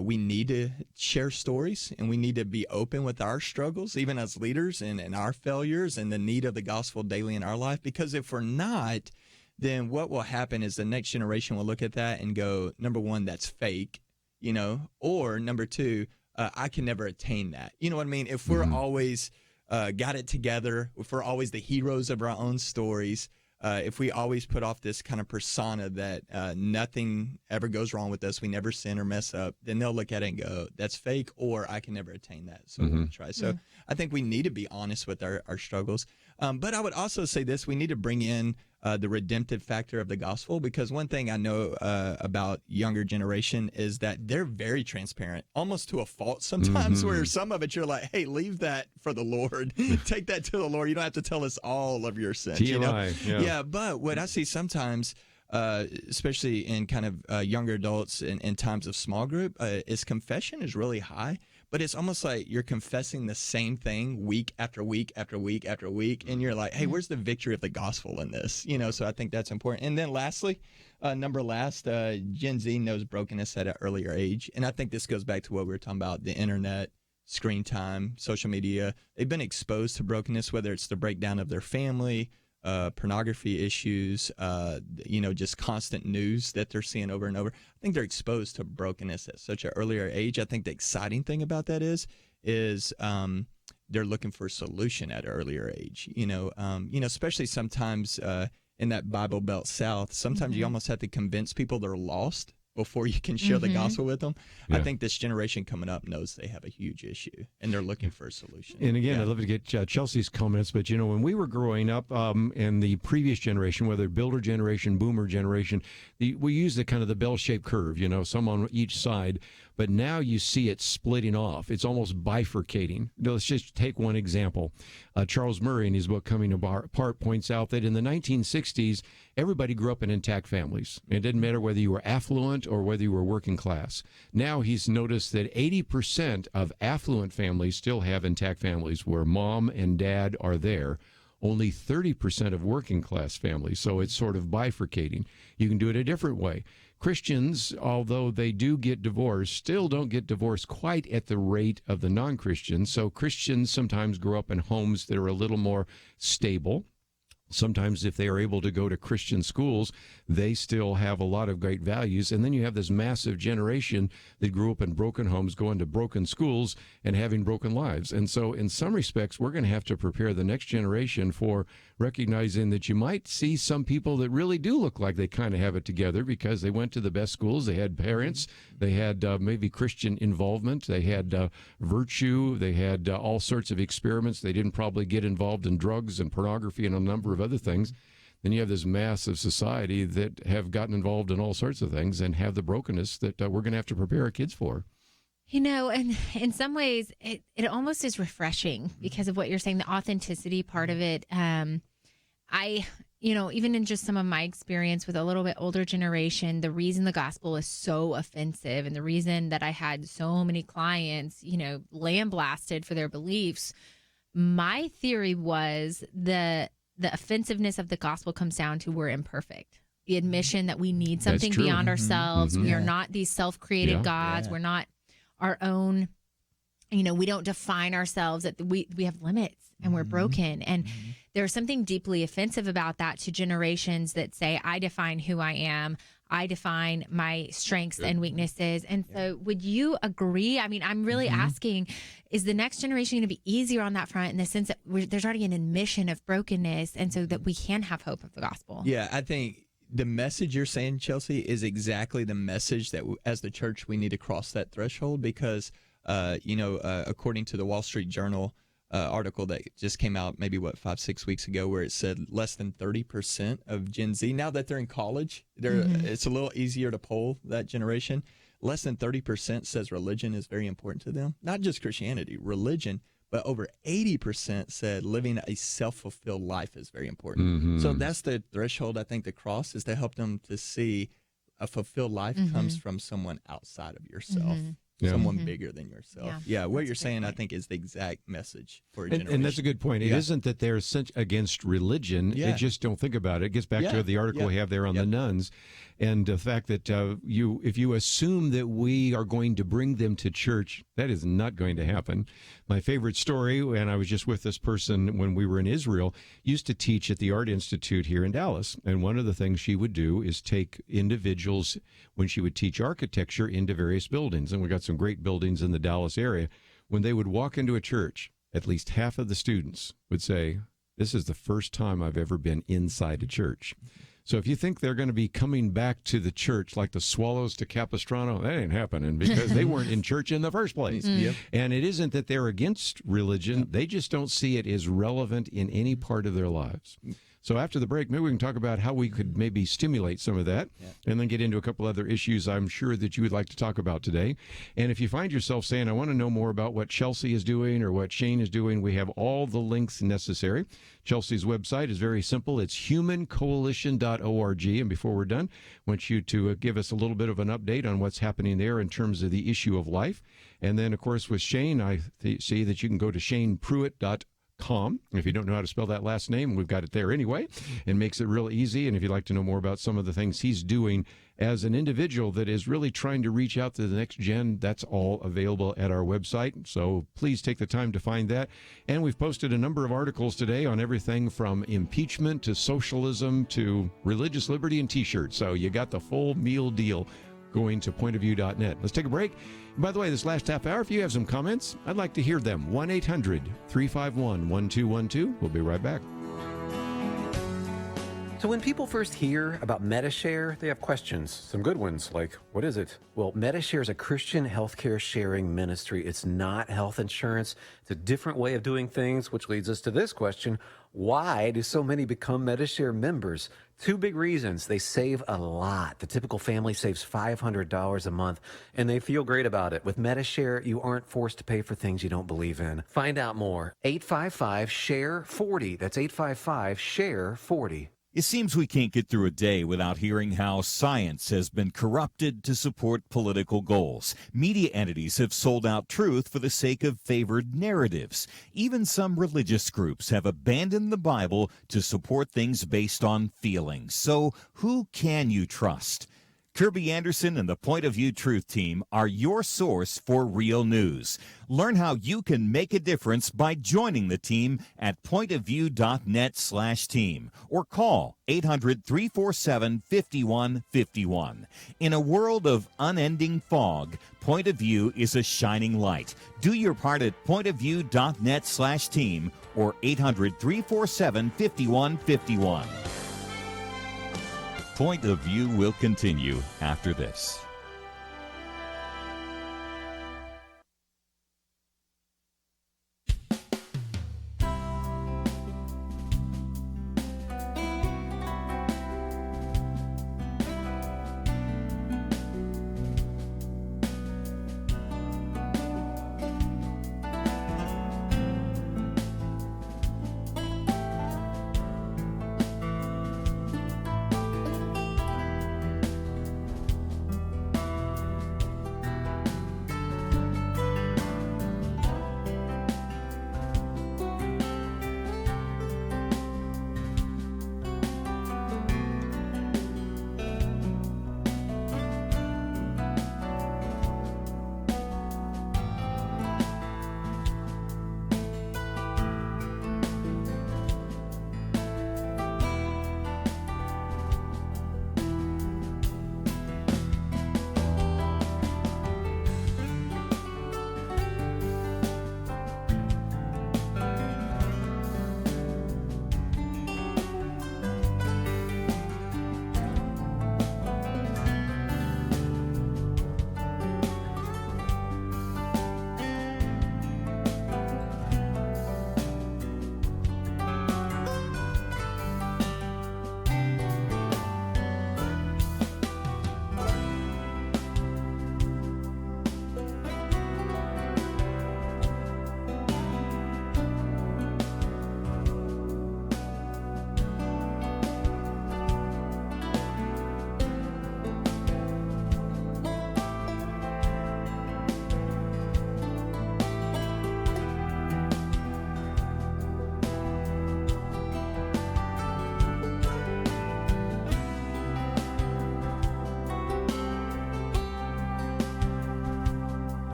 we need to share stories, and we need to be open with our struggles, even as leaders, and our failures and the need of the gospel daily in our life. Because if we're not, then what will happen is the next generation will look at that and go, number one, that's fake, you know, or number two, I can never attain that. You know what I mean? If we're always got it together, if we're always the heroes of our own stories, if we always put off this kind of persona that nothing ever goes wrong with us, we never sin or mess up, then they'll look at it and go, that's fake, or I can never attain that. So we'll try. So I think we need to be honest with our struggles. But I would also say this, we need to bring in the redemptive factor of the gospel, because one thing I know about younger generation is that they're very transparent, almost to a fault sometimes, where some of it you're like, hey, leave that for the Lord. Take that to the Lord. You don't have to tell us all of your sins. You know? Yeah, but what I see sometimes, especially in kind of younger adults in times of small group, is confession is really high. But it's almost like you're confessing the same thing week after week after week after week. And you're like, hey, where's the victory of the gospel in this? You know, so I think that's important. And then lastly, Gen Z knows brokenness at an earlier age. And I think this goes back to what we were talking about, the internet, screen time, social media. They've been exposed to brokenness, whether it's the breakdown of their family, pornography issues, you know, just constant news that they're seeing over and over. I think they're exposed to brokenness at such an earlier age. I think the exciting thing about that is they're looking for a solution at an earlier age. You know, especially sometimes in that Bible Belt South, sometimes you almost have to convince people they're lost before you can share the gospel with them. I think this generation coming up knows they have a huge issue, and they're looking for a solution. And again, I'd love to get Chelsey's comments, but, you know, when we were growing up in the previous generation, whether builder generation, boomer generation, we used the kind of the bell-shaped curve, you know, some on each side. But now you see it splitting off. It's almost bifurcating. Let's just take one example. Charles Murray, in his book Coming Apart, points out that in the 1960s, everybody grew up in intact families. It didn't matter whether you were affluent or whether you were working class. Now he's noticed that 80% of affluent families still have intact families where mom and dad are there. Only 30% of working class families. So it's sort of bifurcating. You can do it a different way. Christians, although they do get divorced, still don't get divorced quite at the rate of the non-Christians. So Christians sometimes grow up in homes that are a little more stable. Sometimes if they are able to go to Christian schools, they still have a lot of great values. And then you have this massive generation that grew up in broken homes, going to broken schools and having broken lives. And so in some respects, we're going to have to prepare the next generation for recognizing that you might see some people that really do look like they kind of have it together because they went to the best schools, they had parents, they had maybe Christian involvement, they had virtue, they had all sorts of experiments. They didn't probably get involved in drugs and pornography and a number of other things. Then you have this massive society that have gotten involved in all sorts of things and have the brokenness that we're going to have to prepare our kids for. You know, and in some ways, it almost is refreshing because of what you're saying, the authenticity part of it. Even in just some of my experience with a little bit older generation, the reason the gospel is so offensive and the reason that I had so many clients, lambasted for their beliefs, my theory was the offensiveness of the gospel comes down to we're imperfect. The admission that we need something beyond ourselves. We are not these self-created gods. We're not our own, we don't define ourselves, that we have limits and we're broken. And there's something deeply offensive about that to generations that say, I define who I am. I define my strengths and weaknesses. And so would you agree? I mean, I'm really asking, is the next generation going to be easier on that front in the sense that there's already an admission of brokenness and so that we can have hope of the gospel? Yeah, I think the message you're saying, Chelsey, is exactly the message that as the church we need to cross that threshold because, according to the Wall Street Journal article that just came out maybe 5-6 weeks ago, where it said less than 30% of Gen Z, now that they're in college, it's a little easier to poll that generation. Less than 30% says religion is very important to them. Not just Christianity, religion, but over 80% said living a self-fulfilled life is very important. So that's the threshold I think to cross, is to help them to see a fulfilled life comes from someone outside of yourself. Someone bigger than yourself. Yeah, what you're saying, I think, is the exact message for a generation. And that's a good point. It isn't that they're against religion. They just don't think about it. It gets back to the article we have there on the nuns and the fact that if you assume that we are going to bring them to church, that is not going to happen. My favorite story, and I was just with this person when we were in Israel, used to teach at the Art Institute here in Dallas. And one of the things she would do is take individuals, when she would teach architecture, into various buildings. And we got some great buildings in the Dallas area. When they would walk into a church, at least half of the students would say, "This is the first time I've ever been inside a church." So if you think they're going to be coming back to the church like the swallows to Capistrano, that ain't happening because they weren't in church in the first place. And it isn't that they're against religion. They just don't see it as relevant in any part of their lives. So after the break, maybe we can talk about how we could maybe stimulate some of that and then get into a couple other issues I'm sure that you would like to talk about today. And if you find yourself saying, I want to know more about what Chelsey is doing or what Shane is doing, we have all the links necessary. Chelsey's website is very simple. It's humancoalition.org. And before we're done, I want you to give us a little bit of an update on what's happening there in terms of the issue of life. And then, of course, with Shane, I see that you can go to shanepruitt.com. If you don't know how to spell that last name, we've got it there anyway. It makes it real easy. And if you'd like to know more about some of the things he's doing as an individual that is really trying to reach out to the next gen, that's all available at our website. So please take the time to find that. And we've posted a number of articles today on everything from impeachment to socialism to religious liberty and T-shirts. So you got the full meal deal going to pointofview.net. Let's take a break. By the way, this last half hour, if you have some comments, I'd like to hear them. 1-800-351-1212. We'll be right back. So when people first hear about MediShare, they have questions. Some good ones, like, what is it? Well, MediShare is a Christian healthcare sharing ministry. It's not health insurance. It's a different way of doing things, which leads us to this question. Why do so many become MediShare members? Two big reasons. They save a lot. The typical family saves $500 a month, and they feel great about it. With MediShare, you aren't forced to pay for things you don't believe in. Find out more. 855-SHARE-40. That's 855-SHARE-40. It seems we can't get through a day without hearing how science has been corrupted to support political goals. Media entities have sold out truth for the sake of favored narratives. Even some religious groups have abandoned the Bible to support things based on feelings. So who can you trust? Kerby Anderson and the Point of View Truth Team are your source for real news. Learn how you can make a difference by joining the team at pointofview.net/team or call 800-347-5151. In a world of unending fog, Point of View is a shining light. Do your part at pointofview.net/team or 800-347-5151. Point of View will continue after this.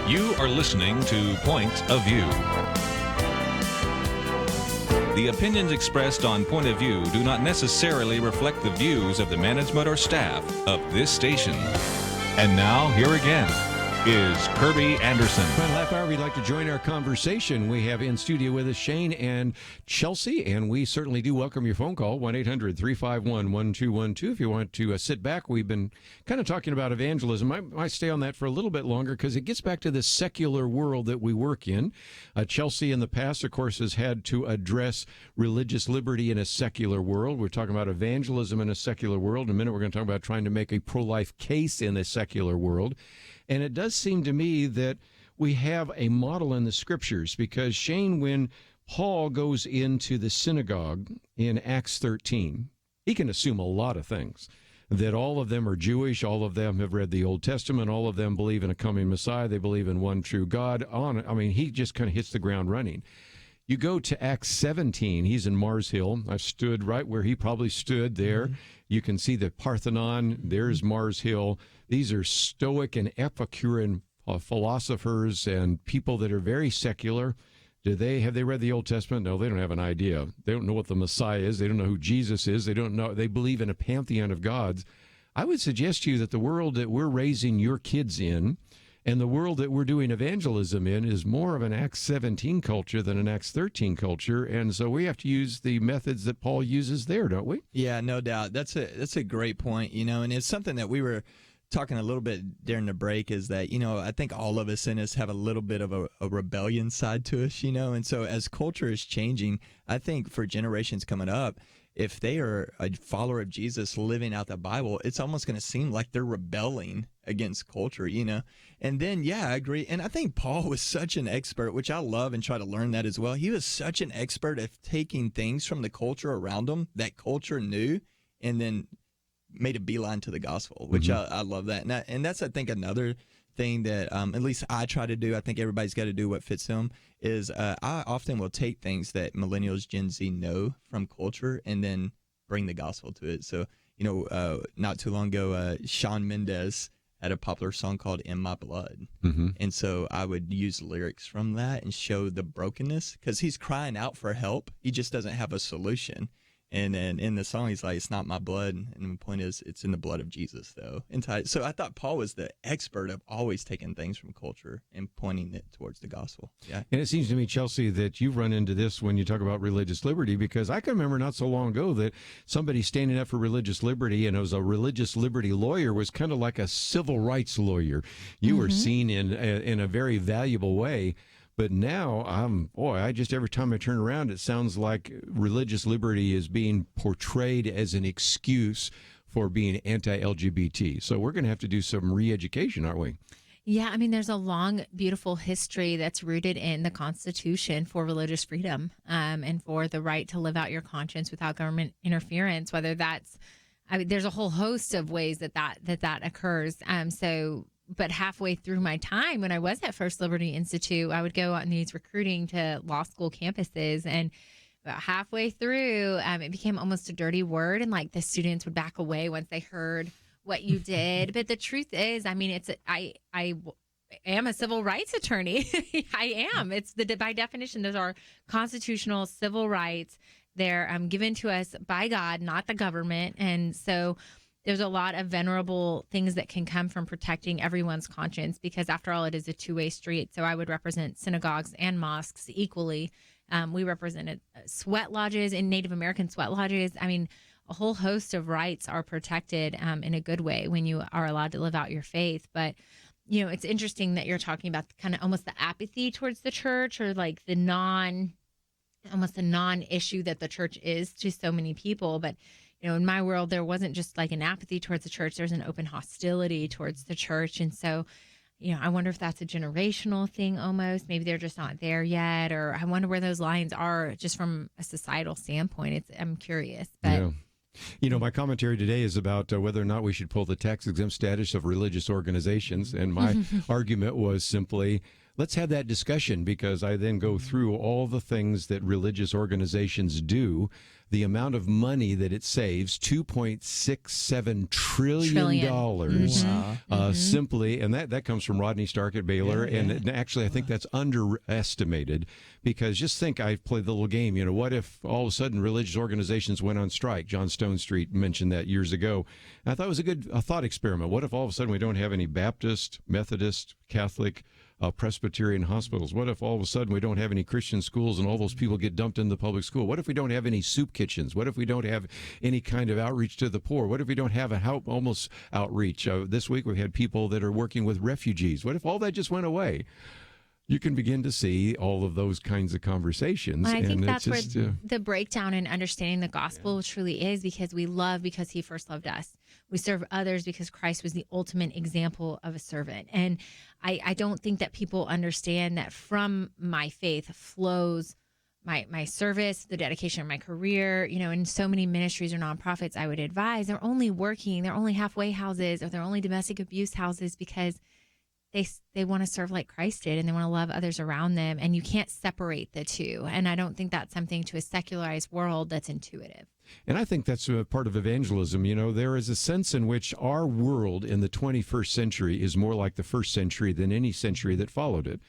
You are listening to Point of View. The opinions expressed on Point of View do not necessarily reflect the views of the management or staff of this station. And now, here again is Kerby Anderson. Final half hour, we'd like to join our conversation. We have in studio with us Shane and Chelsey, and we certainly do welcome your phone call, 1-800-351-1212. If you want to sit back, we've been kind of talking about evangelism. I might stay on that for a little bit longer because it gets back to this secular world that we work in. Chelsey, in the past, of course, has had to address religious liberty in a secular world. We're talking about evangelism in a secular world. In a minute, we're going to talk about trying to make a pro-life case in a secular world. And it does seem to me that we have a model in the scriptures because, Shane, when Paul goes into the synagogue in Acts 13, he can assume a lot of things, that all of them are Jewish, all of them have read the Old Testament, all of them believe in a coming Messiah, they believe in one true God. He just kind of hits the ground running. You go to Acts 17, he's in Mars Hill. I stood right where he probably stood there. Mm-hmm. You can see the Parthenon. There's Mars Hill. These are Stoic and Epicurean philosophers and people that are very secular. Have they read the Old Testament? No, they don't have an idea. They don't know what the Messiah is. They don't know who Jesus is. They don't know. They believe in a pantheon of gods. I would suggest to you that the world that we're raising your kids in and the world that we're doing evangelism in is more of an Acts 17 culture than an Acts 13 culture. And so we have to use the methods that Paul uses there, don't we? Yeah, no doubt. That's a great point, and it's something that we were talking a little bit during the break is that, I think all of us in us have a little bit of a rebellion side to us, and so as culture is changing, I think for generations coming up, if they are a follower of Jesus living out the Bible, it's almost going to seem like they're rebelling against culture, And then, yeah, I agree. And I think Paul was such an expert, which I love and try to learn that as well. He was such an expert at taking things from the culture around him that culture knew and then made a beeline to the gospel, which I love that. And that's, I think, another thing that at least I try to do. I think everybody's got to do what fits them. Is I often will take things that millennials, Gen Z know from culture and then bring the gospel to it. So, not too long ago, Shawn Mendes had a popular song called In My Blood. Mm-hmm. And so I would use lyrics from that and show the brokenness because he's crying out for help. He just doesn't have a solution. And then in the song, he's like, it's not my blood. And the point is, it's in the blood of Jesus, though. So I thought Paul was the expert of always taking things from culture and pointing it towards the gospel. Yeah. And it seems to me, Chelsey, that you've run into this when you talk about religious liberty, because I can remember not so long ago that somebody standing up for religious liberty, and it was a religious liberty lawyer, was kind of like a civil rights lawyer. You were seen in a very valuable way. But now, every time I turn around, it sounds like religious liberty is being portrayed as an excuse for being anti-LGBT. So we're going to have to do some re-education, aren't we? Yeah, there's a long, beautiful history that's rooted in the Constitution for religious freedom and for the right to live out your conscience without government interference, whether that's, there's a whole host of ways that occurs. But halfway through my time when I was at First Liberty Institute, I would go on these recruiting to law school campuses, and about halfway through, it became almost a dirty word, and like the students would back away once they heard what you did. But the truth is, I am a civil rights attorney. I am. It's by definition, those are constitutional civil rights. They're given to us by God, not the government, and so there's a lot of venerable things that can come from protecting everyone's conscience because, after all, it is a two-way street. So I would represent synagogues and mosques equally. We represented sweat lodges and Native American sweat lodges. A whole host of rights are protected in a good way when you are allowed to live out your faith. But, it's interesting that you're talking about kind of almost the apathy towards the church, or like almost a non-issue that the church is to so many people. But in my world, there wasn't just like an apathy towards the church. There's an open hostility towards the church. And so, I wonder if that's a generational thing almost. Maybe they're just not there yet. Or I wonder where those lines are just from a societal standpoint. I'm curious. But yeah. My commentary today is about whether or not we should pull the tax-exempt status of religious organizations. And my argument was simply, let's have that discussion, because I then go through all the things that religious organizations do, the amount of money that it saves, $2.67 trillion. Mm-hmm. Simply, and that comes from Rodney Stark at Baylor. And actually, I think that's underestimated, because just think, I played the little game, what if all of a sudden religious organizations went on strike? John Stonestreet mentioned that years ago. And I thought it was a thought experiment. What if all of a sudden we don't have any Baptist, Methodist, Catholic, Presbyterian hospitals? What if all of a sudden we don't have any Christian schools and all those people get dumped in the public school? What if we don't have any soup kitchens? What if we don't have any kind of outreach to the poor? What if we don't have a homeless outreach? This week we've had people that are working with refugees. What if all that just went away? You can begin to see all of those kinds of conversations. Well, I think that's just, where the breakdown in understanding the gospel truly is, because we love because he first loved us. We serve others because Christ was the ultimate example of a servant. And I don't think that people understand that from my faith flows my service, the dedication of my career. In so many ministries or nonprofits I would advise, they're only halfway houses, or they're only domestic abuse houses, because they want to serve like Christ did, and they want to love others around them, and you can't separate the two. And I don't think that's something to a secularized world that's intuitive. And I think that's a part of evangelism. There is a sense in which our world in the 21st century is more like the first century than any century that followed it.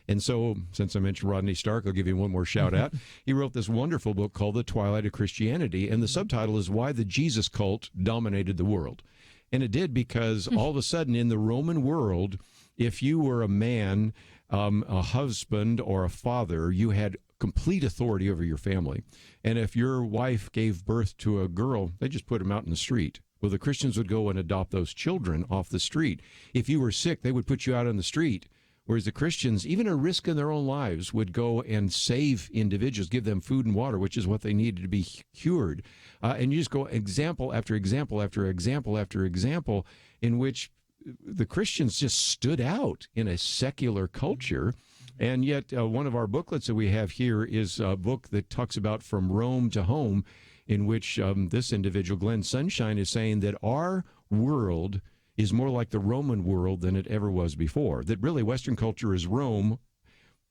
And so, since I mentioned Rodney Stark, I'll give him one more shout out. He wrote this wonderful book called The Twilight of Christianity, and the subtitle is Why the Jesus Cult Dominated the World. And it did, because all of a sudden in the Roman world, if you were a man, a husband, or a father, you had complete authority over your family. And if your wife gave birth to a girl, they just put them out in the street. Well, the Christians would go and adopt those children off the street. If you were sick, they would put you out on the street. Whereas the Christians, even at risk in their own lives, would go and save individuals, give them food and water, which is what they needed to be cured. And you just go example after example after example after example, in which the Christians just stood out in a secular culture. And yet one of our booklets that we have here is a book that talks about From Rome to Home, in which this individual, Glenn Sunshine, is saying that our world is more like the Roman world than it ever was before. That really Western culture is Rome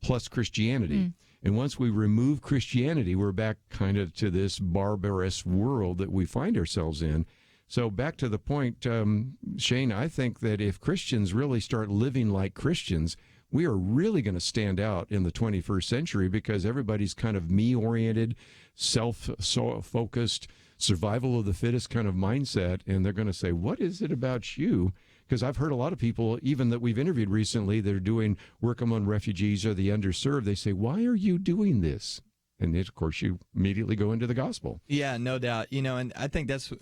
plus Christianity. And once we remove Christianity, we're back kind of to this barbarous world that we find ourselves in. So back to the point, Shane, I think that if Christians really start living like Christians, we are really going to stand out in the 21st century, because everybody's kind of me-oriented, self-focused, survival of the fittest kind of mindset, and they're going to say, what is it about you? Because I've heard a lot of people, even that we've interviewed recently, that are doing work among refugees or the underserved, they say, why are you doing this? And of course, you immediately go into the gospel. Yeah, no doubt. And I think that's,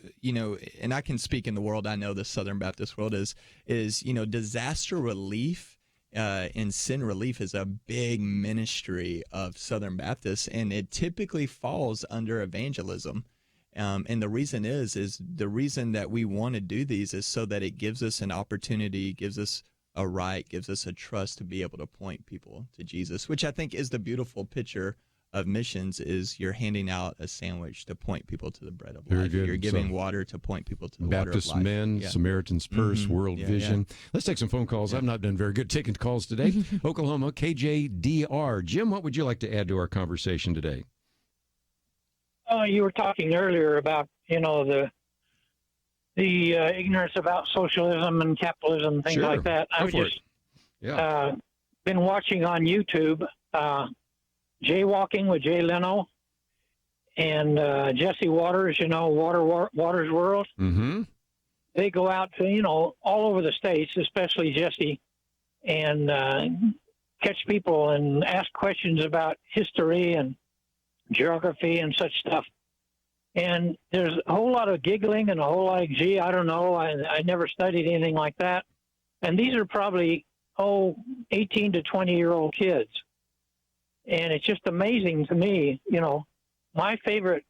and I can speak in the world. I know the Southern Baptist world is disaster relief and sin relief is a big ministry of Southern Baptists, and it typically falls under evangelism. And the reason is the reason that we want to do these is so that it gives us an opportunity, gives us a right, gives us a trust to be able to point people to Jesus, which I think is the beautiful picture of missions. Is you're handing out a sandwich to point people to the bread of life. You're giving water to point people to the Baptist water of life. Men, Samaritan's Purse, World Vision. Let's take some phone calls. I've not been very good taking calls today. Oklahoma, KJDR. Jim, what would you like to add to our conversation today? You were talking earlier about, the ignorance about socialism and capitalism and things like that. I've just been watching on YouTube Jaywalking with Jay Leno and Jesse Waters, Waters World. Mm-hmm. They go out to, all over the states, especially Jesse, and catch people and ask questions about history and geography and such stuff. And there's a whole lot of giggling and a whole lot of, gee, I don't know, I never studied anything like that. And these are probably, 18 to 20-year-old kids. And it's just amazing to me, my favorite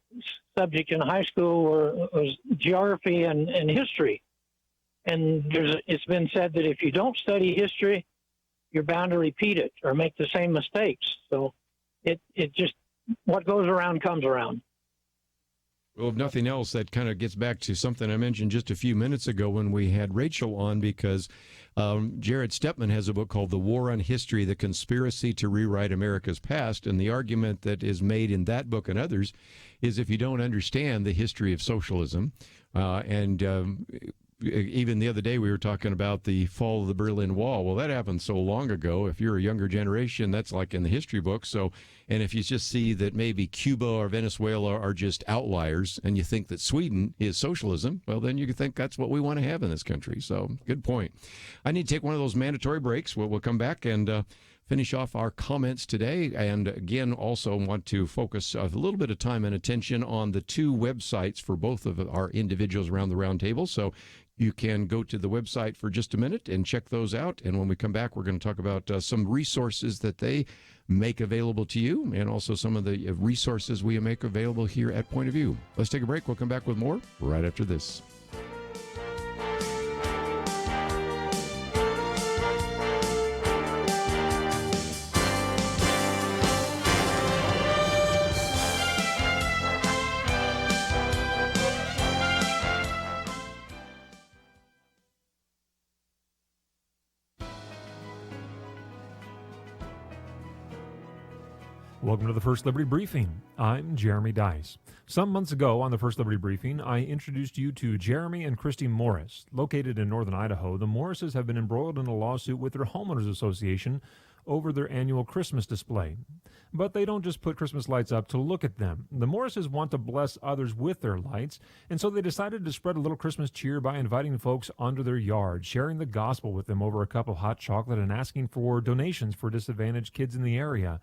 subject in high school was geography and history. And it's been said that if you don't study history, you're bound to repeat it or make the same mistakes. So it just, what goes around comes around. Well, if nothing else, that kind of gets back to something I mentioned just a few minutes ago when we had Rachel on, because Jared Stepman has a book called The War on History, The Conspiracy to Rewrite America's Past. And the argument that is made in that book and others is if you don't understand the history of socialism, even the other day we were talking about the fall of the Berlin Wall. Well, that happened so long ago. If you're a younger generation, that's like in the history books. So, and if you just see that maybe Cuba or Venezuela are just outliers and you think that Sweden is socialism, well, then you can think that's what we want to have in this country. So good point. I need to take one of those mandatory breaks. We'll come back and finish off our comments today. And again, also want to focus a little bit of time and attention on the two websites for both of our individuals around the round table. So you can go to the website for just a minute and check those out. And when we come back, we're going to talk about some resources that they make available to you and also some of the resources we make available here at Point of View. Let's take a break. We'll come back with more right after this. Welcome to the First Liberty Briefing. I'm Jeremy Dice. Some months ago on the First Liberty Briefing, I introduced you to Jeremy and Christy Morris. Located in northern Idaho, the Morrises have been embroiled in a lawsuit with their homeowners association over their annual Christmas display. But they don't just put Christmas lights up to look at them. The Morrises want to bless others with their lights, and so they decided to spread a little Christmas cheer by inviting folks onto their yard, sharing the gospel with them over a cup of hot chocolate, and asking for donations for disadvantaged kids in the area.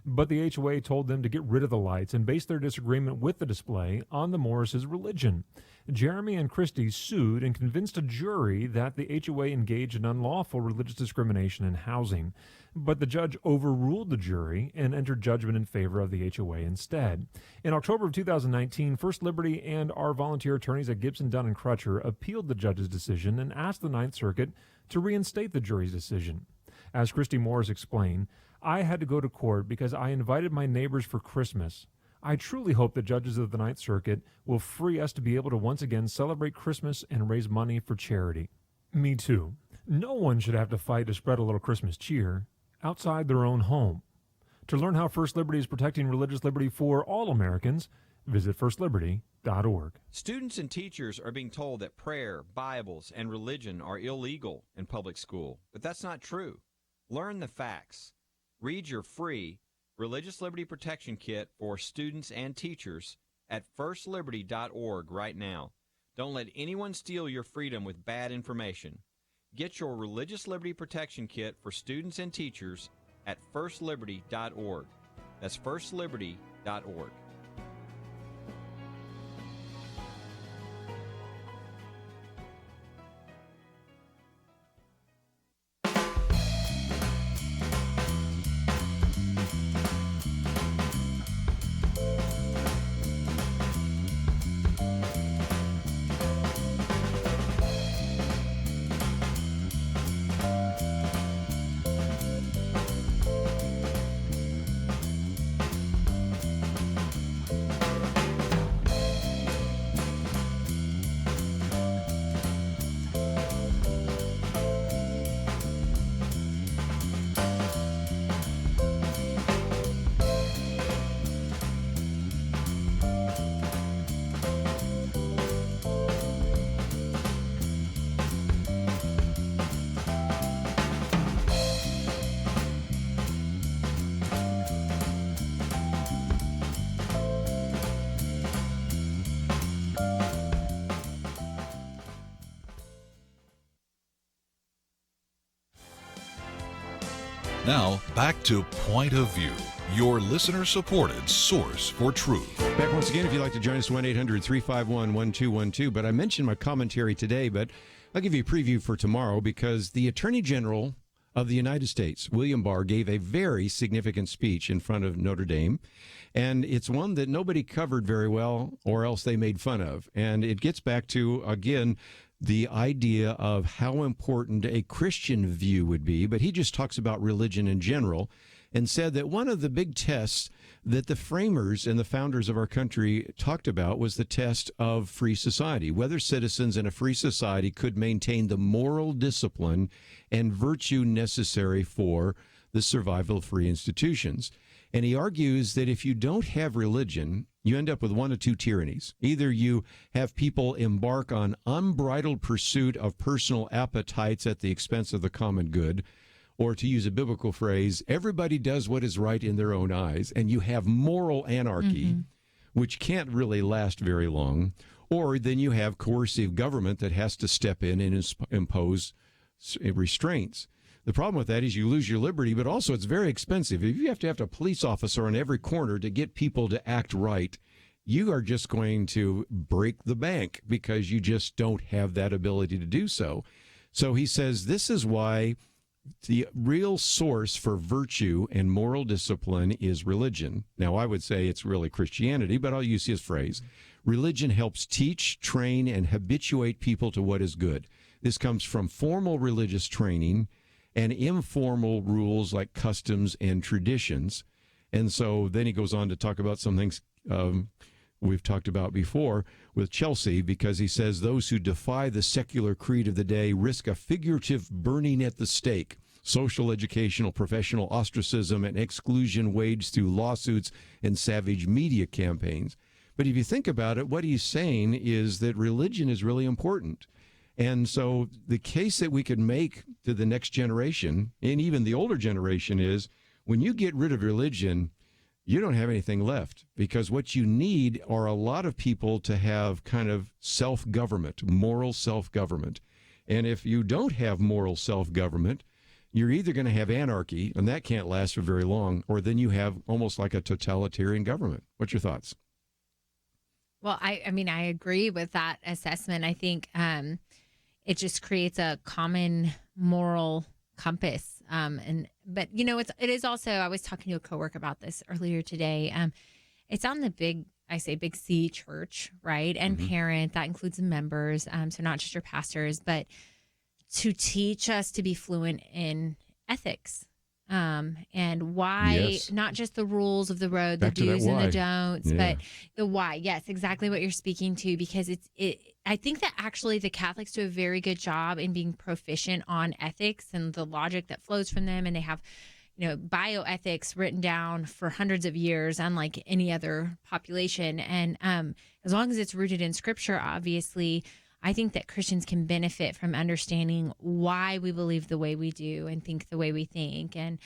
But the HOA told them to get rid of the lights and based their disagreement with the display on the Morrises' religion. Jeremy and Christy sued and convinced a jury that the HOA engaged in unlawful religious discrimination in housing. But the judge overruled the jury and entered judgment in favor of the HOA instead. In October of 2019, First Liberty and our volunteer attorneys at Gibson, Dunn & Crutcher appealed the judge's decision and asked the Ninth Circuit to reinstate the jury's decision. As Christy Morris explained, I had to go to court because I invited my neighbors for Christmas. I truly hope the judges of the Ninth Circuit will free us to be able to once again celebrate Christmas and raise money for charity. Me too. No one should have to fight to spread a little Christmas cheer outside their own home. To learn how First Liberty is protecting religious liberty for all Americans, visit firstliberty.org. Students and teachers are being told that prayer, Bibles, and religion are illegal in public school, but that's not true. Learn the facts. Read your free Religious Liberty Protection Kit for students and teachers at firstliberty.org right now. Don't let anyone steal your freedom with bad information. Get your Religious Liberty Protection Kit for students and teachers at firstliberty.org. That's firstliberty.org. Now, back to Point of View, your listener-supported source for truth. Back once again, if you'd like to join us, 1-800-351-1212. But I mentioned my commentary today, but I'll give you a preview for tomorrow because the Attorney General of the United States, William Barr, gave a very significant speech in front of Notre Dame. And it's one that nobody covered very well, or else they made fun of. And it gets back to, again, the idea of how important a Christian view would be. But he just talks about religion in general. and said that one of the big tests that the framers and the founders of our country talked about was the test of free society, whether citizens in a free society could maintain the moral discipline and virtue necessary for the survival of free institutions. And he argues that if you don't have religion, you end up with one of two tyrannies. Either you have people embark on unbridled pursuit of personal appetites at the expense of the common good, or to use a biblical phrase, everybody does what is right in their own eyes, and you have moral anarchy, which can't really last very long. Or then you have coercive government that has to step in and impose restraints. The problem with that is you lose your liberty, but also it's very expensive. If you have to have a police officer on every corner to get people to act right, you are just going to break the bank because you just don't have that ability to do so. So he says this is why the real source for virtue and moral discipline is religion. Now, I would say it's really Christianity, but I'll use his phrase. Religion helps teach, train, and habituate people to what is good. This comes from formal religious training and informal rules like customs and traditions. And so then he goes on to talk about some things we've talked about before with Chelsey, because he says those who defy the secular creed of the day risk a figurative burning at the stake, social, educational, professional ostracism, and exclusion waged through lawsuits and savage media campaigns. But if you think about it, what he's saying is that religion is really important. And so the case that we could make to the next generation, and even the older generation, is when you get rid of religion, you don't have anything left, because what you need are a lot of people to have kind of self-government, moral self-government. And if you don't have moral self-government, you're either going to have anarchy, and that can't last for very long, or then you have almost like a totalitarian government. What's your thoughts? Well, I mean, I agree with that assessment. I think it just creates a common moral compass. But you know, it is also, I was talking to a coworker about this earlier today. It's on the big C church, right? And parent, that includes the members. So not just your pastors, but to teach us to be fluent in ethics. And why, not just the rules of the road, the do's and the don'ts, but the why. Yes, exactly what you're speaking to, because I think that actually the Catholics do a very good job in being proficient on ethics and the logic that flows from them. And they have, bioethics written down for hundreds of years, unlike any other population. And as long as it's rooted in scripture, obviously, I think that Christians can benefit from understanding why we believe the way we do and think the way we think. And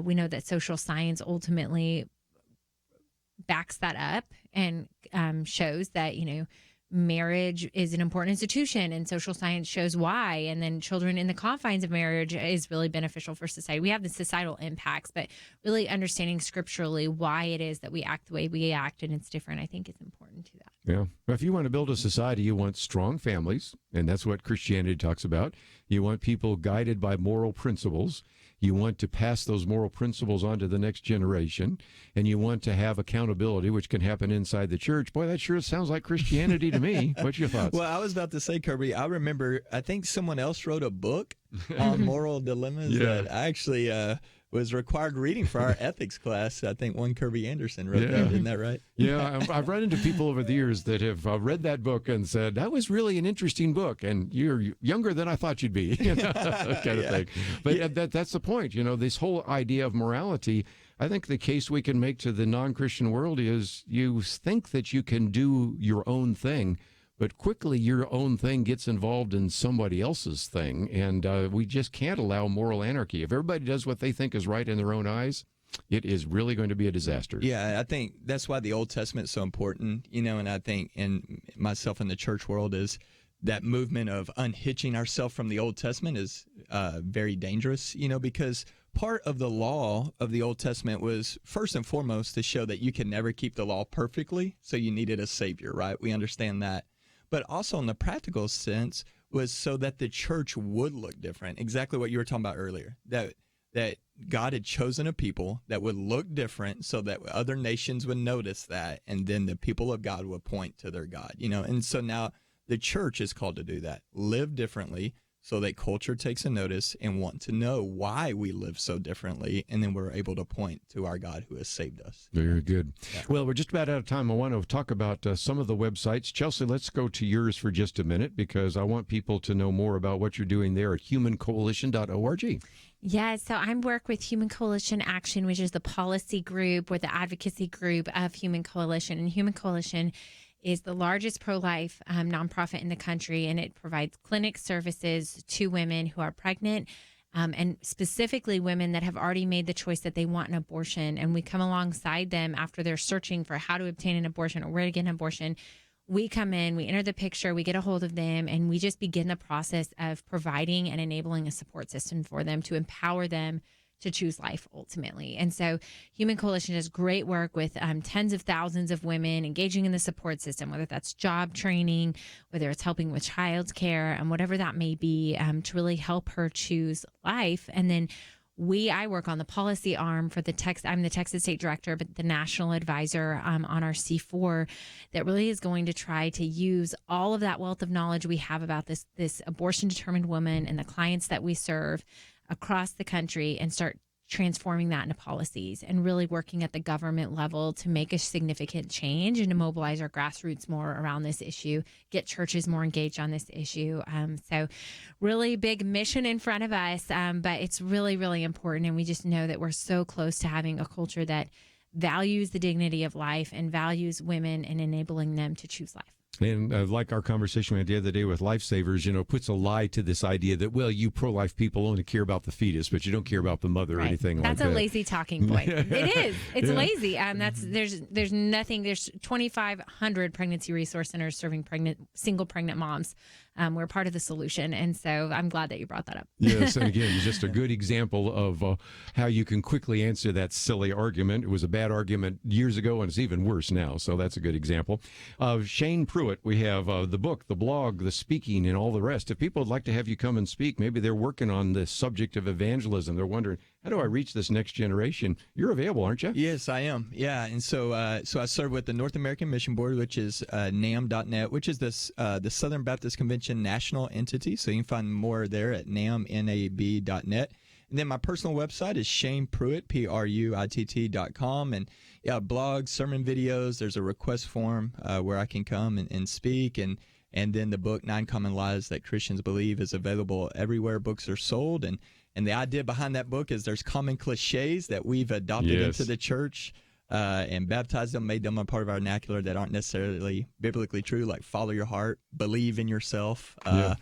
we know that social science ultimately backs that up and shows that, marriage is an important institution, and social science shows why. And then children in the confines of marriage is really beneficial for society. We have the societal impacts, but really understanding scripturally why it is that we act the way we act and it's different, I think is important to that. Yeah. If you want to build a society, you want strong families, and that's what Christianity talks about. You want people guided by moral principles. You want to pass those moral principles on to the next generation, and you want to have accountability, which can happen inside the church. Boy, that sure sounds like Christianity to me. What's your thoughts? Well, I was about to say, Kerby, I remember, I think someone else wrote a book on moral dilemmas that I actually was required reading for our ethics class. I think one Kerby Anderson wrote that, isn't that right? Yeah, I've run into people over the years that have read that book and said, that was really an interesting book, and you're younger than I thought you'd be, kind of thing. But that's the point. This whole idea of morality, I think the case we can make to the non-Christian world is you think that you can do your own thing, but quickly your own thing gets involved in somebody else's thing, and we just can't allow moral anarchy. If everybody does what they think is right in their own eyes, it is really going to be a disaster. Yeah, I think that's why the Old Testament is so important, and I think, and myself in the church world, is that movement of unhitching ourselves from the Old Testament is very dangerous, because part of the law of the Old Testament was first and foremost to show that you can never keep the law perfectly, so you needed a savior, right? We understand that. But also in the practical sense was so that the church would look different. Exactly what you were talking about earlier, that God had chosen a people that would look different so that other nations would notice that, and then the people of God would point to their God, And so now the church is called to do that, live differently so that culture takes a notice and want to know why we live so differently, and then we're able to point to our God who has saved us. Very good. Yeah. Well, we're just about out of time. I want to talk about some of the websites. Chelsey, let's go to yours for just a minute, because I want people to know more about what you're doing there at humancoalition.org. Yeah, so I work with Human Coalition Action, which is the policy group or the advocacy group of Human Coalition. And Human Coalition is the largest pro-life nonprofit in the country, and it provides clinic services to women who are pregnant, and specifically women that have already made the choice that they want an abortion. And we come alongside them after they're searching for how to obtain an abortion or where to get an abortion. We come in, we enter the picture, we get a hold of them, and we just begin the process of providing and enabling a support system for them to empower them to choose life ultimately. And so Human Coalition does great work with tens of thousands of women engaging in the support system, whether that's job training, whether it's helping with child care, and whatever that may be, to really help her choose life. And then I work on the policy arm for I'm the Texas State Director, but the national advisor on our C4 that really is going to try to use all of that wealth of knowledge we have about this abortion-determined woman and the clients that we serve across the country and start transforming that into policies and really working at the government level to make a significant change and to mobilize our grassroots more around this issue, get churches more engaged on this issue. So really big mission in front of us, but it's really, really important. And we just know that we're so close to having a culture that values the dignity of life and values women and enabling them to choose life. And like our conversation we had the other day with Lifesavers, puts a lie to this idea that, well, you pro-life people only care about the fetus, but you don't care about the mother or anything like that. That's a lazy talking point. It is. It's lazy. There's nothing. There's 2,500 pregnancy resource centers serving single pregnant moms. We're part of the solution, and so I'm glad that you brought that up. Yes, and again, it's just a good example of how you can quickly answer that silly argument. It was a bad argument years ago, and it's even worse now, so that's a good example. Shane Pruitt, we have the book, the blog, the speaking, and all the rest. If people would like to have you come and speak, maybe they're working on the subject of evangelism. They're wondering, how do I reach this next generation? You're available, aren't you? Yes, I am. Yeah, and so I serve with the North American Mission Board, which is NAM.net, which is the Southern Baptist Convention national entity. So you can find more there at NAB.net. And then my personal website is Shane Pruitt, PRUITT.com. And blogs, sermon videos. There's a request form where I can come and speak. And then the book, 9 Common Lies That Christians Believe, is available everywhere books are sold. And the idea behind that book is there's common cliches that we've adopted into the church and baptized them, made them a part of our vernacular that aren't necessarily biblically true, like follow your heart, believe in yourself. God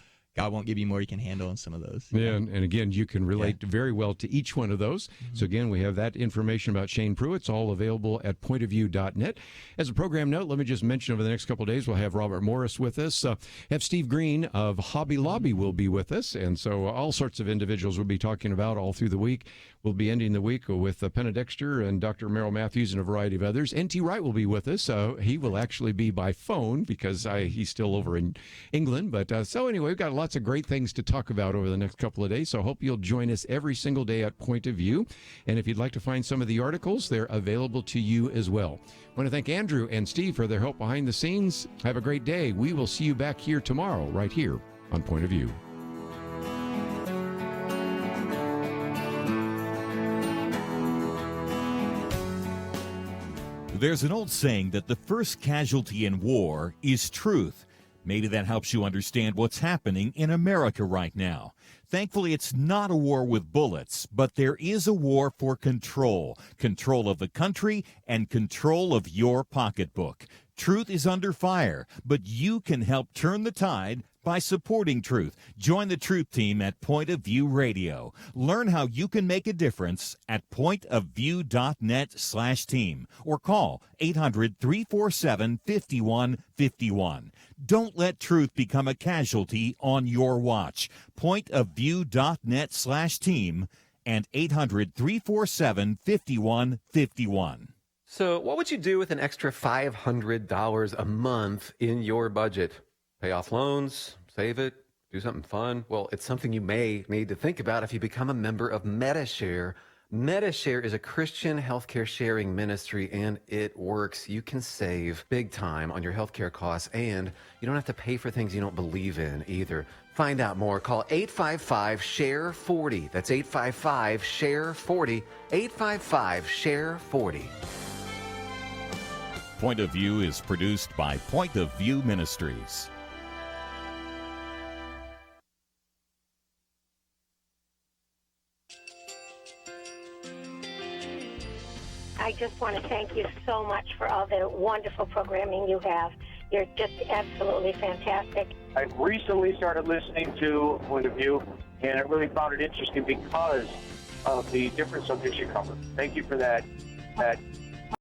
won't give you more you can handle in some of those. Yeah, and again, you can relate very well to each one of those. So again, we have that information about Shane Pruitt. It's all available at pointofview.net. As a program note, let me just mention over the next couple of days, we'll have Robert Morris with us. Have Steve Green of Hobby Lobby will be with us. And so all sorts of individuals we'll be talking about all through the week. We'll be ending the week with Penna Dexter and Dr. Merrill Matthews and a variety of others. N.T. Wright will be with us. He will actually be by phone because he's still over in England. But so anyway, we've got lots of great things to talk about over the next couple of days. So I hope you'll join us every single day at Point of View. And if you'd like to find some of the articles, they're available to you as well. I want to thank Andrew and Steve for their help behind the scenes. Have a great day. We will see you back here tomorrow, right here on Point of View. There's an old saying that the first casualty in war is truth. Maybe that helps you understand what's happening in America right now. Thankfully, it's not a war with bullets, but there is a war for control. Control of the country and control of your pocketbook. Truth is under fire, but you can help turn the tide by supporting Truth. Join the Truth team at Point of View Radio. Learn how you can make a difference at pointofview.net/team or call 800-347-5151. Don't let truth become a casualty on your watch. Pointofview.net/team and 800-347-5151. So what would you do with an extra $500 a month in your budget? Pay off loans, save it, do something fun? Well, it's something you may need to think about if you become a member of MediShare. MediShare is a Christian healthcare sharing ministry, and it works. You can save big time on your healthcare costs, and you don't have to pay for things you don't believe in either. Find out more. Call 855-SHARE-40. That's 855-SHARE-40. 855-SHARE-40. Point of View is produced by Point of View Ministries. I just want to thank you so much for all the wonderful programming you have. You're just absolutely fantastic. I recently started listening to Point of View, and I really found it interesting because of the different subjects you cover. Thank you for that